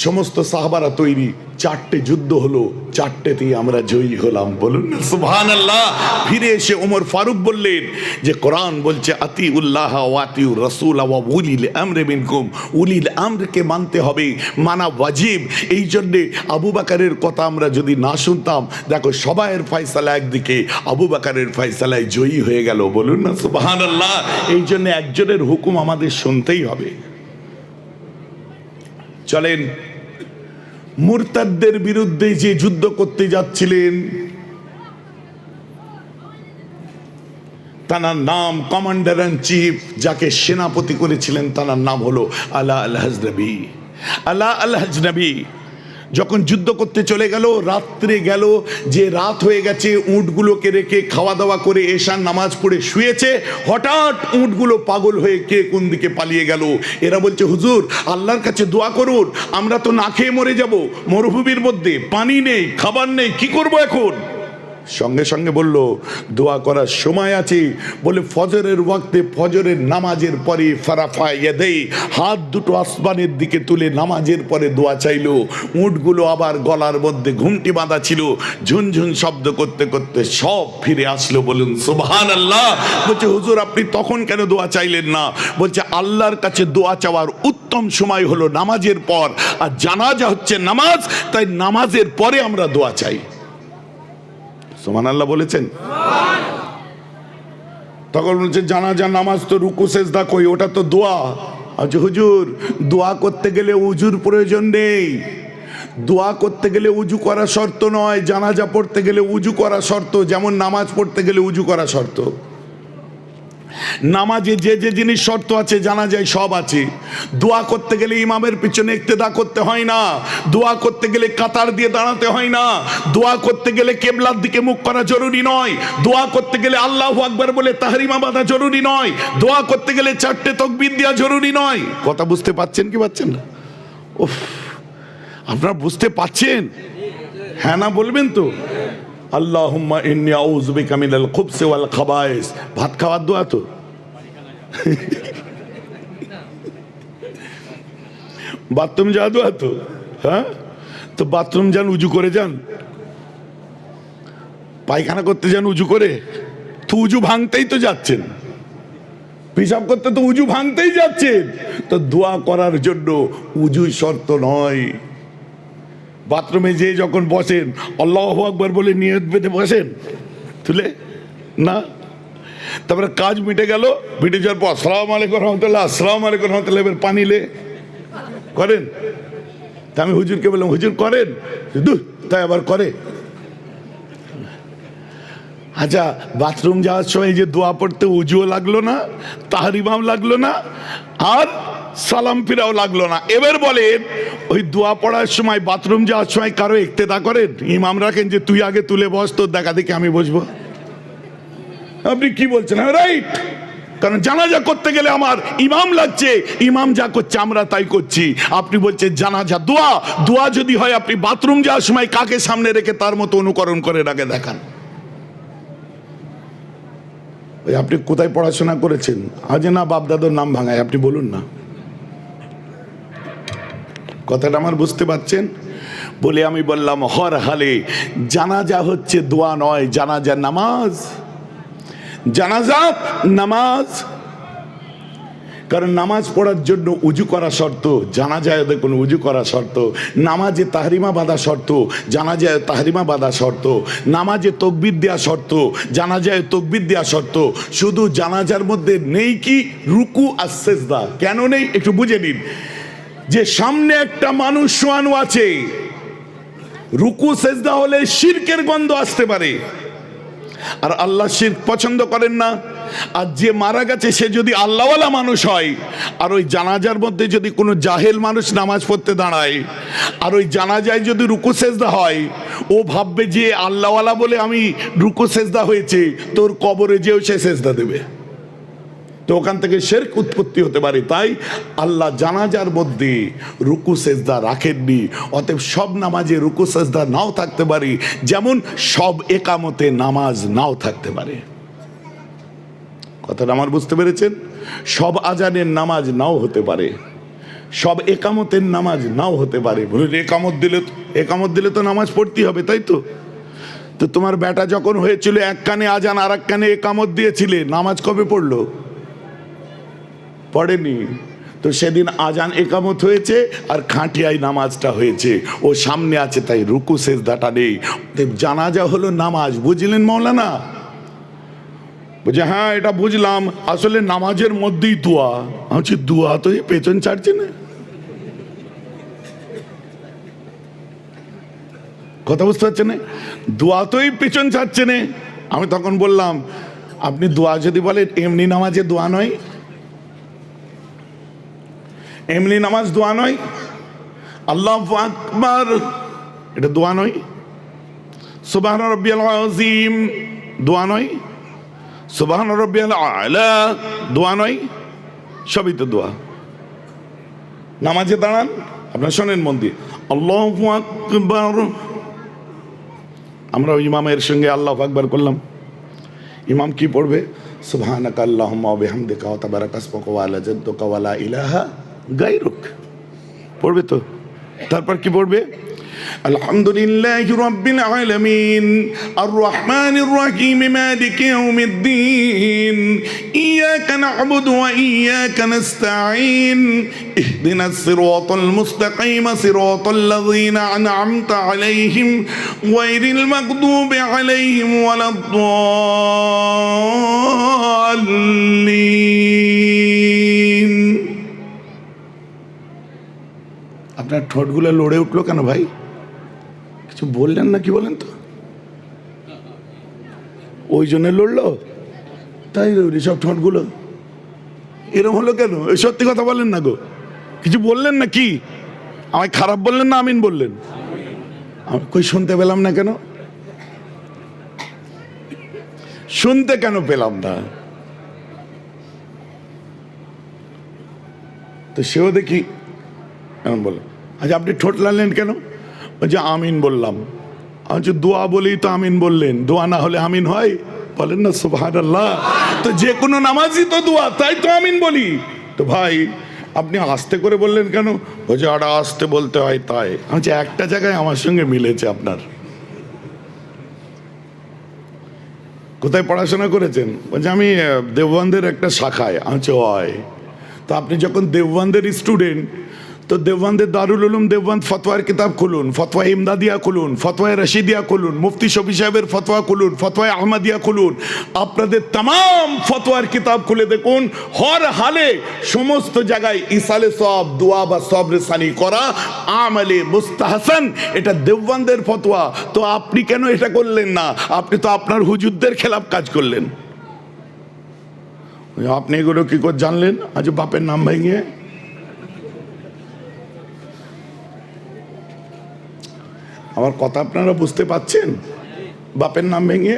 সমস্ত সাহাবারা তৈরি। 4টে যুদ্ধ হলো, 4টেতেই আমরা জয়ী হলাম। বলুন না সুবহানাল্লাহ। ফিরে এসে ওমর ফারুক বললেন যে কোরআন বলছে আতিউল্লাহ ওয়া আতিউর রাসূল ওয়া উলিল আমরি মিনকুম, উলিল আমরকে মানতে হবে, মানা ওয়াজিব। এই জন্যে আবু বকরের কথা আমরা যদি না শুনতাম, দেখো সবাইয়ের ফয়সালা একদিকে, আবু বকরের ফয়সালায় জয়ী হয়ে গেল। বলুন না সুবহানাল্লাহ। এই জন্য একজনের হুকুম আমাদের শুনতেই হবে। চলেন, মুরতাদদের বিরুদ্ধে যে যুদ্ধ করতে যাচ্ছিলেন তার নাম কমান্ডার ইন চিফ, যাকে সেনাপতি করেছিলেন তার নাম হলো আলা আল হাজনবী। আলা আল হাজনবী যখন যুদ্ধ করতে চলে গেল, রাত্রে গেল, যে রাত হয়ে গেছে, উটগুলোকে রেখে খাওয়া দাওয়া করে এশার নামাজ পড়ে শুয়েছে। হঠাৎ উটগুলো পাগল হয়ে কে কোন দিকে পালিয়ে গেল। এরা বলছে হুজুর আল্লাহর কাছে দোয়া করুন, আমরা তো না খেয়ে মরে যাব, মরুভূমির মধ্যে পানি নেই, খাবার নেই, কি করব এখন? সঙ্গে সঙ্গে বলল দোয়া করার সময় আছে। বলে ফজরের ওয়াক্তে, ফজরের নামাজের পরে ফারাফা ইয়াদাই, হাত দুটো আসমানের দিকে তুলে নামাজের পরে দোয়া চাইলো। উটগুলো আবার গলার মধ্যে ঘুমটি বাঁধা ছিল, ঝুনঝুন শব্দ করতে করতে সব ফিরে আসলো। বলুন সুবহানাল্লাহ। বলছে হুজুর আপনি তখন কেন দোয়া চাইলেন না? বলছে আল্লাহর কাছে দোয়া চাওয়ার উত্তম সময় হলো নামাজের পর, আর জানাজা হচ্ছে নামাজ, তাই নামাজের পরে আমরা দোয়া চাই। সুবহানাল্লাহ বলেছেন। তখন বলছে জানাজা নামাজ তো রুকু সেজদা কই, ওটা তো দোয়া। আচ্ছা হুজুর দোয়া করতে গেলে উজুর প্রয়োজন নেই, দোয়া করতে গেলে উজু করা শর্ত নয়, জানাজা পড়তে গেলে উজু করা শর্ত, যেমন নামাজ পড়তে গেলে উজু করা শর্ত। নামাজে যে যে জিনিস শর্ত আছে জানাজায় সব আছে। দোয়া করতে গেলে ইমামের পিছনে ইক্তেদা করতে হয় না, দোয়া করতে গেলে কাতার দিয়ে দাঁড়াতে হয় না, দোয়া করতে গেলে কেবলার দিকে মুখ করা জরুরি নয়, দোয়া করতে গেলে আল্লাহু আকবার বলে তাহরিমা বাঁধা জরুরি নয়, দোয়া করতে গেলে 4টে তাকবীর দেওয়া জরুরি নয়। কথা বুঝতে পাচ্ছেন কি পাচ্ছেন না? উফ, আপনারা বুঝতে পাচ্ছেন? হ্যাঁ না বলবেন তো? আল্লাহুম্মা ইন্নী আউযু বিকা মিনাল খুবসি ওয়াল খাবায়েস, ভাত খাওয়ার দোয়া তো। বাথরুম যাওয়া দোয়া তো। হ্যাঁ, তো বাথরুম যান উজু করে যান, পায়খানা করতে যান উজু করে, তো উজু ভাঙতেই তো যাচ্ছেন, পেশাব করতে তো উজু ভাঙতেই যাচ্ছেন, তো দোয়া করার জন্য উজু শর্ত নয়। বাথরুমে যে যখন বসেন আল্লাহু আকবার বলে নিয়ত বেঁধে বসেন, তুলে না, তারপরে কাজ মিটে গেল, মিটে যাওয়ার পর আসসালামু আলাইকুম রহমতুল্লাহ, আসসালামু আলাইকুম রহমতুল্লাহ, এবার পানি লে করেন। তা আমি হুজুরকে বললাম হুজুর করেন, তাই আবার করে। আচ্ছা বাথরুম যাওয়ার সময় যে দোয়া পড়তে উজুও লাগলো না, তাহরিমাও লাগলো না, আর সালাম ফিরাও লাগলো না। এবার বলেন ওই দোয়া পড়ার সময় বাথরুম যাওয়ার সময় কারো ইক্তেদা করেন? ইমাম রাখেন যে তুই আগে তুলে বস, তোর দেখা দেখে আমি বসবো? আপনি কি বলছেন? রাইট, কারণ জানাজা করতে গেলে আমার ইমাম লাগছে, ইমাম যা করছে আমরা তাই করছি। আপনি বলছেন জানাজা দোয়া, দোয়া যদি হয় আপনি বাথরুম যাওয়ার সময় কাকে সামনে রেখে তার মতো অনুকরণ করে আগে দেখান। আপনি কোথায় পড়াশোনা করেছেন? আজ না বাপ দাদুর নাম ভাঙায়, আপনি বলুন না। কথাটা আমার বুঝতে পারছেন? বলে আমি বললাম হর হালে জানাজা হচ্ছে দোয়া নয়, জানাজা নামাজ, জানাজা নামাজ। কারণ নামাজ পড়ার জন্য উজু করা শর্ত, জানাজায় দেখুন উজু করা শর্ত, নামাজে তাহরিমা বাঁধা শর্ত, জানাজায় তাহরিমা বাঁধা শর্ত, নামাজে তকবির দেওয়া শর্ত, জানাজায় তকবির দেওয়া শর্ত। শুধু জানাজার মধ্যে নেই কি রুকু আর সেজদা। কেন নেই একটু বুঝে নিন। যে সামনে একটা মানুষ শোয়ানো আছে, রুকু সেজদা হলে শিরকের গন্ধ আসতে পারে, আর আল্লাহ শিরক পছন্দ করেন না। আর যে মারা গেছে সে যদি আল্লাহওয়ালা মানুষ হয়, আর ওই জানাজার মধ্যে যদি কোনো জাহেল মানুষ নামাজ পড়তে দাঁড়ায়, আর ওই জানাজায় যদি রুকু সেজদা হয়, ও ভাববে যে আল্লাহওয়ালা বলে আমি রুকু সেজদা হয়েছে, তোর কবরে যেও সে সেজদা দেবে। তো ওখান থেকে শিরক উৎপত্তি হতে পারে। তাই আল্লাহ জানাজার মধ্যে রুকু সেজদা রাখেননি। অতএব সব নামাজে রুকু সেজদা নাও থাকতে পারে, যেমন সব একামতে নামাজ নাও থাকতে পারে। কথাটা আমার বুঝতে পেরেছেন? সব আজানের নামাজ নাও হতে পারে, সব একামতের নামাজ নাও হতে পারে। বলুন একামত দিলে তো নামাজ পড়তেই হবে, তাই তো? তো তোমার বেটা যখন হয়েছিল এক কানে আজান আর এক কানে একামত দিয়েছিলে, নামাজ কবে পড়লো? পড়েনি। তো সেদিন আজান একামত হয়েছে আর খাঁটিয়াই নামাজটা হয়েছে, ও সামনে আছে, তাই রুকু সেজদাটা নেই। জানাজা হলো নামাজ, বুঝলেন মৌলানা? বুঝে হ্যাঁ এটা বুঝলাম, আসলে নামাজের মধ্যেই দোয়া। আমি বলছি দোয়া তো পেছন ছাড়ছে না। কথা বুঝতে পারছেন না? দোয়া তোই পেছন ছাড়ছে না। আমি তখন বললাম আপনি দোয়া যদি বলেন, এমনি নামাজে দোয়া নয়, এমনি নামাজ দোয়া নয়। আল্লাহু আকবার এটা দোয়া নয়। সুবহান রাব্বিয়াল আযীম দোয়া নয়। সুবহান রাব্বিয়াল আলা দোয়া নয়। সবই তো দোয়া। নামাজে দাঁড়ান, আপনারা শোনেন মন দিয়ে, আল্লাহু আকবার। আমরা ইমামের সঙ্গে আল্লাহু আকবার করলাম। ইমাম কি পড়বে? সুবহানাকা আল্লাহুম্মা ওয়া বিহামদিকা ওয়া তাবারাকা ইসমুকা ওয়া আলা জাদ্দুকা ওয়া লা ইলাহা গায়রুক পড়বে তো। তারপর কি পড়বে? আলহামদুলিল্লাহি রাব্বিল আলামিন আর রহমানির রহিম মালিকি ইয়াউমিদ্দিন ইয়াকা না'বুদু ওয়া ইয়াকা নাস্তাঈন ইহদিনাস সিরাতাল মুস্তাকিম সিরাতাল লাযীনা আন'আমতা আলাইহিম গায়রিল মাগদুবি আলাইহিম ওয়ালাদ-দাল্লিন। আপনার ঠোঁটগুলো লড়ে উঠলো কেন ভাই? কিছু বললেন না? কি বলেন তো? ওই জন্য লড়লো? তাই সব ঠোঁটগুলো এরম হলো কেন? সত্যি কথা বলেন না গো, কিছু বললেন না? কি আমায় খারাপ বললেন না আমিন বললেন? আমি কই শুনতে পেলাম না কেন? শুনতে কেন পেলাম না? তো সেও দেখি এমন বলো, আচ্ছা আপনি ঠোঁট লালেন কেন? যে আমিন বললাম। আচ্ছা দোয়া বলেই তো আমিন বললেন, দোয়া না হলে আমিন হয়? বলেন না সুবহানাল্লাহ। তো যে কোনো নামাজই তো দোয়া, তাই তো আমিন বলি। তো ভাই আপনি আস্তে করে বললেন কেন? বলছে আরে আস্তে বলতে হয় তাই। আচ্ছা একটা জায়গায় আমার সঙ্গে মিলেছে আপনার। কোথায় পড়াশোনা করেছেন? বলছে আমি দেওবন্দের একটা শাখায়। আচ্ছা হয়। তো আপনি যখন দেওবন্দের স্টুডেন্ট, তো দেওবন্দের দারুল উলুম দেওবন্দ ফতোয়ার কিতাব খুলুন, ফতোয়া ইমদাদিয়া খুলুন, ফতোয়া রশিদিয়া খুলুন, মুফতি শফি সাহেবের ফতোয়া খুলুন, ফতোয়া আহমদিয়া খুলুন। আপনাদের तमाम ফতোয়ার কিতাব খুলে দেখুন, হর হালে সমস্ত জায়গায় ইসালে সওয়াব, দোয়া বা সবর সানি করা আমলে মুস্তাহসান, এটা দেওবন্দের ফতোয়া। তো আপনি কেন এটা করলেন না? আপনি তো আপনার হুজুরদের খেলাফ কাজ করলেন। আপনি এগুলো কি করে জানলেন? আজ বাপের নাম ভেঙে। আমার কথা আপনারা বুঝতে পাচ্ছেন? বাপের নাম ভেঙে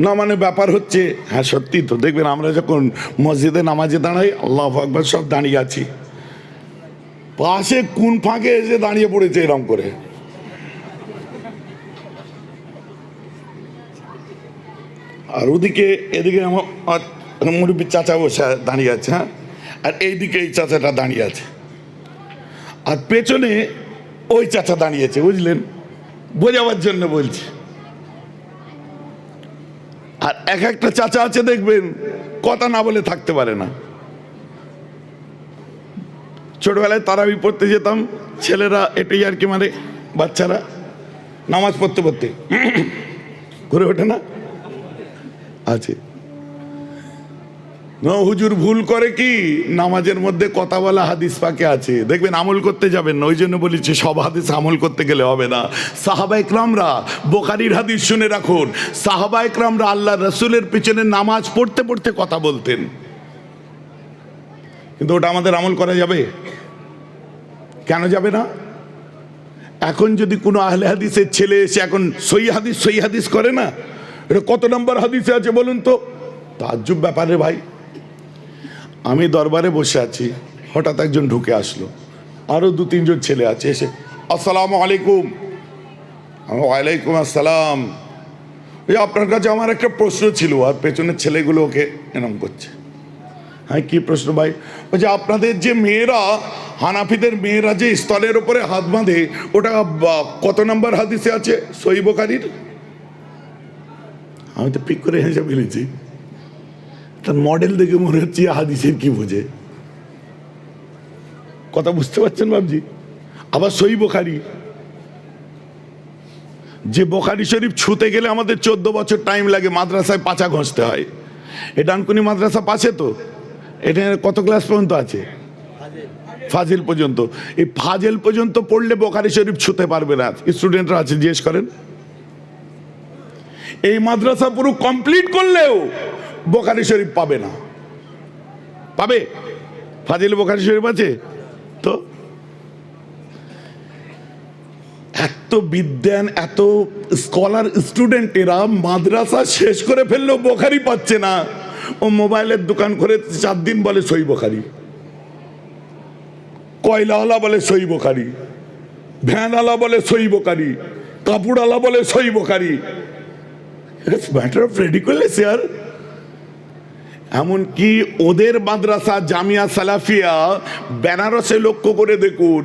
না, মানে ব্যাপার হচ্ছে, হ্যাঁ সত্যি তো। দেখবেন আমরা যখন মসজিদে নামাজে দাঁড়াই, আল্লাহু আকবার সব দাঁড়িয়ে আছি, পাশে কোন ফাঁকে এসে দাঁড়িয়ে পড়েছে এরকম করে। আর ওদিকে এদিকে আমার মুরব্বী চাচা বসে দাঁড়িয়ে আছে, হ্যাঁ, আর এইদিকে এই চাচাটা দাঁড়িয়ে আছে, আর পেছনে ওই চাচা দাঁড়িয়েছে। বুঝলেন? বোঝাবার জন্য বলছি। আর এক একটা চাচা আছে দেখবেন কথা না বলে থাকতে পারে না। ছোটবেলায় তারাবি পড়তে যেতাম, ছেলেরা এটাই আর কি, মানে বাচ্চারা নামাজ পড়তে পড়তে করে ওঠে না আছে না, হুজুর ভুল করে কি নামাজের মধ্যে কথা বলা হাদিস পাকে আছে, দেখবেন আমল করতে যাবেন না। ওই জন্য বলেছি সব হাদিস আমল করতে গেলে হবে না। সাহাবা ইকরামরা, বুখারীর হাদিস শুনে রাখুন, সাহাবা ইকরামরা আল্লাহ রাসূলের পিছনে নামাজ পড়তে পড়তে কথা বলতেন, কিন্তু ওটা আমাদের আমল করা যাবে? কেন যাবে না? এখন যদি কোনো আহলে হাদিসের ছেলে এসে এখন সহি হাদিস করে না, এটা কত নম্বর হাদিসে আছে বলুন তো? তাজ্জুব ব্যাপারে ভাই। আমি দরবারে বসে আছি, হঠাৎ একজন ঢুকে আসলো, আরো 2-3 জন ছেলে আছে, এসে আসসালামু আলাইকুম। ওয়ালাইকুম আসসালাম। ওই আপনার কাছে আমার একটা প্রশ্ন ছিল। আর পেছনের ছেলেগুলো ওকে এরম করছে। হ্যাঁ, কি প্রশ্ন ভাই? ওই যে আপনাদের যে মেয়েরা, হানাফিদের মেয়েরা যে স্তলের উপরে হাত বাঁধে, ওটা কত নম্বর হাদিসে আছে সহিহ বুখারীর? আমি তো পিক করে হেসে ফেলেছি। তার মডেল দেখে মনে হচ্ছে হাদিসের কি বোঝে, কথা বুঝতে পারছেন বাবজি? আবার সহিহ বুখারী, যে বুখারী শরীফ ছুতে গেলে আমাদের 14 বছর টাইম লাগে, মাদ্রাসায় পাছা ঘষতে হয়। এটা ডানকুনি মাদ্রাসা পাশে, তো এটা কত ক্লাস পর্যন্ত আছে? ফাজিল পর্যন্ত। এই ফাজিল পর্যন্ত পড়লে বুখারী শরীফ ছুতে পারবে না। স্টুডেন্টরা আছে, জিজ্ঞেস করেন। এই মাদ্রাসা পুরো কমপ্লিট করলেও বুখারী শরীফ পাবে না। পাবে? ফাজিল বুখারী শরীফ আছে তো? এত বিদ্যান, এত স্কলার স্টুডেন্টেরা মাদ্রাসা শেষ করে ফেললেও বুখারী পাচ্ছে না। ও মোবাইলের দোকান করে 4 দিন বলে সহিহ বুখারী, কয়লাওয়ালা বলে সহিহ বুখারী, ভ্যানওয়ালা বলে সহিহ বুখারী, কাপড়ওয়ালা বলে Sahih Bukhari. It's matter of ridiculous ইয়ার। এমনকি ওদের মাদ্রাসা জামিয়া সালাফিয়া বেনারসে লক্ষ্য করে দেখুন,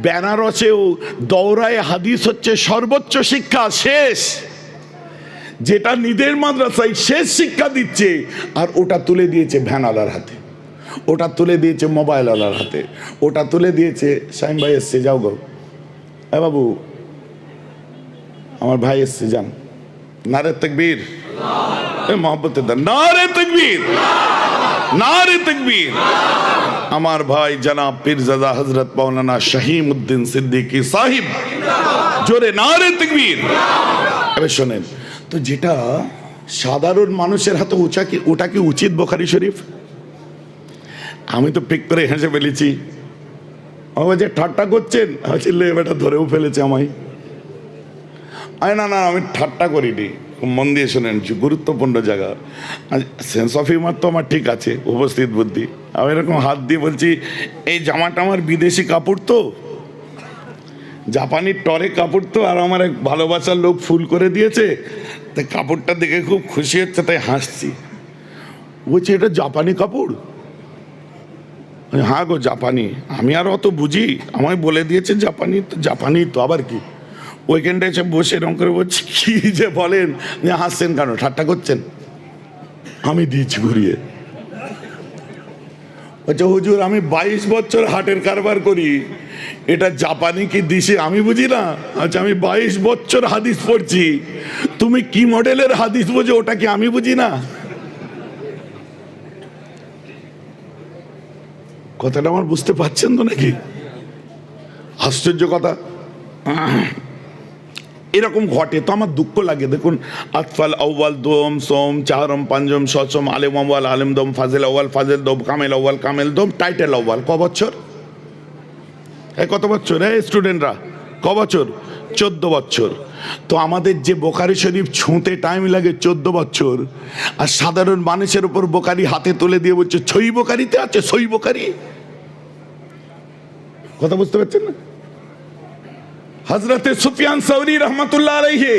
বেনারসেও দৌরায়ে হাদিস হচ্ছে সর্বোচ্চ শিক্ষা, শেষ, যেটা নিজের মাদ্রাসায় শেষ শিক্ষা দিচ্ছে, আর ওটা তুলে দিয়েছে ভ্যানওয়ালার হাতে, ওটা তুলে দিয়েছে মোবাইলওয়ালার হাতে, ওটা তুলে দিয়েছে। শাইম ভাই এসছে, যাও গো। বাবু, আমার ভাই এসছে, যান। নারে তাকবীর, মোহাম্মতের দান, নারে তাকবীর, নারে তাকবীর। আমার ভাই জনাব পীরজাদা হযরত মাওলানা শাহীমউদ্দিন সিদ্দিকী সাহিব, জোরে নারে তাকবীর। এবার শোনেন তো, যেটা সাধারণ মানুষের হাতে ওটা কি উচিত বুখারী শরীফ? আমি তো পিক করে হেসে ফেলেছি। আমার যে ঠাট্টা করছেন, আসলে এবারটা ধরেও ফেলেছে আমায়। না না, আমি ঠাট্টা করিনি, মন দিয়ে শোনেন, গুরুত্বপূর্ণ জায়গা। সেন্স অফ হিউমার তো আমার ঠিক আছে, উপস্থিত বুদ্ধি। আমি এরকম হাত দিয়ে বলছি, এই জামাটা আমার বিদেশি কাপড় তো, জাপানি টরে কাপড় তো, আর আমার এক ভালোবাসার লোক ফুল করে দিয়েছে, তাই কাপড়টা দেখে খুব খুশি হচ্ছে, তাই হাসছি। বলছি, এটা জাপানি কাপড়? হ্যাঁ গো, জাপানি। আমি আর অত বুঝি, আমায় বলে দিয়েছে জাপানি, তো জাপানি তো আবার কি। ওইখানটা এসে বসে এরকম করে বলছি, কি যে বলেন, হাসছেন কেন, ঠাট্টা করছেন? আমি দিয়েছি ঘুরিয়ে। আচ্ছা হুজুর, আমি 22 বছর হাটের কারবার করি, এটা জাপানি কি দিশে আমি বুঝি না? আচ্ছা, আমি 22 বছর হাদিস পড়ছি, তুমি কি মডেলের হাদিস বোঝো, ওটা কি আমি বুঝি না? কথাটা আমার বুঝতে পারছেন তো নাকি? আশ্চর্য কথা। এরকম ঘটে তো আমার দুঃখ লাগে। দেখুন, আতফাল আউয়াল দোম সোম চারম পাঞ্জম সচম আলেম আউয়াল আলেম দোম ফাজেল আউয়াল ফাজেল দোম কামেল আউয়াল কামেল দোম টাইটেল আউয়াল। ক বছর? কত বছর? স্টুডেন্টরা ক বছর? 14 বছর। তো আমাদের যে বুখারী শরীফ ছুঁতে টাইম লাগে 14 বছর, আর সাধারণ মানুষের উপর বুখারী হাতে তুলে দিয়ে বলছে সহিহ বুখারীতে আছে, সহিহ বুখারী। কথা বুঝতে পারছেন না? হযরতে সুফিয়ান সাউরি রহমাতুল্লাহ আলাইহি,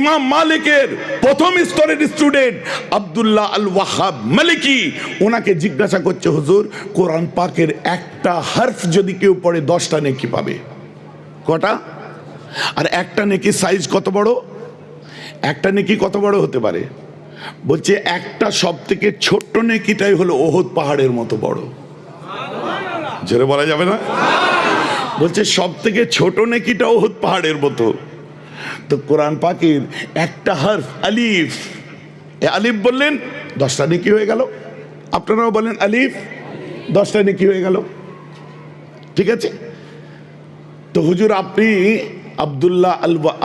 ইমাম মালিকের প্রথম স্তরের স্টুডেন্ট আব্দুল্লাহ আল ওয়াহাব মালিকি, ওনাকে জিজ্ঞাসা করছে, হুজুর, কোরআন পাকের একটা হরফ যদি কেউ পড়ে 10টা নেকি পাবে। কটা? আর একটা নেকি সাইজ কত বড়? একটা নেকি কত বড় হতে পারে? বলছে একটা সব থেকে ছোট্ট নেকিটাই হলো ওহদ পাহাড়ের মতো বড়। জোরে বলা যাবে না? বলছে সব থেকে ছোট নেকিটা ওহদ পাহাড়ের মতো। তো কোরআন পাকের একটা হরফ আলিফ, আলিফ বললেন 10টা নেকি হয়ে গেল। আপনারাও বলেন আলিফ, 10টা নেকি হয়ে গেল। ঠিক আছে? তো হুজুর আপনি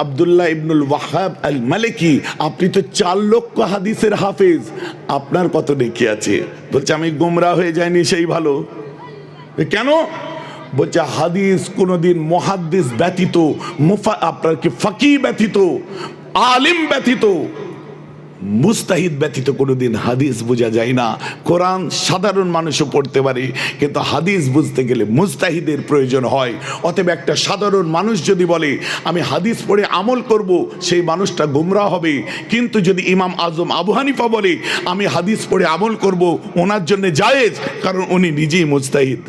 আব্দুল্লাহ ইবনুল ওয়াহাব আল মালিকি, আপনি তো 4 লক্ষ হাদিসের হাফেজ, আপনার কত নেকি আছে? বলছে আমি গোমরা হয়ে যাইনি সেই ভালো। কেন? বলছে হাদিস কোনদিন মুহাদ্দিস ব্যতীত, আপনার কি ফাকিহ ব্যতীত, আলিম ব্যতীত, মুস্তাহিদ ব্যতীত কোনোদিন হাদিস বোঝা যায় না। কোরআন সাধারণ মানুষও পড়তে পারে, কিন্তু হাদিস বুঝতে গেলে মুস্তাহিদের প্রয়োজন হয়। অতএব একটা সাধারণ মানুষ যদি বলে আমি হাদিস পড়ে আমল করব, সেই মানুষটা গোমরাহ হবে। কিন্তু যদি ইমাম আজম আবু হানিফা বলে আমি হাদিস পড়ে আমল করব, ওনার জন্য জায়েজ, কারণ উনি নিজেই মুস্তাহিদ।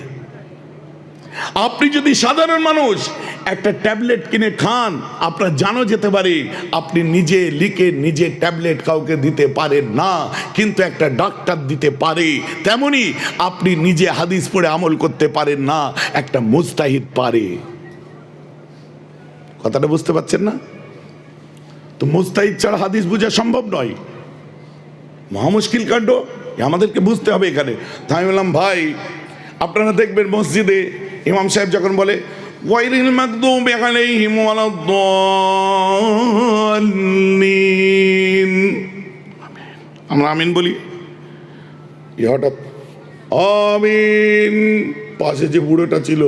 আপনি যদি সাধারণ মানুষ একটা ট্যাবলেট কিনে খান, আপনার জানা যেতে পারে আপনি নিজে লিখে নিজে ট্যাবলেট কাউকে দিতে পারেন না, কিন্তু একটা ডাক্তার দিতে পারে। তেমনি আপনি নিজে হাদিস পড়ে আমল করতে পারেন না, একটা মুস্তাহিদ পারে। কথাটা বুঝতে পারছেন না? তো মুস্তাহিদ ছাড়া হাদিস বোঝা সম্ভব নয়। মহা মুশকিল কাণ্ড, আমাদেরকে বুঝতে হবে এখানে। তাই আমি বললাম ভাই, আপনারা দেখবেন মসজিদে ইমাম সাহেব যখন বলে ওয়াইরিল মাগদুবি আলাইহিম ওয়ালাদ-দাল্লিন, আমরা আমিন বলি, হঠাৎ আমিন, পাশে যে বুড়োটা ছিল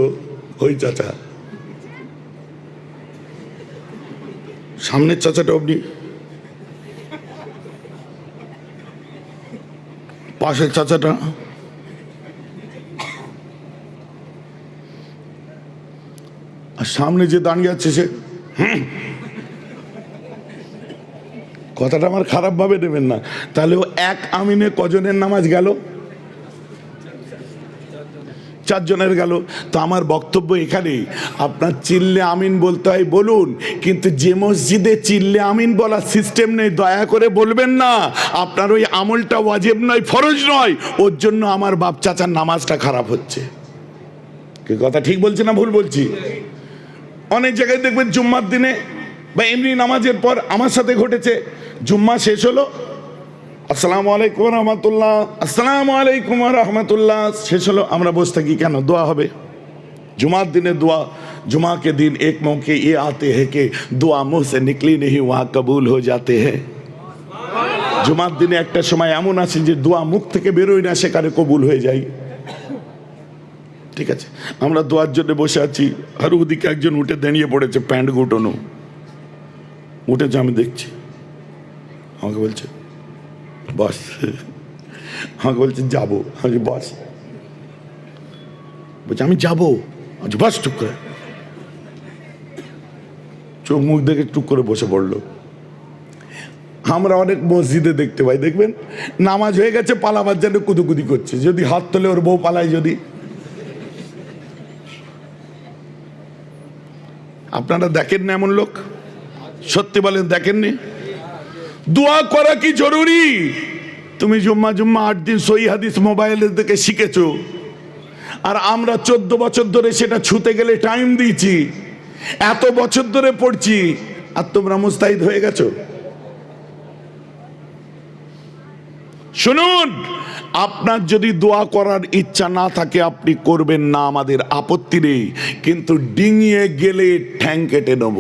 ওই চাচা, সামনের চাচাটা অবধি, পাশের চাচাটা, আর সামনে যে দাঁড়িয়ে আছে সে। কথাটা আমার খারাপ ভাবে নেবেন না। তাহলে ও এক আমিনে কজনের নামাজ গেল? 4 জনের গেল। তো আমার বক্তব্য এখানে, আপনার চিল্লে আমিন বলতে হয় বলুন, কিন্তু যে মসজিদে চিল্লে আমিন বলার সিস্টেম নেই, দয়া করে বলবেন না। আপনার ওই আমলটা ওয়াজিব নয়, ফরজ নয়, ওর জন্য আমার বাপ চাচার নামাজটা খারাপ হচ্ছে। কি কথা ঠিক বলছি না ভুল বলছি? অনেক জায়গায় দেখবেন জুম্মার দিনে বা এমনি নামাজের পর, আমার সাথে ঘটেছে, জুম্মা শেষ হলো, আসসালামু আলাইকুম রহমতুল্লাহ, আসসালামু আলাইকুম রহমতুল্লাহ, শেষ হলো, আমরা বসে থাকি কেন? দোয়া হবে। जुमात दिन दुआ, जुमा के दिन एक मौके ये आते हैं कि दुआ मुँह से निकली नहीं वहाँ कबूल हो जाते हैं। जुमात दिन एक समय एमन आछे जे दुआ मुख থেকে বেরোয় না, সেখানে কবুল হয়ে যায়। ঠিক আছে, আমরা দোয়ার জন্য বসে আছি, আর ওদিকে একজন উঠে দাঁড়িয়ে পড়েছে, প্যান্ট গুটানো উঠেছে, আমি দেখছি, আমাকে বলছে বস, আমাকে বলছে যাবো, আমি বস, বলছে আমি যাবো, আচ্ছা বস, টুক করে চোখ মুখ দেখে টুক করে বসে পড়লো। আমরা অনেক মসজিদে দেখতে পাই, দেখবেন নামাজ হয়ে গেছে, পালাবার জন্য কুদুকুদি করছে, যদি হাত তোলে ওর বউ পালায়। যদি আপনারা দেখেন না এমন লোক? সত্যি বলেন দেখেননি? দোয়া করা কি জরুরি? তুমি জুম্মা 8 দিন সহি হাদিস মোবাইলে দেখে শিখেছো, আর আমরা 14 বছর ধরে সেটা ছুতে গেলে টাইম দিয়েছি, এত বছর ধরে পড়ছি, আর তোমরা মুস্তাহিদ হয়ে গেছো। শুনুন, আপনার যদি দোয়া করার ইচ্ছা না থাকে আপনি করবেন না, আমাদের আপত্তি নেই, কিন্তু ডিঙিয়ে গেলে ঠ্যাং কেটে নেব।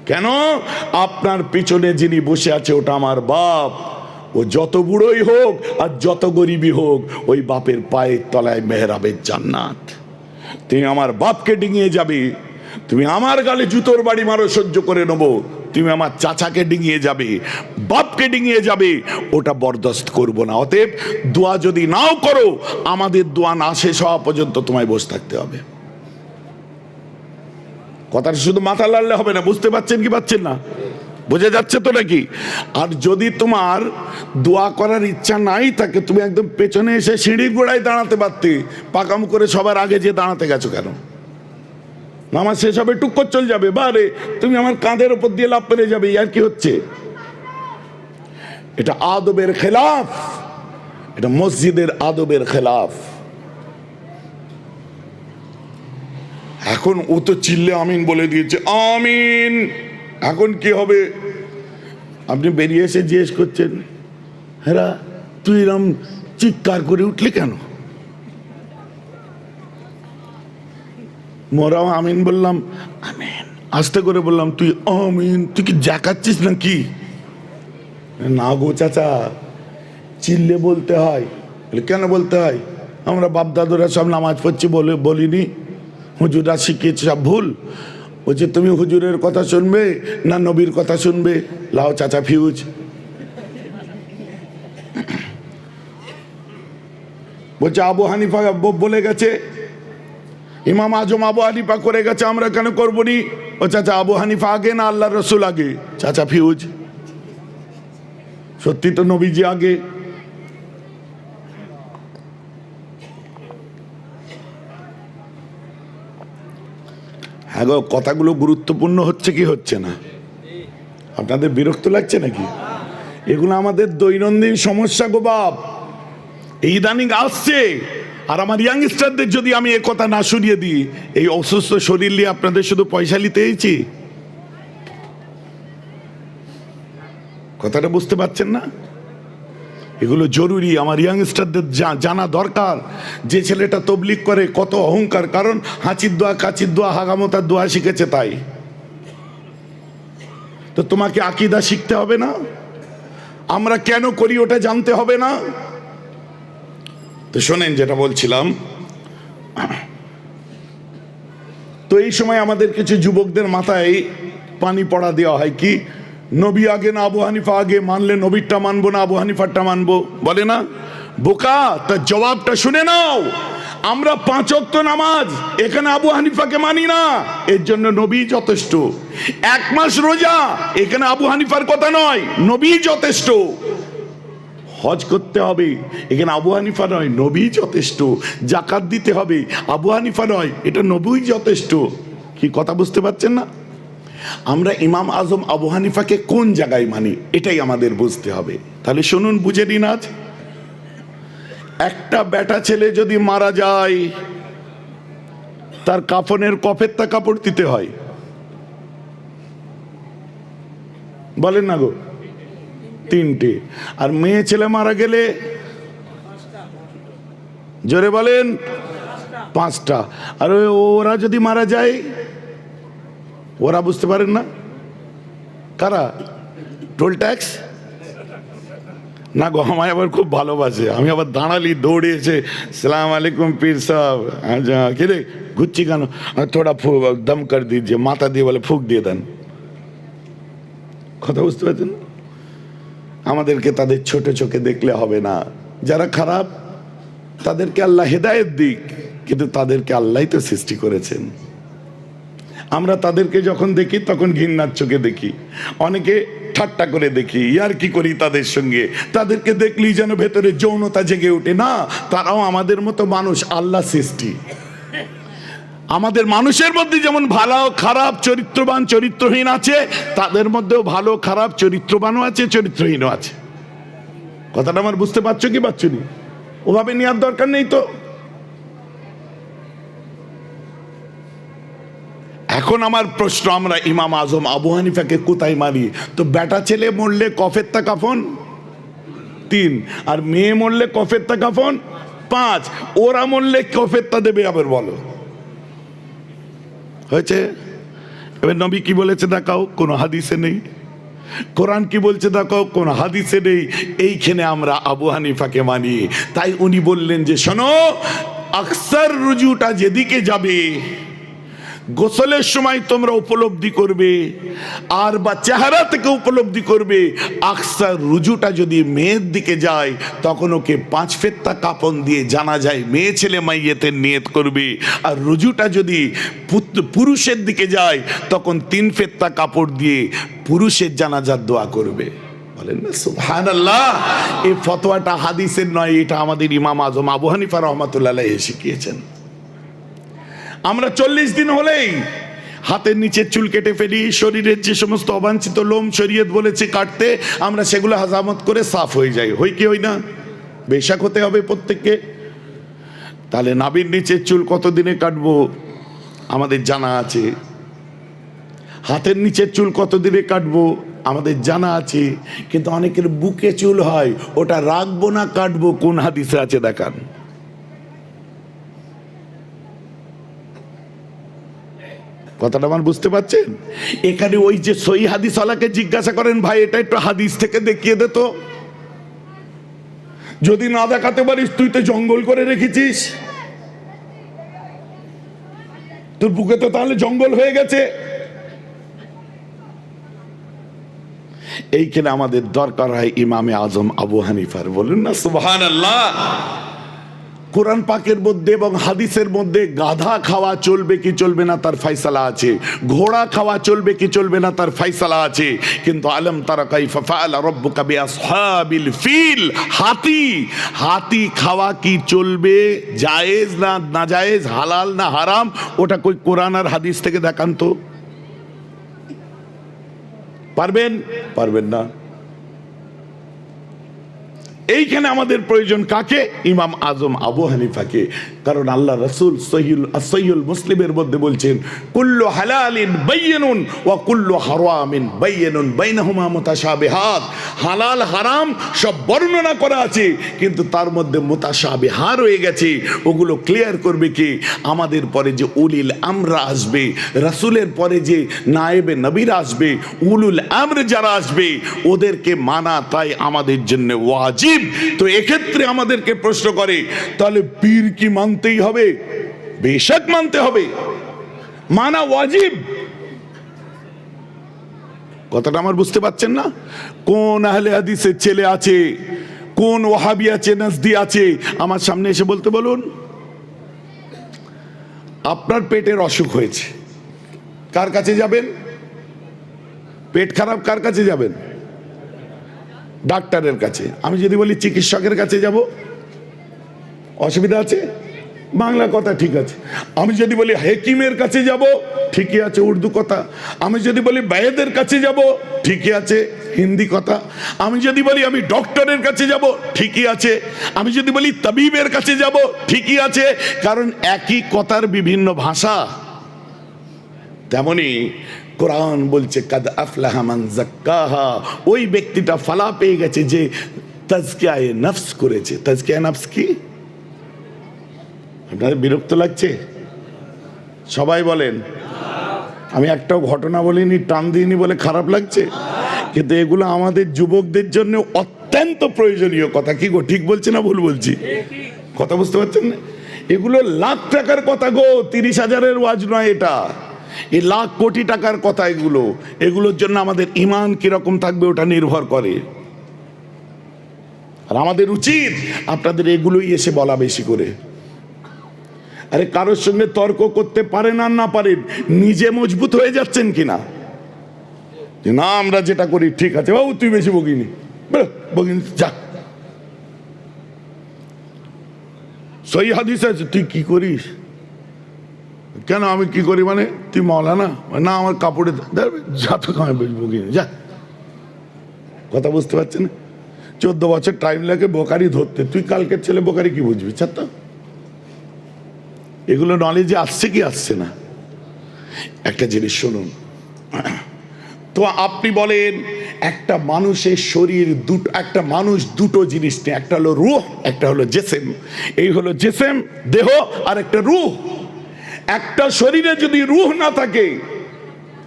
কেন? আপনার পিছনে যিনি বসে আছে ওটা আমার বাপ, ও যত বুড়োই হোক আর যত গরিবই হোক, ওই বাপের পায়ের তলায় মেহরাবের জান্নাত। তুমি আমার বাপকে ডিঙিয়ে যাবে, তুমি আমার গালে জুতোর বাড়ি মারো, সহ্য করে নেবো, তুমি আমার চাচাকে ডিঙিয়ে যাবে, বাপকে ডিঙিয়ে যাবে, ওটা বরদাস্ত করব না। অতএব দোয়া যদি নাও করো, আমাদের দোয়া না শেষ হওয়া পর্যন্ত তোমায় বসে থাকতে হবে। কথাটা শুধু মাথা লাড়লে হবে না, বুঝতে পারছেন কি পাচ্ছেন না? বোঝা যাচ্ছে তো নাকি? আর যদি তোমার দোয়া করার ইচ্ছা নাই থাকে, তুমি একদম পেছনে এসে সিঁড়ির গোড়ায় দাঁড়াতে পারতে, পাকাম করে সবার আগে যে দাঁড়াতে গেছো কেন? নামাজ শেষ হবে, টুক করে চলে যাবে, বারে তুমি আমার কাঁধের ওপর দিয়ে লাফ পেরে যাবে, আর কি হচ্ছে? এটা আদবের খেলাফ, এটা মসজিদের আদবের খেলাফ। এখন ও তো চিল্লে আমিন বলে দিয়েছে, আমিন। এখন কি হবে? আপনি বেরিয়ে এসে জিজ্ঞেস করছেন, হ্যাঁ তুই এরম চিৎকার করে উঠলি কেন? মোরাও আমিন বললাম, আমিন আস্তে করে বললাম, তুই আমিন, তুই কি জাকাচ্ছিস না কি? না গো চাচা, চিল্লে বলতে হয়। কেন বলতে হয়? আমরা বাপ দাদুরা সব নামাজ পড়ছি বলে বলিনি? হুজুরা শিখিয়েছে সব ভুল। বলছে তুমি হুজুরের কথা শুনবে না নবীর কথা শুনবে? লাও চাচা ফিউজ। বলছে আবু হানিফা বলে গেছে, ইমাম আজম আবু হানিফা করে গেছে, আমরা কেন করবো নি? ও চাচা আবু হানিফা আগে না আল্লাহ রসুল আগে? চাচা ফিউজ। সত্যি তো নবীজি আগে। হ্যাঁ গো, কথাগুলো গুরুত্বপূর্ণ হচ্ছে কি হচ্ছে না? আপনাদের বিরক্ত লাগছে নাকি? এগুলো আমাদের দৈনন্দিন সমস্যা গো বাপ। এই ইদানিং আসছে। আর আমার ইয়াংস্টারদের যদি আমি এ কথা না শুনিয়ে দিই, এই অসুস্থ শরীর নিয়ে আপনাদের শুধু পয়সা নিতে এইছি? কথাটা বুঝতে পারছেন না? এগুলো জরুরি, আমার ইয়াংস্টারদের জানা দরকার। যে ছেলেটা তবলিগ করে কত অহংকার, কারণ হাঁচির দোয়া, কাচির দোয়া, হাগামতার দোয়া শিখেছে তাই। তো তোমাকে আকীদা শিখতে হবে না? আমরা কেন করি ওটা জানতে হবে না? তো শোনেন যেটা বলছিলাম, তো এই সময় আমাদের কিছু যুবকদের মাথায় পানি পড়া দেওয়া হয়, কি নবী আগে না আবু হানিফা আগে? মানলে নবীরটা মানবো না আবু হানিফারটা মানবো? বলে না? বোকা, তার জবাবটা শুনে নাও। আমরা 5 ওয়াক্ত নামাজ এখানে আবু হানিফাকে মানি না, এর জন্য নবী যথেষ্ট। 1 মাস রোজা এখানে আবু হানিফার কথা নয়, নবী যথেষ্ট। হজ করতে হবে এখানে আবু হানিফা নয়, নবী যথেষ্ট। জাকাত দিতে হবে আবু হানিফা নয়, এটা নবী যথেষ্ট। কি কথা বুঝতে পারছেন না? আমরা ইমাম আজম আবু হানিফাকে কোন জায়গায় মানি, এটাই আমাদের বুঝতে হবে। তাহলে শুনুন, বুঝে নিন। আজ একটা বেটা ছেলে যদি মারা যায়, তার কাফনের কফেরটা কাপড় দিতে হয়, বলেন না গো? 3টে। আর মেয়ে ছেলে মারা গেলে জোরে বলেন 5টা। আর ওরা যদি মারা যায়, ওরা বুঝতে পারেন না কারা? টোল ট্যাক্স না গো, আমায় আবার খুব ভালোবাসে। আমি আবার দাঁড়ালি, দৌড়ে এসে সালাম আলাইকুম পীর সাহেব, আচ্ছা কে রে ঘুরছি কেন? থোড়া দম কর দিজিয়ে, মাথা দিয়ে বলে ফুক দিয়ে দেন। কথা বুঝতে পারছেন? আমাদেরকে তাদের ছোট চোখে দেখলে হবে না। যারা খারাপ তাদেরকে আল্লাহ হেদায়েত দিক, কিন্তু তাদেরকে আল্লাহই তো সৃষ্টি করেছেন। আমরা তাদেরকে যখন দেখি তখন ঘৃণার চোখে দেখি, অনেকে ঠাট্টা করে দেখি, ইয়ার কি করি তাদের সঙ্গে। তাদেরকে দেখলেই যেন ভেতরে যৌনতা জেগে ওঠে। না, তারাও আমাদের মতো মানুষ, আল্লাহ সৃষ্টি। আমাদের মানুষের মধ্যে যেমন ভালো খারাপ, চরিত্রবান চরিত্রহীন আছে, তাদের মধ্যেও ভালো খারাপ চরিত্রবানও আছে, চরিত্রহীনও আছে। কথাটা আমার বুঝতে পারছো কি পারছো নি? ওভাবে নেওয়ার দরকার নেই তো। এখন আমার প্রশ্ন, আমরা ইমাম আজম আবু হানিফাকে কোথায় মানি? তো বেটা ছেলে মরলে কফেরটা কাফন 3, আর মেয়ে মরলে কফেরটা কাফন 5। ওরা মরলে কফেরটা দেবে আবার, বলো হয়েছে? এবার নবী কি বলেছে দেখাও, কোন হাদিসে নেই। কোরআন কি বলছে দেখাও, কোন হাদিসে নেই। এইখানে আমরা আবু হানিফাকে মানি। তাই উনি বললেন যে শোনো, আকসার রুজুটা যেদিকে যাবে, গোসলের সময় তোমরা উপলব্ধি করবে, আর বা চেহারা থেকে উপলব্ধি করবে। আকসার রুজুটা যদি মেয়ের দিকে যায়, তখন ওকে 5 ফেত্তা কাফন দিয়ে জানাজায় মেয়ে ছেলে মাইয়েতের নিয়ত করবে। আর রুজুটা যদি পুরুষের দিকে যায়, তখন 3 ফেত্তা কাপড় দিয়ে পুরুষের জানাজার দোয়া করবে। বলেন না সুবহানাল্লাহ? এই ফতোয়াটা হাদিসের নয়, এটা আমাদের ইমাম আজম আবু হানিফা রহমাতুল্লাহ আলাইহি শিখিয়েছেন। আমরা 40 দিন হলেই হাতের নিচের চুল কেটে ফেলি, শরীরের যে সমস্ত অবাঞ্ছিত লোম শরীয়ত বলেছে কাটতে, আমরা সেগুলো হাজামত করে সাফ হয়ে যাই। হই কি হই না? বেশাক হতে হবে প্রত্যেককে। তাহলে নাভির নিচের চুল কতদিনে কাটবো আমাদের জানা আছে। হাতের নিচের চুল কতদিনে কাটবো আমাদের জানা আছে। কিন্তু অনেকের বুকে চুল হয়, ওটা রাখবো না কাটবো, কোন হাদিসে আছে দেখান। কথাটা আমার বুঝতে পারছেন? এখানে ওই যে সহি হাদিস ওয়ালাকে জিজ্ঞাসা করেন, ভাই এটা একটু হাদিস থেকে দেখিয়ে দে তো। যদি না দেখাতে পারিস, তুই তো জঙ্গল করে রেখেছিস, তোর বুকে তো তাহলে জঙ্গল হয়ে গেছে। এইখানে আমাদের দরকার হয় ইমামে আজম আবু হানিফার, বলুন না সুবহানাল্লাহ। কোরআন পাকের মধ্যে এবং হাদিসের মধ্যে গাধা খাওয়া চলবে কি চলবে না তার ফয়সালা আছে, ঘোড়া খাওয়া চলবে কি চলবে না তার ফয়সালা আছে। কিন্তু আলম তারা কাইফা ফাআলা রাব্বুকা বিআসহাবিল ফিল, হাতি খাওয়া কি চলবে, জায়েজ না নাজায়েজ, হালাল না হারাম, ওটা কই কোরআন আর হাদিস থেকে দেখান তো। পারবেন? পারবেন না। এইখানে আমাদের প্রয়োজন কাকে? ইমাম আজম আবু হানিফাকে। কারণ আল্লাহ রাসূল সহিহুল মুসলিমের মধ্যে বলছেন, কুল্লু হালালিন বাইয়িনুন ওয়া কুল্লু হারামিন বাইয়িনুন বাইনাহুমা মুতাশাবিহাত। হালাল হারাম সব বর্ণনা করা আছে, কিন্তু তার মধ্যে মুতাশাবিহা রয়ে গেছে। ওগুলো ক্লিয়ার করবে কি? আমাদের পরে যে উলিল আমরা আসবে, রাসূলের পরে যে নায়েবে নবীরা আসবে, উলুল আমর যারা আসবে, ওদেরকে মানা তাই আমাদের জন্য ওয়াজিব। তো এক্ষেত্রে আমাদেরকে প্রশ্ন করে, তাহলে পীর কি মানতেই হবে? বেশক মানতে হবে, মানা ওয়াজিব। কথাটা আমার বুঝতে পারছেন না? কোন আহলে হাদিসের ছেলে আছে, কোন ওয়াহাবি আছে, নাজদি আছে, আমার সামনে এসে বলতে বলুন। আপনার পেটের অসুখ হয়েছে, কার কাছে যাবেন? পেট খারাপ কার কাছে যাবেন? ডাক্তারের কাছে। আমি যদি বলি চিকিৎসকের কাছে যাব, অসুবিধা আছে? বাংলা কথা ঠিক আছে। আমি যদি বলি হাকিমের কাছে যাব, ঠিকই আছে উর্দু কথা। আমি যদি বলি বাইদের কাছে যাব, ঠিকই আছে হিন্দি কথা। আমি যদি বলি আমি ডক্টরের কাছে যাব, ঠিকই আছে। আমি যদি বলি তাবিবের কাছে যাব, ঠিকই আছে, কারণ একই কথার বিভিন্ন ভাষা। তেমনি কোরআন বলছে কাদ আফলাহা মান যাক্কাহা, ওই ব্যক্তিটা ফালা পেয়ে গেছে যে তাজকিয়ায়ে নফস করেছে। তাজকিয়ায়ে নফস কি? আপনাদের বিরক্ত লাগছে? সবাই বলেন। আমি একটাও ঘটনা বলিনি, টান দিইনি বলে খারাপ লাগছে? কিন্তু এগুলো আমাদের যুবকদের জন্য অত্যন্ত প্রয়োজনীয় কথা। কি গো, ঠিক বলছি না ভুল বলছি? কথা বুঝতে পারছেন না? এগুলো লাখ টাকার কথা গো, 30,000-এর ওয়াজ নয় এটা। এই লাখ কোটি টাকার কথা এগুলো। এগুলোর জন্য আমাদের ঈমান কিরকম থাকবে ওটা নির্ভর করে। আর আমাদের উচিত আপনাদের এগুলোই এসে বলা বেশি করে। আরে কারোর সঙ্গে তর্ক করতে পারেন আর না পারেন, নিজে মজবুত হয়ে যাচ্ছেন কিনা, যে না আমরা যেটা করি ঠিক আছে, বাবু তুই বেশি বকিনি, বকিনি যা, সহি হাদিস আছে, তুই কি করিস? কেন আমি কি করি মানে? তুই মাওলানা না, আমার কাপড়ে যা, তো কামাই বকিনি যা। কথা বুঝতে পারছেন? 14 বছর টাইম লাগে বোকারি ধরতে, তুই কালকের ছেলে বোকারি কি বুঝবি? ছাত্র এগুলো নলেজে আসছে কি আসছে না? একটা জিনিস শুনুন তো, আপনি বলেন একটা মানুষের শরীর দুটো, একটা মানুষ দুটো জিনিস নিয়ে, একটা হলো রূহ, একটা হলো জেসেম। এই হলো জেসেম দেহ, আর একটা রূহ। একটা শরীরে যদি রূহ না থাকে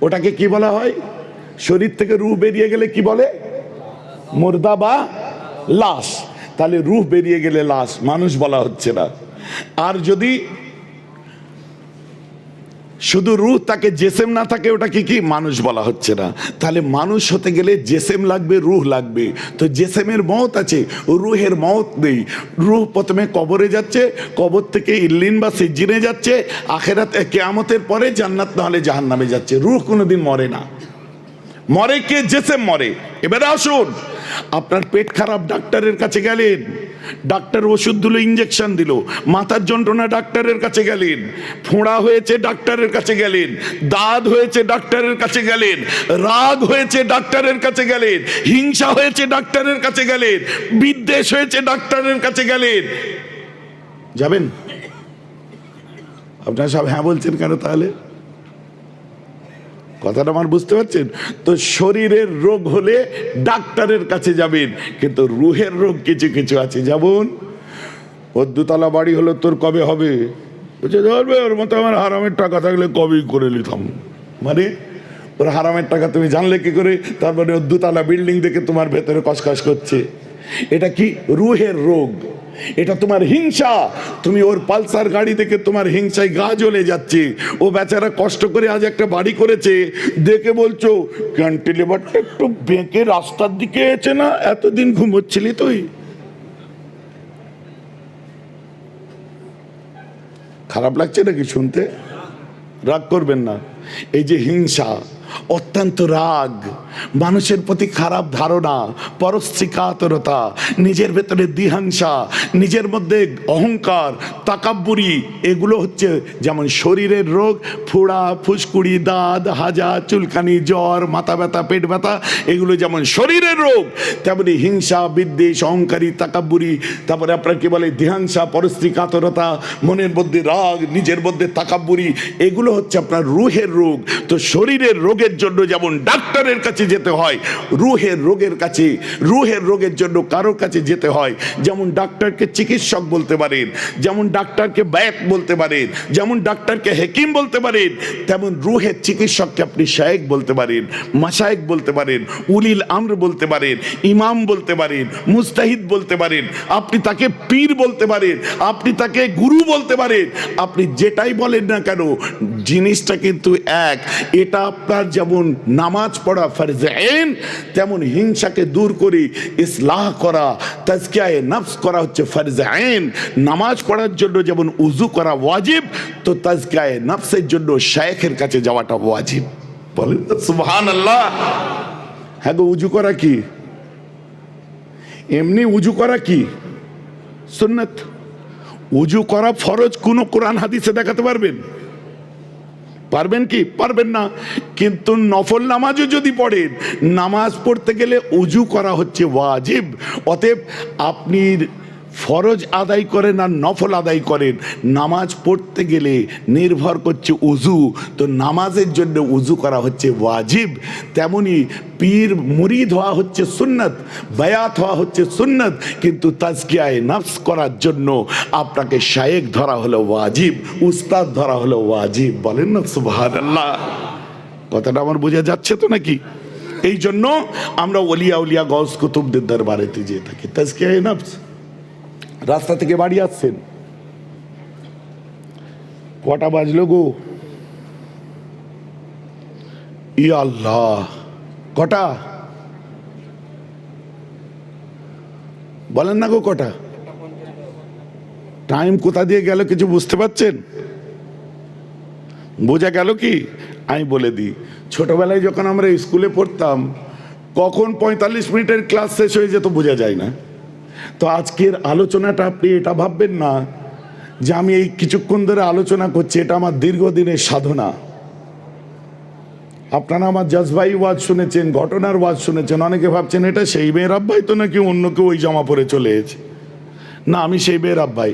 ওটাকে কি বলা হয়? শরীর থেকে রূহ বেরিয়ে গেলে কি বলে? মুর্দা বা লাশ। তাহলে রূহ বেরিয়ে গেলে লাশ, মানুষ বলা হচ্ছে না। আর যদি শুধু রূহ তাকে জেসেম না থাকে, ওটাকে কি মানুষ বলা হচ্ছে না। তাহলে মানুষ হতে গেলে জেসেম লাগবে, রূহ লাগবে। তো জেসেমের মওত আছে, রূহের মওত নেই। রূহ প্রথমে কবরে যাচ্ছে, কবর থেকে ইল্লিন বা সিজ্জিনে যাচ্ছে, আখেরাত কিয়ামতের পরে জান্নাত না হলে জাহান্নামে যাচ্ছে। রূহ কোনোদিন মরে না। মরে কে? জেসেম মরে। এবারে আসুন, আপনার পেট খারাপ, ডাক্তারের কাছে গেলেন, ডাক্তার ওষুধ দিল, ইঞ্জেকশন দিল। মাথার যন্ত্রণা, ডাক্তারের কাছে গেলেন। ফোঁড়া হয়েছে, ডাক্তারের কাছে গেলেন। দাঁত হয়েছে, ডাক্তারের কাছে গেলেন। রাগ হয়েছে, ডাক্তারের কাছে গেলেন। হিংসা হয়েছে, ডাক্তারের কাছে গেলেন। বিদ্বেষ হয়েছে, ডাক্তারের কাছে গেলেন। যাবেন? আপনারা সব হ্যাঁ বলছেন কেন তাহলে? কথাটা আমার বুঝতে পারছেন তো? শরীরের রোগ হলে ডাক্তারের কাছে যাবেন, কিন্তু রুহের রোগ কিছু কিছু আছে। যেমন ওর দুতলা বাড়ি হলো, তোর কবে হবে? বলছে ধরবে ওর মতো আমার হারামের টাকা থাকলে কবেই করে নিতাম। মানে ওর হারামের টাকা তুমি জানলে কি করে? তারপরে ওর দুতলা বিল্ডিং দেখে তোমার ভেতরে কসকস করছে। এটা কি? রুহের রোগ। এটা তোমার হিংসা। তুমি ওর পালসার গাড়ি দেখে তোমার হিংসায় গা জ্বলে যাচ্ছে। ও বেচারা কষ্ট করে আজ একটা বাড়ি করেছে, দেখে বলছো ক্যান্টিলিভারটা একটু বেঁকে রাস্তার দিকে এসেছে না, এতদিন ঘুমোচ্ছিলি তুই। খারাপ লাগছে নাকি শুনতে? রাগ করবেন না। এই যে হিংসা, অত্যন্ত রাগ, মানুষের প্রতি খারাপ ধারণা, পরশ্রীকাতরতা, নিজের ভেতরে দ্বিহাংসা, নিজের মধ্যে অহংকার, তাকাব্বুরি, এগুলো হচ্ছে যেমন শরীরের রোগ। ফোড়া, ফুসকুড়ি, দাঁত, হাজা, চুলকানি, জ্বর, মাথা ব্যথা, পেট ব্যথা, এগুলো যেমন শরীরের রোগ, তেমনি হিংসা, বিদ্বেষ, অহংকারী, তাকাব্বুরি, তারপরে আপনার কি বলে দ্বিহাংসা, পরশ্রীকাতরতা, মনের মধ্যে রাগ, নিজের মধ্যে তাকাব্বুরি, এগুলো হচ্ছে আপনার রুহের রোগ। তো শরীরের রোগের জন্য যেমন ডাক্তারের কাছে যেতে হয়, রুহের রোগের কাছে, রুহের রোগের জন্য কারোর কাছে যেতে হয়। যেমন ডাক্তারকে চিকিৎসক বলতে পারেন, যেমন ডাক্তারকে বৈদ্য বলতে পারেন, যেমন ডাক্তারকে হেকিম বলতে পারেন, তেমন রুহের চিকিৎসককে আপনি শায়েখ বলতে পারেন, মাশায়েখ বলতে পারেন, উলিল আমর বলতে পারেন, ইমাম বলতে পারেন, মুস্তাহিদ বলতে পারেন, আপনি তাকে পীর বলতে পারেন, আপনি তাকে গুরু বলতে পারেন। আপনি যেটাই বলেন না কেন, জিনিসটা কিন্তু এক। এটা আপনার যেমন নামাজ পড়া ফরজে আইন, তেমন হিংসাকে দূর করে ইসলাহ করা, তাজকিয়ায়ে নফস করা হচ্ছে ফরজে আইন। নামাজ পড়ার জন্য যেমন উযু করা ওয়াজিব, তো তাজকিয়ায়ে নফসের জন্য শায়েখের কাছে যাওয়াটা ওয়াজিব। বলেন সুবহানাল্লাহ। হ্যাঁ গো, উযু করা কি? এমনি উযু করা কি? সুন্নাত। উযু করা ফরজ কোন কোরআন হাদিসে দেখাতে পারবেন? পারবেন কি? পারবেন না। কিন্তু নফল নামাজও যদি পড়েন, নামাজ পড়তে গেলে উযু করা হচ্ছে ওয়াজিব। অতএব আপনি ফরজ আদায় করেন আর নফল আদায় করেন, নামাজ পড়তে গেলে নির্ভর করছে উযু। তো নামাজের জন্য উযু করা হচ্ছে ওয়াজিব। তেমনি পীর মুরিদ হওয়া হচ্ছে সুন্নাত, বায়াত হওয়া হচ্ছে সুন্নাত, কিন্তু তাজকিয়ায়ে নফস করার জন্য আপনাকে শায়েখ ধরা হলো ওয়াজিব, উস্তাদ ধরা হলো ওয়াজিব। বলেন না সুবহানাল্লাহ। কথাটা আমার বোঝা যাচ্ছে তো নাকি? এই জন্য আমরা ওলিয়া উলিয়া গৌস কুতুবদের দরবারেতে যেয়ে থাকি। তাজকিয়ায়ে নফস। রাস্তা থেকে বাড়ি আসছেন, কটা বাজলো গো? ইয়া আল্লাহ, কটা বলেন না গো, কটা? টাইম কোথা দিয়ে গেল কিছু বুঝতে পারছেন? বোঝা গেল কি? আমি বলে দিই, ছোটবেলায় যখন আমরা স্কুলে পড়তাম, কখন 45 মিনিটের ক্লাস শেষ হয়ে যেত বোঝা যায় না। তো আজকের আলোচনাটা আপনি এটা ভাববেন না যে আমি এই কিছুক্ষণ ধরে আলোচনা করছি, এটা আমার দীর্ঘদিনের সাধনা। আপনারা আমার জজবাই ওয়াজ শুনেছেন, ঘটনার ওয়াজ শুনেছেন। অনেকে ভাবছেন এটা সেই মেয়ের আব্বাই তো, নাকি অন্য কেউ ওই জামা পরে চলে এসেছে। না, আমি সেই মেয়ের আব্বাই।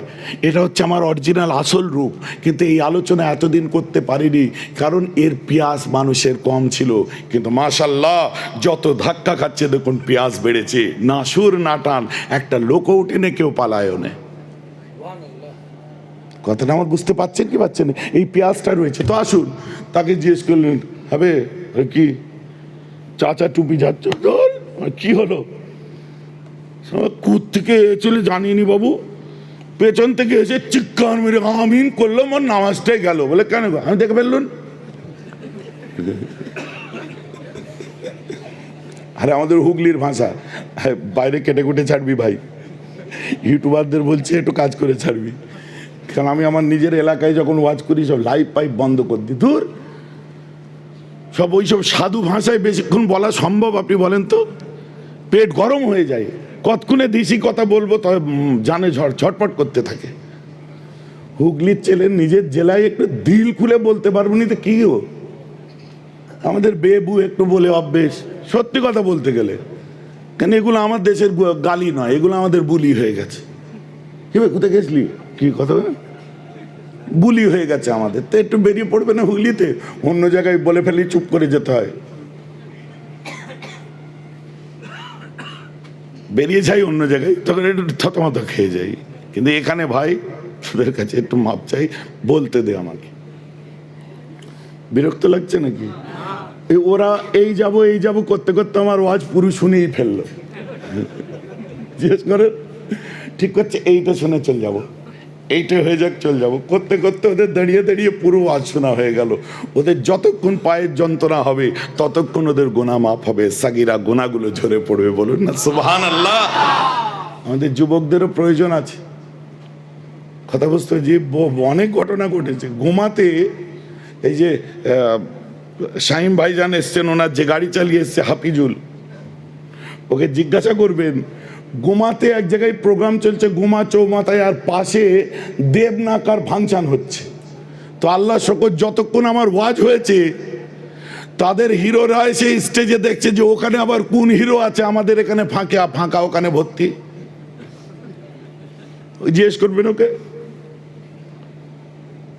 এটা হচ্ছে আমার অরিজিনাল আসল রূপ। কিন্তু এই আলোচনা এতদিন করতে পারিনি, কারণ এর পেঁয়াজ মানুষের কম ছিল। কিন্তু মাশাল্লাহ, যত ধাক্কা খাচ্ছে দেখুন পেঁয়াজ বেড়েছে। না সুর না টান, একটা লোকও উঠেনে, কেউ পালায়ও না। কথাটা আমার বুঝতে পারছেন কি পাচ্ছেন? এই পেঁয়াজটা রয়েছে। তো আসুন, তাকে জিজ্ঞেস করলেন, হবে কি চাচা টুপি যাচ্ছ, কি হলো? কুত থেকে চলে জানিনি বাবু, পেছন থেকে এসে চিৎকার মেরে আমিন করলো, আমার নামাজটাই গেল। বলে কেন? আমি দেখে ফেললুন। আরে আমাদের হুগলির ভাষা, বাইরে কেটে কুটে ছাড়বি ভাই। ইউটিউবারদের বলছে একটু কাজ করে ছাড়বি, কারণ আমি আমার নিজের এলাকায় যখন ওয়াজ করি সব লাইভ পাইপ বন্ধ করে দিই। দূর, সব ওইসব সাধু ভাষায় বেশিক্ষণ বলা সম্ভব? আপনি বলেন তো, পেট গরম হয়ে যায়। কতক্ষণে দিশি কথা বলবো তবে জানে ঝটপট করতে থাকে। হুগলির ছেলে নিজের জেলায় একটু দিল খুলে বলতে পারবো না তো কি গো? আমাদের বেবু একটু বলে অভ্যেস, সত্যি কথা বলতে গেলে, কেন এগুলো আমার দেশের গালি নয়, এগুলো আমাদের বুলি হয়ে গেছে। কি ভাই কোথায় গেছলি, কি কথা বুলি হয়ে গেছে আমাদের, তো একটু বেরিয়ে পড়বে না হুগলিতে, অন্য জায়গায় বলে ফেলি চুপ করে যেতে হয়, বেরিয়ে যাই অন্য জায়গায়, তখন একটু থতমত খেয়ে যাই। কিন্তু এখানে ভাই তোদের কাছে একটু মাপ চাই, বলতে দে আমাকে। বিরক্ত লাগছে নাকি? ওরা এই যাব করতে করতে আমার ওয়াজ পুরো শুনেই ফেললো। জিজ্ঞেস করে ঠিক করছে, এইটা শুনে চল যাব, এইটা হয়ে যাক চল যাব, করতে করতে ওদের দাঁড়িয়ে দাঁড়িয়ে পুরো ওয়াজ শোনা হয়ে গেল। ওদের যতক্ষণ পায়ের যন্ত্রণা হবে ততক্ষণ ওদের গোনা মাফ হবে, সাগিরা গোনাগুলো ঝরে পড়বে। বলুন না সুবহানাল্লাহ। আমাদের যুবকদেরও প্রয়োজন আছে। কথা বুঝতে যে অনেক ঘটনা ঘটেছে। ঘুমাতে এই যে শাহিম ভাইজান এসছেন, ওনার যে গাড়ি চালিয়ে এসছে হাফিজুল, ওকে জিজ্ঞাসা করবেন, গোমাতে এক জায়গায় প্রোগ্রাম চলছে, গোমা চৌমাথায়, আর পাশে দেবনাকার ফাংশন হচ্ছে। তো আল্লাহ শকর যতক্ষণ আমার ওয়াজ হয়েছে তাদের হিরোরা এসে স্টেজে দেখছে যে ওখানে আবার কোন হিরো আছে, আমাদের এখানে ফাঁকা ওখানে ভর্তি। ওই জিজ্ঞেস করবেন ওকে,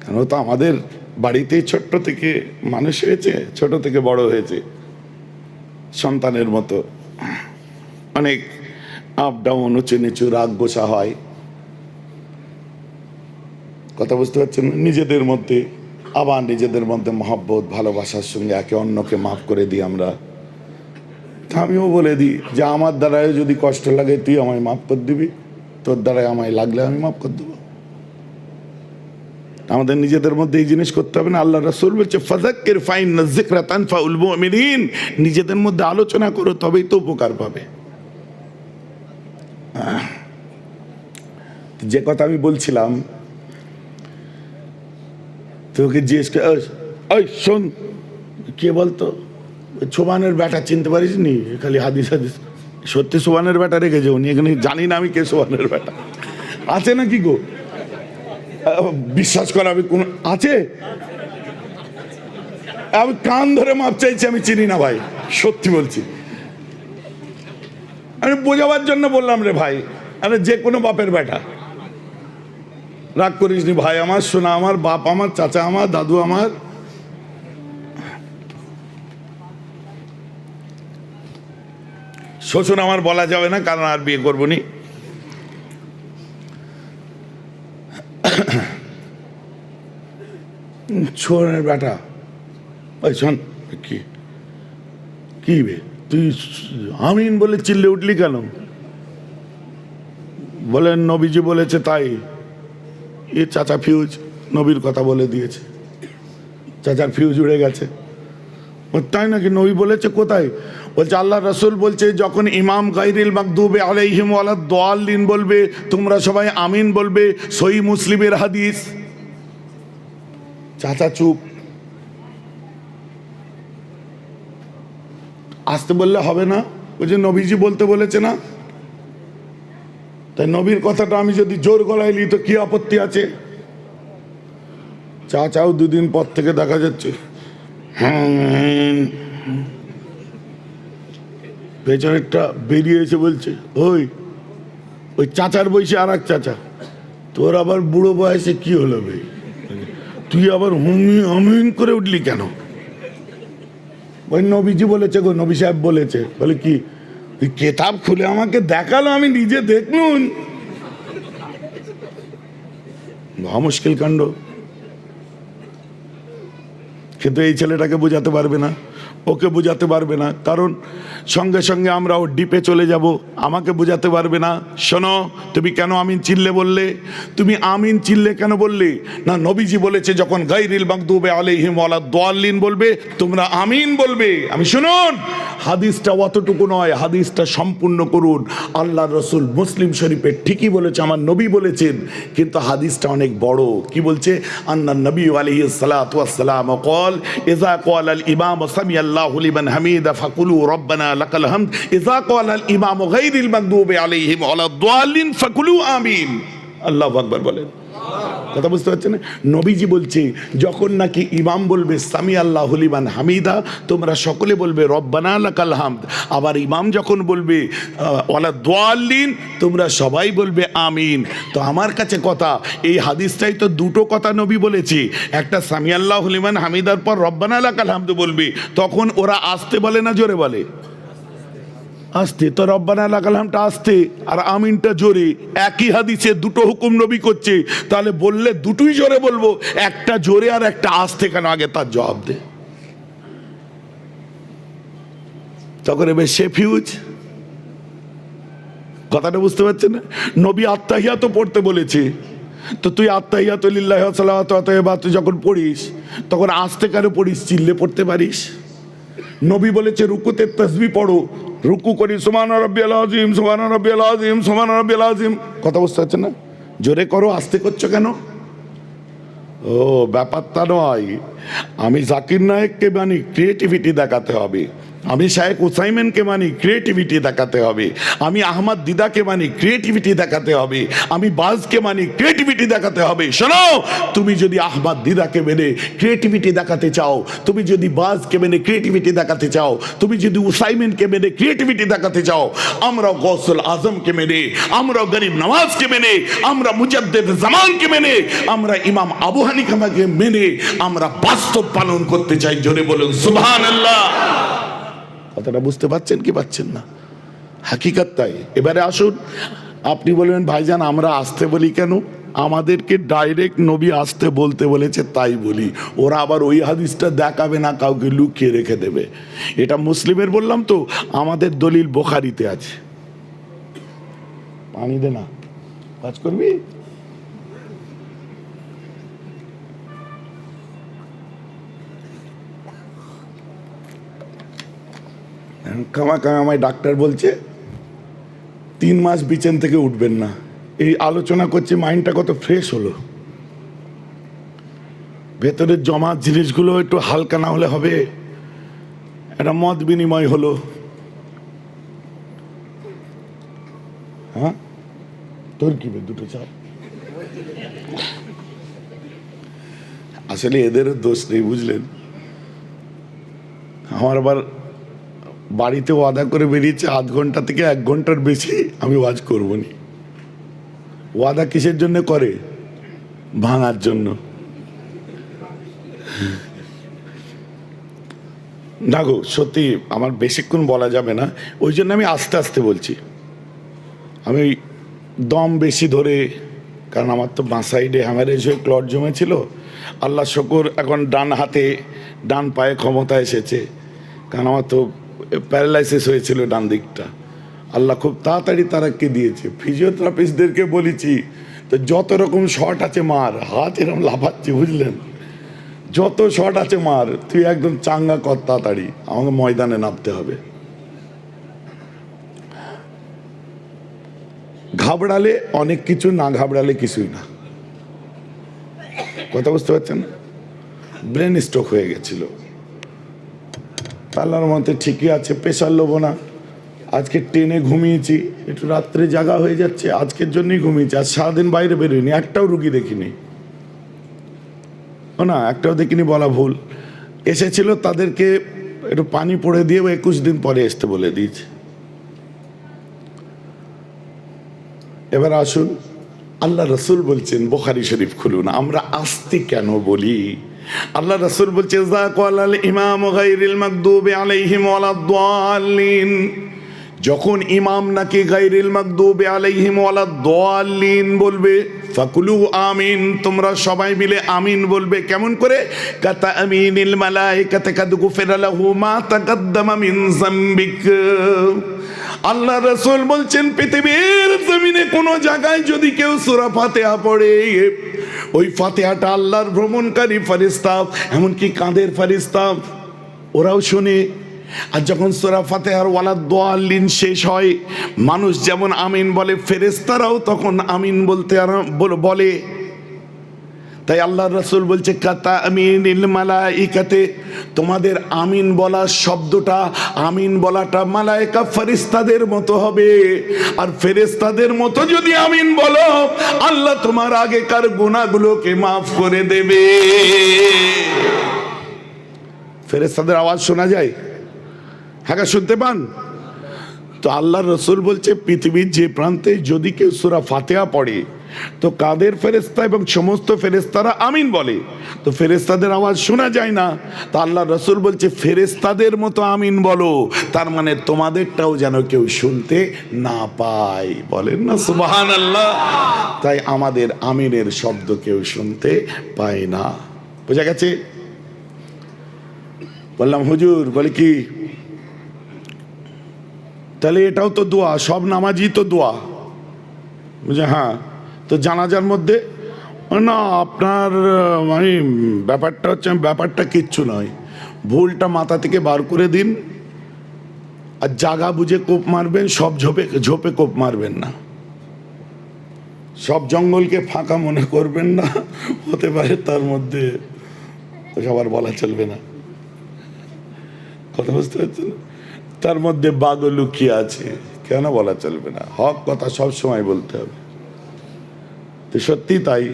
কেন তো আমাদের বাড়িতেই ছোট্ট থেকে মানুষ হয়েছে, ছোট থেকে বড় হয়েছে সন্তানের মতো, অনেক আপ ডাউন, উঁচু নিচু, রাগ গোসা হয়। কথা বুঝতে পারছেন? নিজেদের মধ্যে আবার নিজেদের মধ্যে মহব্বত ভালোবাসার সঙ্গে একে অন্যকে মাফ করে দিই আমরা। আমিও বলে দিই যে আমার দ্বারায় যদি কষ্ট লাগে তুই আমায় মাফ করে দিবি, তোর দ্বারায় আমায় লাগলে আমি মাফ করে দেবো। আমাদের নিজেদের মধ্যে এই জিনিস করতে হবে না। আল্লাহ রাসূল বলছে ফাযাক্কির ফাইন্না যিকরা তানফাউল মুমিনিন, নিজেদের মধ্যে আলোচনা করো তবেই তো উপকার পাবে। যে কথা আমি বলছিলাম, তোকে জিজ্ঞেস ওই শোন, কে বলতো সোবানের ব্যাটা চিনতে পারিস নি? খালি হাদিস হাদিস, সত্যি সোবানের ব্যাটা রেখেছে উনি এখানে, জানি না আমি কে সোবানের ব্যাটা, আছে নাকি গো? বিশ্বাস কর আমি কোন আছে? আমি কান ধরে মাপ চাইছি, আমি চিনি না ভাই, সত্যি বলছি। আমি বোঝাবার জন্য বললাম রে ভাই, আরে যে কোনো বাপের বেটা, রাগ করিস নি ভাই আমার, শোনা আমার, বাপ আমার, চাচা আমার, দাদু আমার। শ্বশুর আমার বলা যাবে না, কারণ আর বিয়ে করবো নি। ছোড়ের বেটা, ওই শোন, কি বে তুই আমিন বলে চিল্লে উঠলি কেন? বলেন নবীজি বলেছে তাই। এ চাচা ফিউজ নবীর কথা বলে দিয়েছে, চাচার ফিউজ উড়ে গেছে। তাই নাকি? নবী বলেছে কোথায়? বলছে আল্লাহ রাসূল বলছে যখন ইমাম গায়রিল মাগদুবি আলাইহিম ওয়ালাদ দাল্লিন বলবে তোমরা সবাই আমিন বলবে। সহিহ মুসলিমের হাদিস। চাচা চুপ, আসতে বললে হবে না? ওই যে নবীজি বলতে বলেছে না, তাই নবীর কথাটা আমি যদি জোর গলায় নিই তো কি আপত্তি আছে? চাচাও দুদিন পর থেকে দেখা যাচ্ছে পেছনেরটা বেরিয়ে এসে বলছে ওই চাচার বয়সে আর এক চাচা, তোর আবার বুড়ো বয়সে কি হলো বে, তুই আবার হুমি আমিন করে উঠলি কেন? ওই নবীজি বলেছে গো, নবী সাহেব বলেছে। বলে কি? কেতাব খুলে আমাকে দেখালো, আমি নিজে দেখলুম। মুশকিল কাণ্ড। কিন্তু এই ছেলেটাকে বোঝাতে পারবে না, ওকে বোঝাতে পারবে না, কারণ সঙ্গে সঙ্গে আমরা ও ডিপে চলে যাব। আমাকে বোঝাতে পারবে না, শোনো তুমি কেন আমিন চিল্লে বললে? তুমি আমিন চিল্লে কেন বললে? না নবীজি বলেছে যখন গায়রিল মাগদুবি আলাইহিম ওয়ালাদ দাল্লিন বলবে তোমরা আমিন বলবে। আমি শুনুন, হাদিসটা অতটুকু নয়, হাদিসটা সম্পূর্ণ করুন। আল্লাহ রসুল মুসলিম শরীফে ঠিকই বলেছে, আমার নবী বলেছেন, কিন্তু হাদিসটা অনেক বড়। কি বলছে? আন্না নবী আলাইহিস সালাতু ওয়াস সালাম قال اذا قال الامام سمع الله لمن حمده فقولوا ربنا لك الحمد اذا قال الامام غير المغضوب عليهم ولا الضالين فقولوا آمين। আল্লাহু আকবার বলেন। কথা বুঝতে পারছেন? নবীজি বলছে যখন নাকি ইমাম বলবে সামি আল্লাহু লিমান হামিদা, তোমরা সকলে বলবে রব্বানা লাকাল হামদ। আবার ইমাম যখন বলবে ওয়ালা দাল্লিন, তোমরা সবাই বলবে আমিন। তো আমার কাছে কথা, এই হাদিসটাই তো দুটো কথা নবী বলেছে। একটা সামি আল্লাহু লিমান হামিদার পর রব্বানা লাকাল হামদ বলবে, তখন ওরা আস্তে বলে না জোরে বলে? আস্তে। তো রব্বানা লাকাল হামদটা আস্তে আর আমিনটা জোরে। একই হাদিসে দুটো হুকুম নবী করছে, তাহলে বললে দুটোই জোরে বলবো, একটা জোরে আর একটা আস্তে কেন? আগে তার জবাব দে। তখন এবার সে ফিউজ। কথাটা বুঝতে পারছেন না? নবী আত্তাহিয়াত পড়তে বলেছে, তো তুই আত্তাহিয়াতু লিল্লাহি ওয়া সালাওয়াতু তাইয়্যিবাত যখন পড়িস তখন আস্তে কেন পড়িস? চিল্লে পড়তে পারিস। নবী বলেছে রুকুতে তাসবিহ পড়ো, রুকু করি সুবহান রাব্বিয়াল আযীম, সুবহান রাব্বিয়াল আযীম, সুবহান রাব্বিয়াল আযীম। কথা বুঝতে পারছেন না? জোরে করো, আস্তে করছো কেন? ও ব্যাপারটা নয়। আমি জাকির নায়েককে মানি, ক্রিয়েটিভিটি দেখাতে হবে। আমি শায়েখ উসাইমিনকে মানি, ক্রিয়েটিভিটি দেখাতে হবে। আমি আহমদ দিদাকে মানি, ক্রিয়েটিভিটি দেখাতে হবে। আমি বাজকে মানি, ক্রিয়েটিভিটি দেখাতে হবে। শোনো, তুমি যদি আহমদ দিদাকে মেনে ক্রিয়েটিভিটি দেখাতে চাও, তুমি যদি বাজকে মেনে ক্রিয়েটিভিটি দেখাতে চাও, তুমি যদি উসাইমিনকে মেনে ক্রিয়েটিভিটি দেখাতে চাও, আমরা গৌসুল আজমকে মেনে, আমরা গরিব নওয়াজকে মেনে, আমরা মুজাদ্দিদ জামানকে মেনে, আমরা ইমাম আবু হানিফাকে মেনে আমরা বাস্তব পালন করতে চাই। জোরে বলুন সুবহানাল্লাহ। কথাটা বুঝতে পারছেন কি পাচ্ছেন না? হাকিকত তাই। এবারে আসুন, আপনি বলবেন ভাইজান আমরা আসতে বলি কেন? আমাদেরকে ডাইরেক্ট নবী আসতে বলতে বলেছে তাই বলি। ওরা আবার ওই হাদিসটা দেখাবে না, কাউকে লুকিয়ে রেখে দেবে। এটা মুসলিমের বললাম তো, আমাদের দলিল বুখারীতে আছে। পানি দে না, কাজ করবি? আমায় ডাক্তার বলছে 3 মাস বিছান থেকে উঠবেন না। এই আলোচনা করছি, মাইন্ডটা কত ফ্রেশ হলো। ভেতরের জমা জিনিসগুলো একটু হালকা না হলে হবে? একটা মত বিনিময় হলো। হ্যাঁ, তোর কি দুটো চাপ? আসলে এদের দোষ নেই, বুঝলেন? আমার আবার বাড়িতে ওয়াদা করে বেরিয়েছে 0.5 ঘন্টা থেকে 1 ঘন্টার বেশি আমি ওয়াজ করবো নি। ওয়াদা কিসের জন্য করে? ভাঙার জন্য। না গো, সত্যি আমার বেশিক্ষণ বলা যাবে না, ওই জন্য আমি আস্তে আস্তে বলছি। আমি দম বেশি ধরে, কারণ আমার তো বাঁ সাইডে হ্যামারেজ হয়ে ক্লট জমেছিল। আল্লাহ শুকর এখন ডান হাতে ডান পায়ে ক্ষমতা এসেছে, কারণ আমার তো প্যারালাইসিস হয়েছিল ডান দিকটা। আল্লাহ খুব তাড়াতাড়ি তারাকে দিয়েছে। ফিজিওথেরাপিস্টদেরকে বলেছি তো যত রকম শট আছে মার, হাত এরকম লাফাচ্ছে, বুঝলেন? যত শট আছে মার, তুই একদম চাঙ্গা কর তাড়াতাড়ি, আমাকে ময়দানে নামতে হবে। ঘাবড়ালে অনেক কিছু, না ঘাবড়ালে কিছুই না। কথা বুঝতে পারছেন? ব্রেন স্ট্রোক হয়ে গেছিল, আল্লাহর মতে ঠিকই আছে, প্রেশার লোবো না। আজকে ট্রেনে ঘুমিয়েছি, একটু রাত্রে জাগা হয়ে যাচ্ছে, আজকের জন্যই ঘুমিয়েছি। আজ সারাদিন বাইরে বেরোয়নি, একটাও রুগী দেখিনি। ও না, একটাও দেখিনি বলা ভুল। এসেছিল, তাদেরকে একটু পানি পড়ে দিয়ে 21 দিন পরে আসতে বলে দিয়েছে। এবার আসুন, আল্লাহ রসুল বলছেন, বুখারী শরীফ খুলুন, আমরা আসতে কেন বলি? আল্লাহ রসুল বলছে ইমাম গায়রিল মাগদুবি আলাইহিম ওয়ালাদ-দাল্লিন, যখন ইমাম নাকি গায়রিল মাগদুবি আলাইহিম ওয়ালাদ-দাল্লিন বলবে, ফাকুলু আমিন, তোমরা সবাই মিলে আমিন বলবে। কেমন করে? কাতা আমিনিল মালাইকাতি কাদ গুফিরা লাহু মা তাকাদ্দামা মিন যামবিক। আল্লাহ রাসূল বলছেন, পৃথিবীর জমিনে কোনো জায়গায় যদি কেউ সূরা ফাতিহা পড়ে, ওই ফাতিহাটা আল্লাহর ভ্রমণকারী ফেরেশতা, এমনকি কাঁধের ফেরেশতা, ওরাও শোনে। আর যখন সূরা ফাতিহার ওয়ালাদ-দাল্লিন শেষ হয়, মানুষ যেমন আমিন বলে, ফেরেশতারাও তখন আমিন বলতে বলে। তাই আল্লাহ রাসূল বলছে কাতা আমিনিল মালাইকাতে, তোমাদের আমিন বলার শব্দটা, আমিন বলাটা মালায়েকা ফেরেশতাদের মতো হবে। আর ফেরেশতাদের মতো যদি আমিন বলো, আল্লাহ তোমার আগেকার গুনাহগুলোকে মাফ করে দেবে। ফেরেশতাদের আওয়াজ শোনা যায়? হ্যাঁ, শুনতে পান? তো আল্লাহ রসুল বলছে পৃথিবীর যে প্রান্তে যদি কেউ সূরা ফাতিহা পড়ে, তো কাদের ফেরেশতা এবং সমস্ত ফেরেশতারা আমিন বলে, তো ফেরেশতাদের আওয়াজ শোনা যায় না। তো আল্লাহ রসুল বলছে ফেরেশতাদের মতো আমিন বলো, তার মানে তোমাদেরটাও যেন কেউ শুনতে না পায়। বলেন না সুবহানাল্লাহ। তাই আমাদের আমিনের শব্দ কেউ শুনতে পায় না। বোঝা গেছে? বললাম হুজুর, বলে কি তাহলে এটাও তো দোয়া, সব নামাজই তো দোয়া। বুঝে হ্যাঁ, তো জানাজার মধ্যে না আপনার মানে ব্যাপারটা হচ্ছে, ব্যাপারটা কিচ্ছু নয়, ভুলটা মাথা থেকে বার করে দিন, আর জাগা বুঝে কোপ মারবেন, সব ঝোপে কোপ মারবেন না, সব জঙ্গলকে ফাঁকা মনে করবেন না, হতে পারে তার মধ্যে, সবার বলা চলবে না, কথা বুঝতে পারছেন, তার মধ্যে বাঘ লুকিয়ে আছে, কেন বলা চলবে না, হক কথা সব সময় বলতে হবে। তো সত্যি তাই।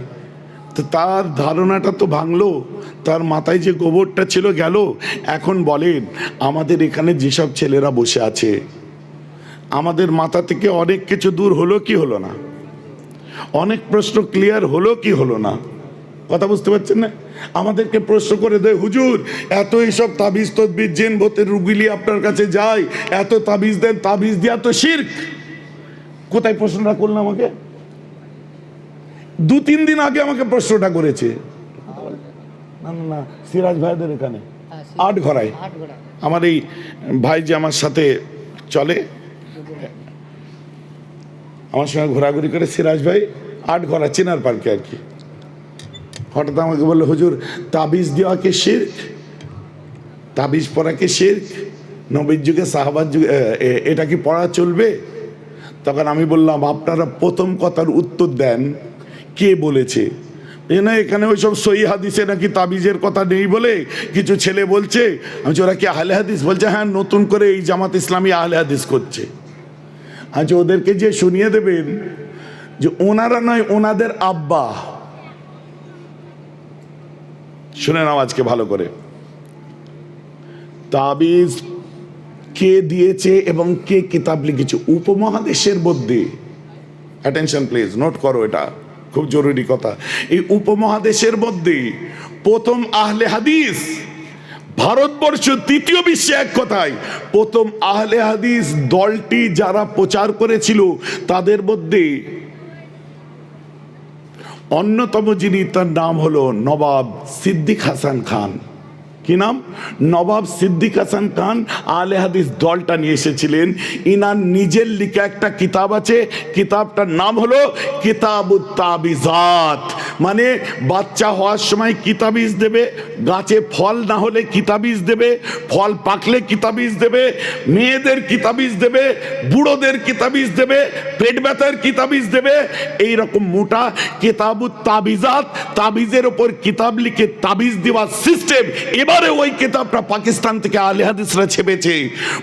তো তার ধারণাটা তো ভাঙলো, তার মাথায় যে গোবরটা ছিল গেল। এখন বলেন, আমাদের এখানে যেসব ছেলেরা বসে আছে, আমাদের মাথা থেকে অনেক কিছু দূর হলো কি হলো না? অনেক প্রশ্ন ক্লিয়ার হলো কি হলো না? কথা বুঝতে পারছেন না? আমাদেরকে প্রশ্ন করে দেয়, হুজুর এত এইসব তাবিজ তদবিজ জিন ভূতের রুগিলি আপনার কাছে যায়, এত তাবিজ দেন, তাবিজ দিয়া তো শিরক। কোথায় প্রশ্নটা করলেন আমাকে? 2-3 দিন আগে আমাকে প্রশ্নটা করেছে। না না না, সিরাজ ভাইদের এখানে আটঘরায়, আমার এই ভাই যে আমার সাথে চলে, আমার সঙ্গে ঘোরাঘুরি করে, সিরাজ ভাই, আটঘরা চিনার পার্কে আর কি। হঠাৎ আমাকে বললো, হুজুর তাবিজ দেওয়াকে শিরক, তাবিজ পড়াকে শিরক, নবীর যুগে সাহাবার যুগে এটা কি পড়া চলবে? তখন আমি বললাম, আপনারা প্রথম কথার উত্তর দেন, কে বলেছে? না এখানে ওইসব সহি হাদিসে নাকি তাবিজের কথা নেই বলে কিছু ছেলে বলছে। আমি ওরা কি আহলে হাদিস? বলছে হ্যাঁ, নতুন করে এই জামাত ইসলামী আহলে হাদিস করছে। আচ্ছা, ওদেরকে যে শুনিয়ে দেবেন যে ওনারা নয়, ওনাদের আব্বা, শুনেন আওয়াজকে ভালো করে, তাবিজ কে দিয়েছে এবং কে কিতাব লিখেছে উপমহাদেশের মধ্যে। অ্যাটেনশন প্লিজ, নোট করো, এটা খুব জরুরি কথা। এই উপমহাদেশের মধ্যে প্রথম আহলে হাদিস, ভারতবর্ষ তৃতীয় বিশ্বে, এক কথায় প্রথম আহলে হাদিস দলটি যারা প্রচার করেছিল, তাদের মধ্যে অন্যতম যিনি, তার নাম হলো নবাব সিদ্দিক হাসান খান। কি নাম? নবাব সিদ্দিক হাসান খান আহলে হাদিস দলটা নিয়ে এসেছিলেন। ইনার নিজের লিখা একটা কিতাব আছে, কিতাবটার নাম হলো কিতাবুত তাবিজাত। মানে বাচ্চা হওয়ার সময় কিতাবিজ দেবে, গাছে ফল না হলে কিতাবিজ দেবে, ফল পাকলে কিতাবিজ দেবে, মেয়েদের কিতাবিজ দেবে, বুড়োদের কিতাবিজ দেবে, পেট ব্যথার কিতাবিজ দেবে, এইরকম মোটা কিতাবুত তাবিজাত, তাবিজের ওপর কিতাব লিখে তাবিজ দেওয়ার সিস্টেম। এবারে ওই কিতাবটা পাকিস্তান থেকে আহলে হাদিসরা ছেপেছে।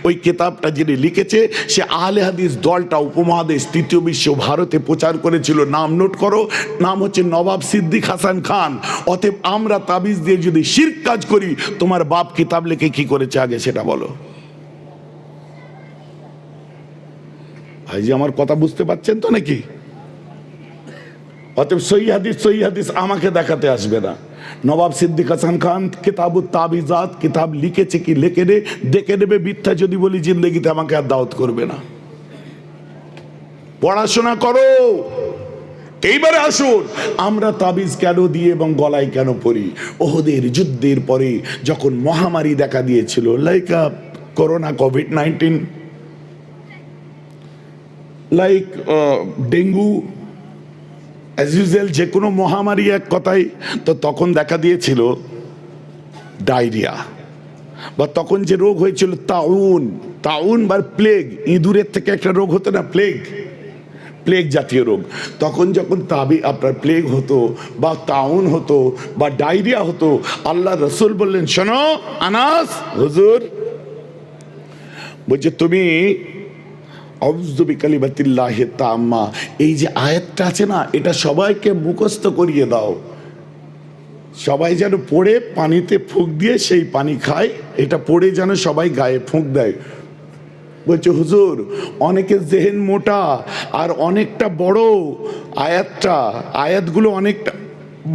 ওই কিতাবটা যিনি লিখেছে, সে আহলে হাদিস দলটা উপমহাদেশ তৃতীয় বিশ্ব ভারতে প্রচার করেছিল। নাম নোট করো, নাম হচ্ছে নবাব সিদ্দিক হাসান খান। অতএব আমরা তাবিজ দিয়ে যদি শিরক কাজ করি, তোমার বাপ কিতাব লিখে কি করেছে আগে সেটা বলো। ভাইজি আমার কথা বুঝতে পারছেন তো নাকি? অতএব সহি হাদিস আমাকে দেখাতে আসবে না। নবাব সিদ্দিক হাসান খান কিতাবুত তাবিজাত কিতাব লিখেছে কি লিখে দেখে নেবে। মিথ্যা যদি বলি জিন্দেগিতে আমাকে আর দাওয়াত করবে না। পড়াশোনা করো। এইবারে আসুন, আমরা তাবিজ কেন দিয়ে এবং গলায় কেন পরি? ওহদের যুদ্ধের পরে যখন মহামারী দেখা দিয়েছিল, like corona, COVID-19, like dengue, as usual যে কোনো মহামারী এক কথায়, তো তখন দেখা দিয়েছিল ডায়রিয়া। বা তখন যে রোগ হয়েছিল তাউন, তাউন বা প্লেগ, ইঁদুরের থেকে একটা রোগ হতো না, প্লেগ, প্লেগ জাতীয় রোগ। তখন যখন আপনার প্লেগ হতো বা তাউন হতো বা ডায়রিয়া হতো, আল্লাহ রসুল বললেন, শোনো আনাস, হুজুর বলছে তুমি আউযু বিকালিমাতিল্লাহি তাম্মা, এই যে আয়াতটা আছে না, এটা সবাইকে মুখস্থ করিয়ে দাও, সবাই যেন পড়ে পানিতে ফুঁক দিয়ে সেই পানি খায়, এটা পড়ে যেন সবাই গায়ে ফুঁক দেয়। বলছে হুজুর অনেকের জেহেন মোটা আর অনেকটা বড়, আয়াতগুলো অনেকটা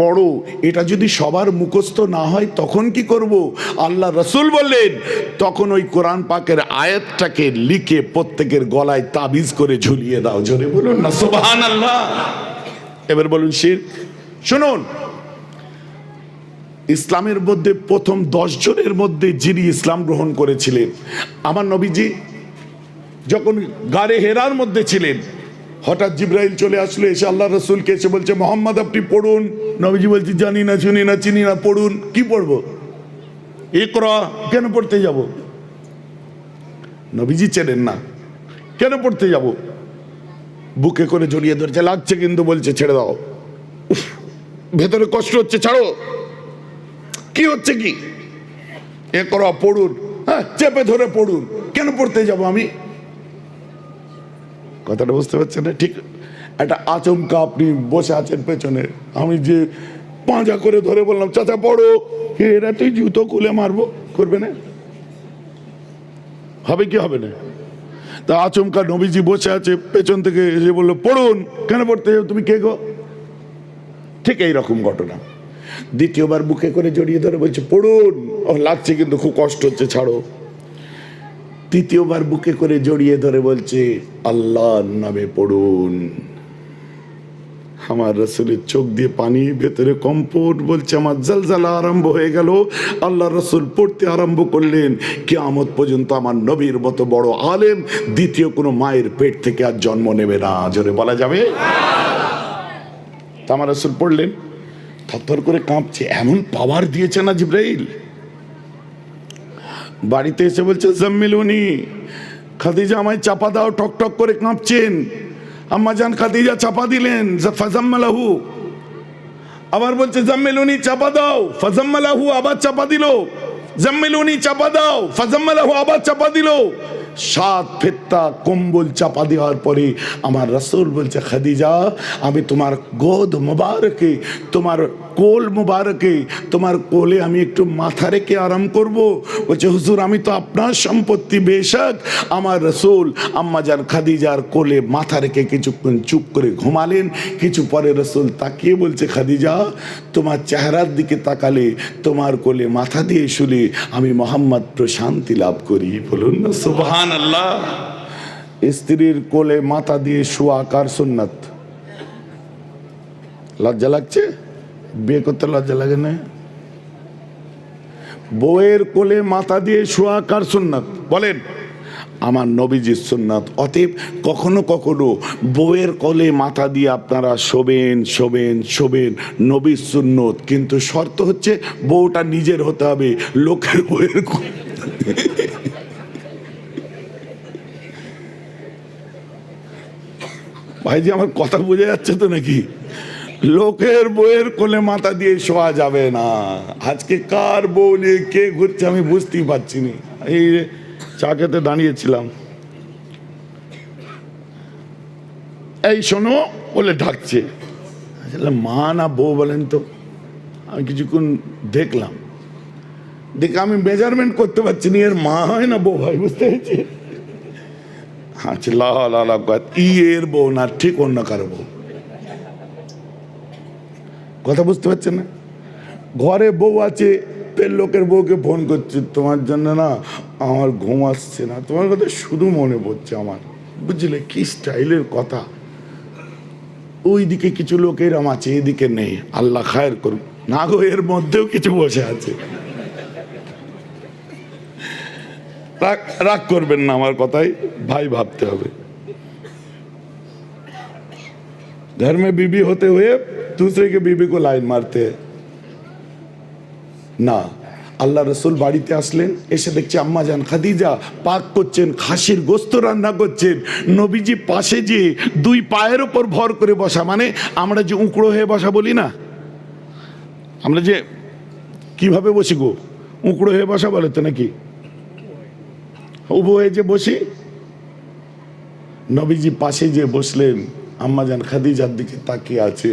বড়, এটা যদি সবার মুখস্থ না হয় তখন কি করব? আল্লাহ রসুল বললেন, তখন ওই কোরআন পাকের আয়াতটাকে লিখে প্রত্যেকের গলায় তাবিজ করে ঝুলিয়ে দাও। জোরে বলুন না সুবহানাল্লাহ। এবার বলুন শিরক। শুনুন, ইসলামের মধ্যে প্রথম 10 জনের মধ্যে যিনি ইসলাম গ্রহণ করেছিলেন, আমার নবীজি যখন গারে হেরার মধ্যে ছিলেন, হঠাৎ জিব্রাইল চলে আসলো, এসে আল্লাহ রসুলকে এসে বলছে, মোহাম্মদ আপনি পড়ুন। নবীজি বলছে, জানি না, শুনি না, চিনি না, পড়ুন। কি পড়বো? ইকরা। কেন পড়তে যাব? নবীজি চেনেন না, কেন পড়তে যাব? বুকে করে জড়িয়ে ধরছে, লাগছে কিন্তু, বলছে ছেড়ে দাও, ভেতরে কষ্ট হচ্ছে, ছাড়ো। কি হচ্ছে কি? ইকরা, পড়ুন। হ্যাঁ, চেপে ধরে পড়ুন। কেন পড়তে যাব আমি? কথাটা বুঝতে পারছেন না? ঠিক একটা আচমকা আপনি বসে আছেন পেছনে, আমি যে পাঁজা করে ধরে বললাম, চাচা পড়ো, এরা তুই জুতো খুলে মারবো, করবে না? হবে কি হবে না? তা আচমকা নবীজি বসে আছে, পেছন থেকে এসে বললো, পড়ুন। কেন পড়তে যাও? তুমি কে গো? ঠিক এইরকম ঘটনা। দ্বিতীয়বার বুকে করে জড়িয়ে ধরে বলছে, পড়ুন। ও লাগছে কিন্তু, খুব কষ্ট হচ্ছে, ছাড়ো। তৃতীয়বার বুকে করে জড়িয়ে ধরে বলছে, আল্লাহর নামে পড়ুন। আমার রসুলের চোখ দিয়ে পানি, ভেতরে কম্পন, বলছে আমার জলজালা আরম্ভ হয়ে গেল। আল্লাহ রসুল পড়তে আরম্ভ করলেন, কিয়ামত পর্যন্ত আমার নবীর মতো বড় আলেম দ্বিতীয় কোনো মায়ের পেট থেকে আর জন্ম নেবে না। জোরে বলা যাবে? তা আমার রসুল পড়লেন, থরথর করে কাঁপছে, এমন পাওয়ার দিয়েছে না জিব্রাইল। বাড়িতে এসে বলছে, জাম্মিলুনি, খাদিজা আমায় চাপা দাও, টক টক করে কাঁপছেন। আম্মাজান খাদিজা চাপা দিলেন, ফাজাম্মালাহু। আবার বলছে, জাম্মিলুনি চাপা দাও, ফাজাম্মালাহু। আবার চাপা দিল, জাম্মিলুনি চাপা দাও, ফাজাম্মালাহু। আবার চাপা দিল। 7 ফেত্তা কম্বল চাপা দেওয়ার পরে আমার রাসূল বলছে, খাদিজা আমি তোমার গোদ মুবারকে, তোমার কোল মুবারকে, তোমার কোলে আমি একটু মাথা রেখে আরাম করব। বলছে, হুজুর আমি তো আপনার সম্পত্তি। বেশক। আমার রাসূল আম্মাজান খাদিজার কোলে মাথা রেখে কিছুক্ষণ চুপ করে ঘুমালেন। কিছু পরে রাসূল তাকিয়ে বলছে, খাদিজা তোমার চেহারার দিকে তাকালে, তোমার কোলে মাথা দিয়ে শুলে আমি মোহাম্মদ প্রশান্তি লাভ করি। বলুন না সুবহানাল্লাহ। স্ত্রীর কোলে মাথা দিয়ে শোয়া কার সুন্নাত? লজ্জা লাগছে? বিয়ে করতে লজ্জা লাগে না? বউয়ের কোলে মাথা দিয়ে শোয়া কার সুন্নাত বলেন? আমার নবীজির সুন্নাত। অতএব কখনো কখনো বউয়ের কোলে মাথা দিয়ে আপনারা শোবেন, নবীর সুন্নত। কিন্তু শর্ত হচ্ছে বউটা নিজের হতে হবে, লোকের বউয়ের কোলে। ভাইজি আমার কথা বোঝা যাচ্ছে তো নাকি? লোকের বউয়ের কোলে মাথা দিয়ে শোয়া যাবে না। আজকে কার বউ নিয়ে কে ঘুরছে আমি বুঝতেই পারছি না। এই চা খেতে দাঁড়িয়েছিলাম, এই শোনো বলে ডাকছে, মা না বউ বলেন তো? আমি কিছুক্ষণ দেখলাম, দেখে আমি মেজারমেন্ট করতে পারছি না, এর মা হয় না বউ হয়, বুঝতে পেরেছি? এর বউ না, ঠিক অন্য কারো বউ। কথা বুঝতে পারছেন না? ঘরে বউ আছে, লোকের বউকে ফোন করছে, তোমার জন্য না আমার ঘুম আসছে না, তোমার কথা শুধু মনে পড়ছে আমার। বুঝলে কি স্টাইলের কথা? ওইদিকে কিছু লোক এরম আছে, এদিকে নেই। আল্লাহ খায়ের করুন না গো, এর মধ্যেও কিছু বসে আছে। রাগ করবেন না আমার কথাই, ভাই ভাবতে হবে। घर में बीबी होते हुए दूसरे के बीबी को लाइन मारते हैं ना। আল্লাহ রসুল বাড়িতে আসলেন, এসে দেখছে আম্মা জান খাদিজা পাক করছেন, খাসির গোস্ত রান্না করছেন। নবীজি পাশে যে দুই পায়ের ওপর ভর করে বসা, মানে আমরা যে উঁকড়ো হয়ে বসা বলি না, আমরা যে কিভাবে বসি গো, উঁকড়ো হয়ে বসা বলে তো নাকি, উবু হয়ে যে বসি, নবীজি পাশে যে বসলেন, আম্মা জান খাদিজার দিকে তাকিয়ে আছে।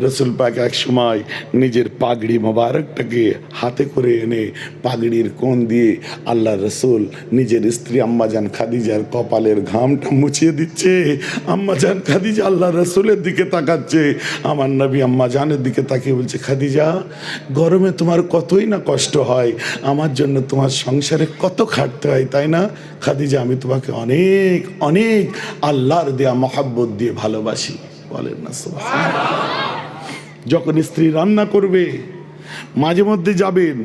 রসুল পাক এক সময় নিজের পাগড়ি মোবারকটাকে হাতে করে এনে পাগড়ির কোণ দিয়ে আল্লাহ রসুল নিজের স্ত্রী আম্মাজান খাদিজার কপালের ঘামটা মুছিয়ে দিচ্ছে। আম্মাজান খাদিজা আল্লাহ রসুলের দিকে তাকাচ্ছে, আমার নবী আম্মাজানের দিকে তাকিয়ে বলছে, খাদিজা গরমে তোমার কতই না কষ্ট হয়, আমার জন্য তোমার সংসারে কত খাটতে হয় তাই না? খাদিজা আমি তোমাকে অনেক অনেক আল্লাহর দেয়া মহাব্বত দিয়ে ভালোবাসি। বলেন না সুবহানাল্লাহ। যখন স্ত্রী রান্না করবে মাঝে মধ্যে যাবেন,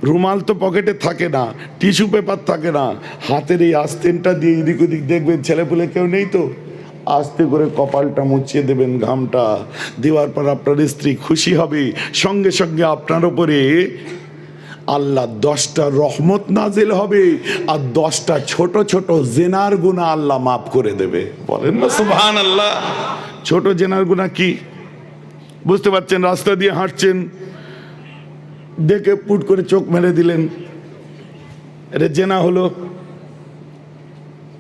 রুমাল তো পকেটে থাকে না, টিস্যু পেপার থাকে না, হাতের এই আস্তেনটা দিয়ে এদিক ওদিক দেখবেন ছেলেপুলে কেউ নেই তো, আস্তে করে কপালটা মুছিয়ে দেবেন, ঘামটা দেওয়ার পর আপনার স্ত্রী খুশি হবে, সঙ্গে সঙ্গে আপনার ওপরে আল্লাহ 10টা রহমত নাজিল হবে, আর 10টা ছোট ছোট জেনার গুনাহ আল্লাহ মাফ করে দেবে। বলেন না সুবহানাল্লাহ। ছোট জেনার গুনাহ কি বুঝতে পারছেন? রাস্তা দিয়ে হাঁটছেন, দেখে পুট করে চোখ মেরে দিলেন, এটা জেনা হলো,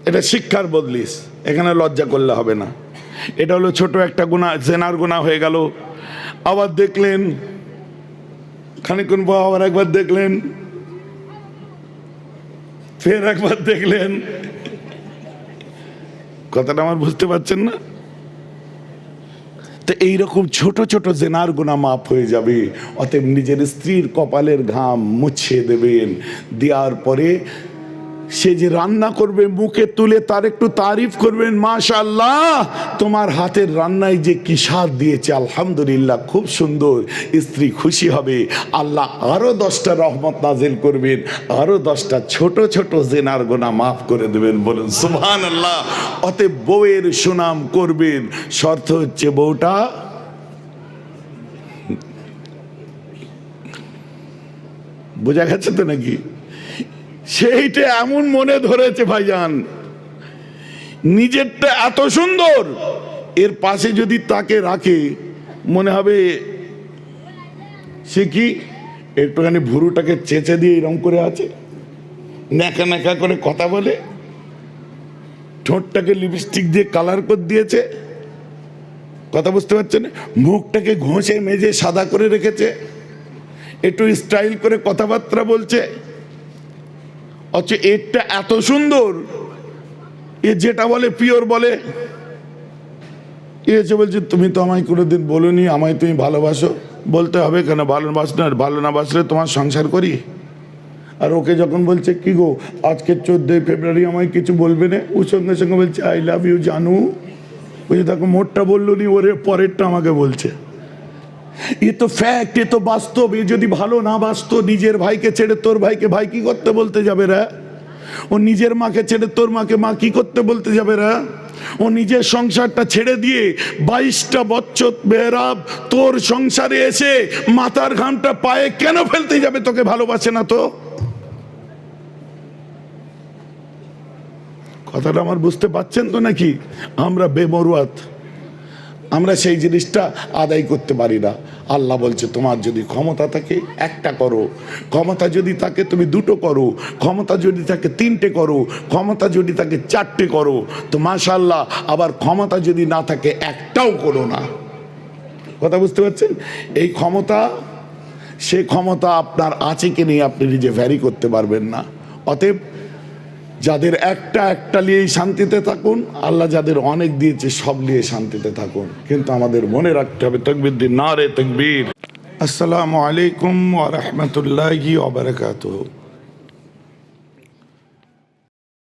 এটা শিক্ষার বদলিস, এখানে লজ্জা করলে হবে না, এটা হলো ছোট একটা গুনাহ, জেনার গুনাহ হয়ে গেল। আবার দেখলেন, খানিকক্ষণ পর আবার একবার দেখলেন, ফের একবার দেখলেন, কথাটা আমার বুঝতে পারছেন না? তো এইরকম ছোট ছোট জেনার গুনাহ মাফ হয়ে যাবে। অতএব নিজের স্ত্রীর কপালের ঘাম মুছিয়ে দেবেন, দেওয়ার পরে সে যে রান্না করবে মুখে তুলে তার একটু তারিফ করবেন, মাশাআল্লাহ তোমার হাতের রান্নায় যে কি স্বাদ দিয়েছে, আলহামদুলিল্লাহ খুব সুন্দর। স্ত্রী খুশি হবে, আল্লাহ আরো 10টা রহমত নাজিল করবেন, আরো 10টা ছোট ছোট জেনার গুনাহ মাফ করে দেবেন। বলুন সুবহানাল্লাহ। অতএব বউয়ের সুনাম করবেন, শর্ত হচ্ছে বউটা বোঝা গেছে তো নাকি? সেইটা এমন মনে ধরেছে ভাইজান, নিজেরটা এত সুন্দর, এর পাশে যদি তাকে রাখে মনে হবে সে কি একটুখানি ভুরুটাকে চেঁচে দিয়ে এরকম করে আছে, ন্যাকা ন্যাকা করে কথা বলে, ঠোঁটটাকে লিপস্টিক দিয়ে কালার করে দিয়েছে, কথা বুঝতে পারছেন, মুখটাকে ঘষে মেজে সাদা করে রেখেছে, একটু স্টাইল করে কথাবার্তা বলছে, অথচ এটা এত সুন্দর, এ যেটা বলে পিওর বলে। এসে বলছে তুমি তো আমায় কোনোদিন বলোনি আমায় তুমি ভালোবাসো, বলতে হবে কেন, ভালো না বাসলে তোমার সংসার করি। আর ওকে যখন বলছে কি গো আজকে 14 ফেব্রুয়ারি আমায় কিছু বলবে না, ওর সঙ্গে সঙ্গে বলছে আই লাভ ইউ জানু। ওই যে তাকে মোটটা বললো নি, ওরে পরেরটা আমাকে বলছে। এ তো ফ্যাক্ট, এ তো বাস্তব। এ যদি ভালো না বাসতো, নিজের ভাইকে ছেড়ে তোর ভাইকে ভাই কি করতে বলতে যাবে রা? ও নিজের মাকে ছেড়ে তোর মাকে মা কি করতে বলতে যাবে রা? ও নিজের সংসারটা ছেড়ে দিয়ে 22টা বছর বেহরাব তোর সংসারে এসে মাথার ঘামটা পায়ে কেন ফেলতে যাবে? তোকে ভালোবাসে না তো? কথাটা আমার বুঝতে পাচ্ছেন তো নাকি? আমরা বেমরুয়াত, আমরা সেই জিনিসটা আদায় করতে পারি না। আল্লাহ বলছে তোমার যদি ক্ষমতা থাকে একটা করো, ক্ষমতা যদি থাকে তুমি 2টো করো, ক্ষমতা যদি থাকে 3টে করো, ক্ষমতা যদি থাকে 4টে করো, তো মাশাআল্লাহ। আবার ক্ষমতা যদি না থাকে একটাও করো না। কথা বুঝতে পারছেন? এই ক্ষমতা, সে ক্ষমতা আপনার আছে কি নেই আপনি নিজে ভ্যারি করতে পারবেন না। অতএব যাদের একটা নিয়েই শান্তিতে থাকুন, আল্লাহ যাদের অনেক দিয়েছে সব নিয়ে শান্তিতে থাকুন। কিন্তু আমাদের মনে রাখতে হবে তাকবীর দিন, নারে তাকবীর। আসসালামু আলাইকুম ওয়া রাহমাতুল্লাহি ওয়া বারাকাতুহু।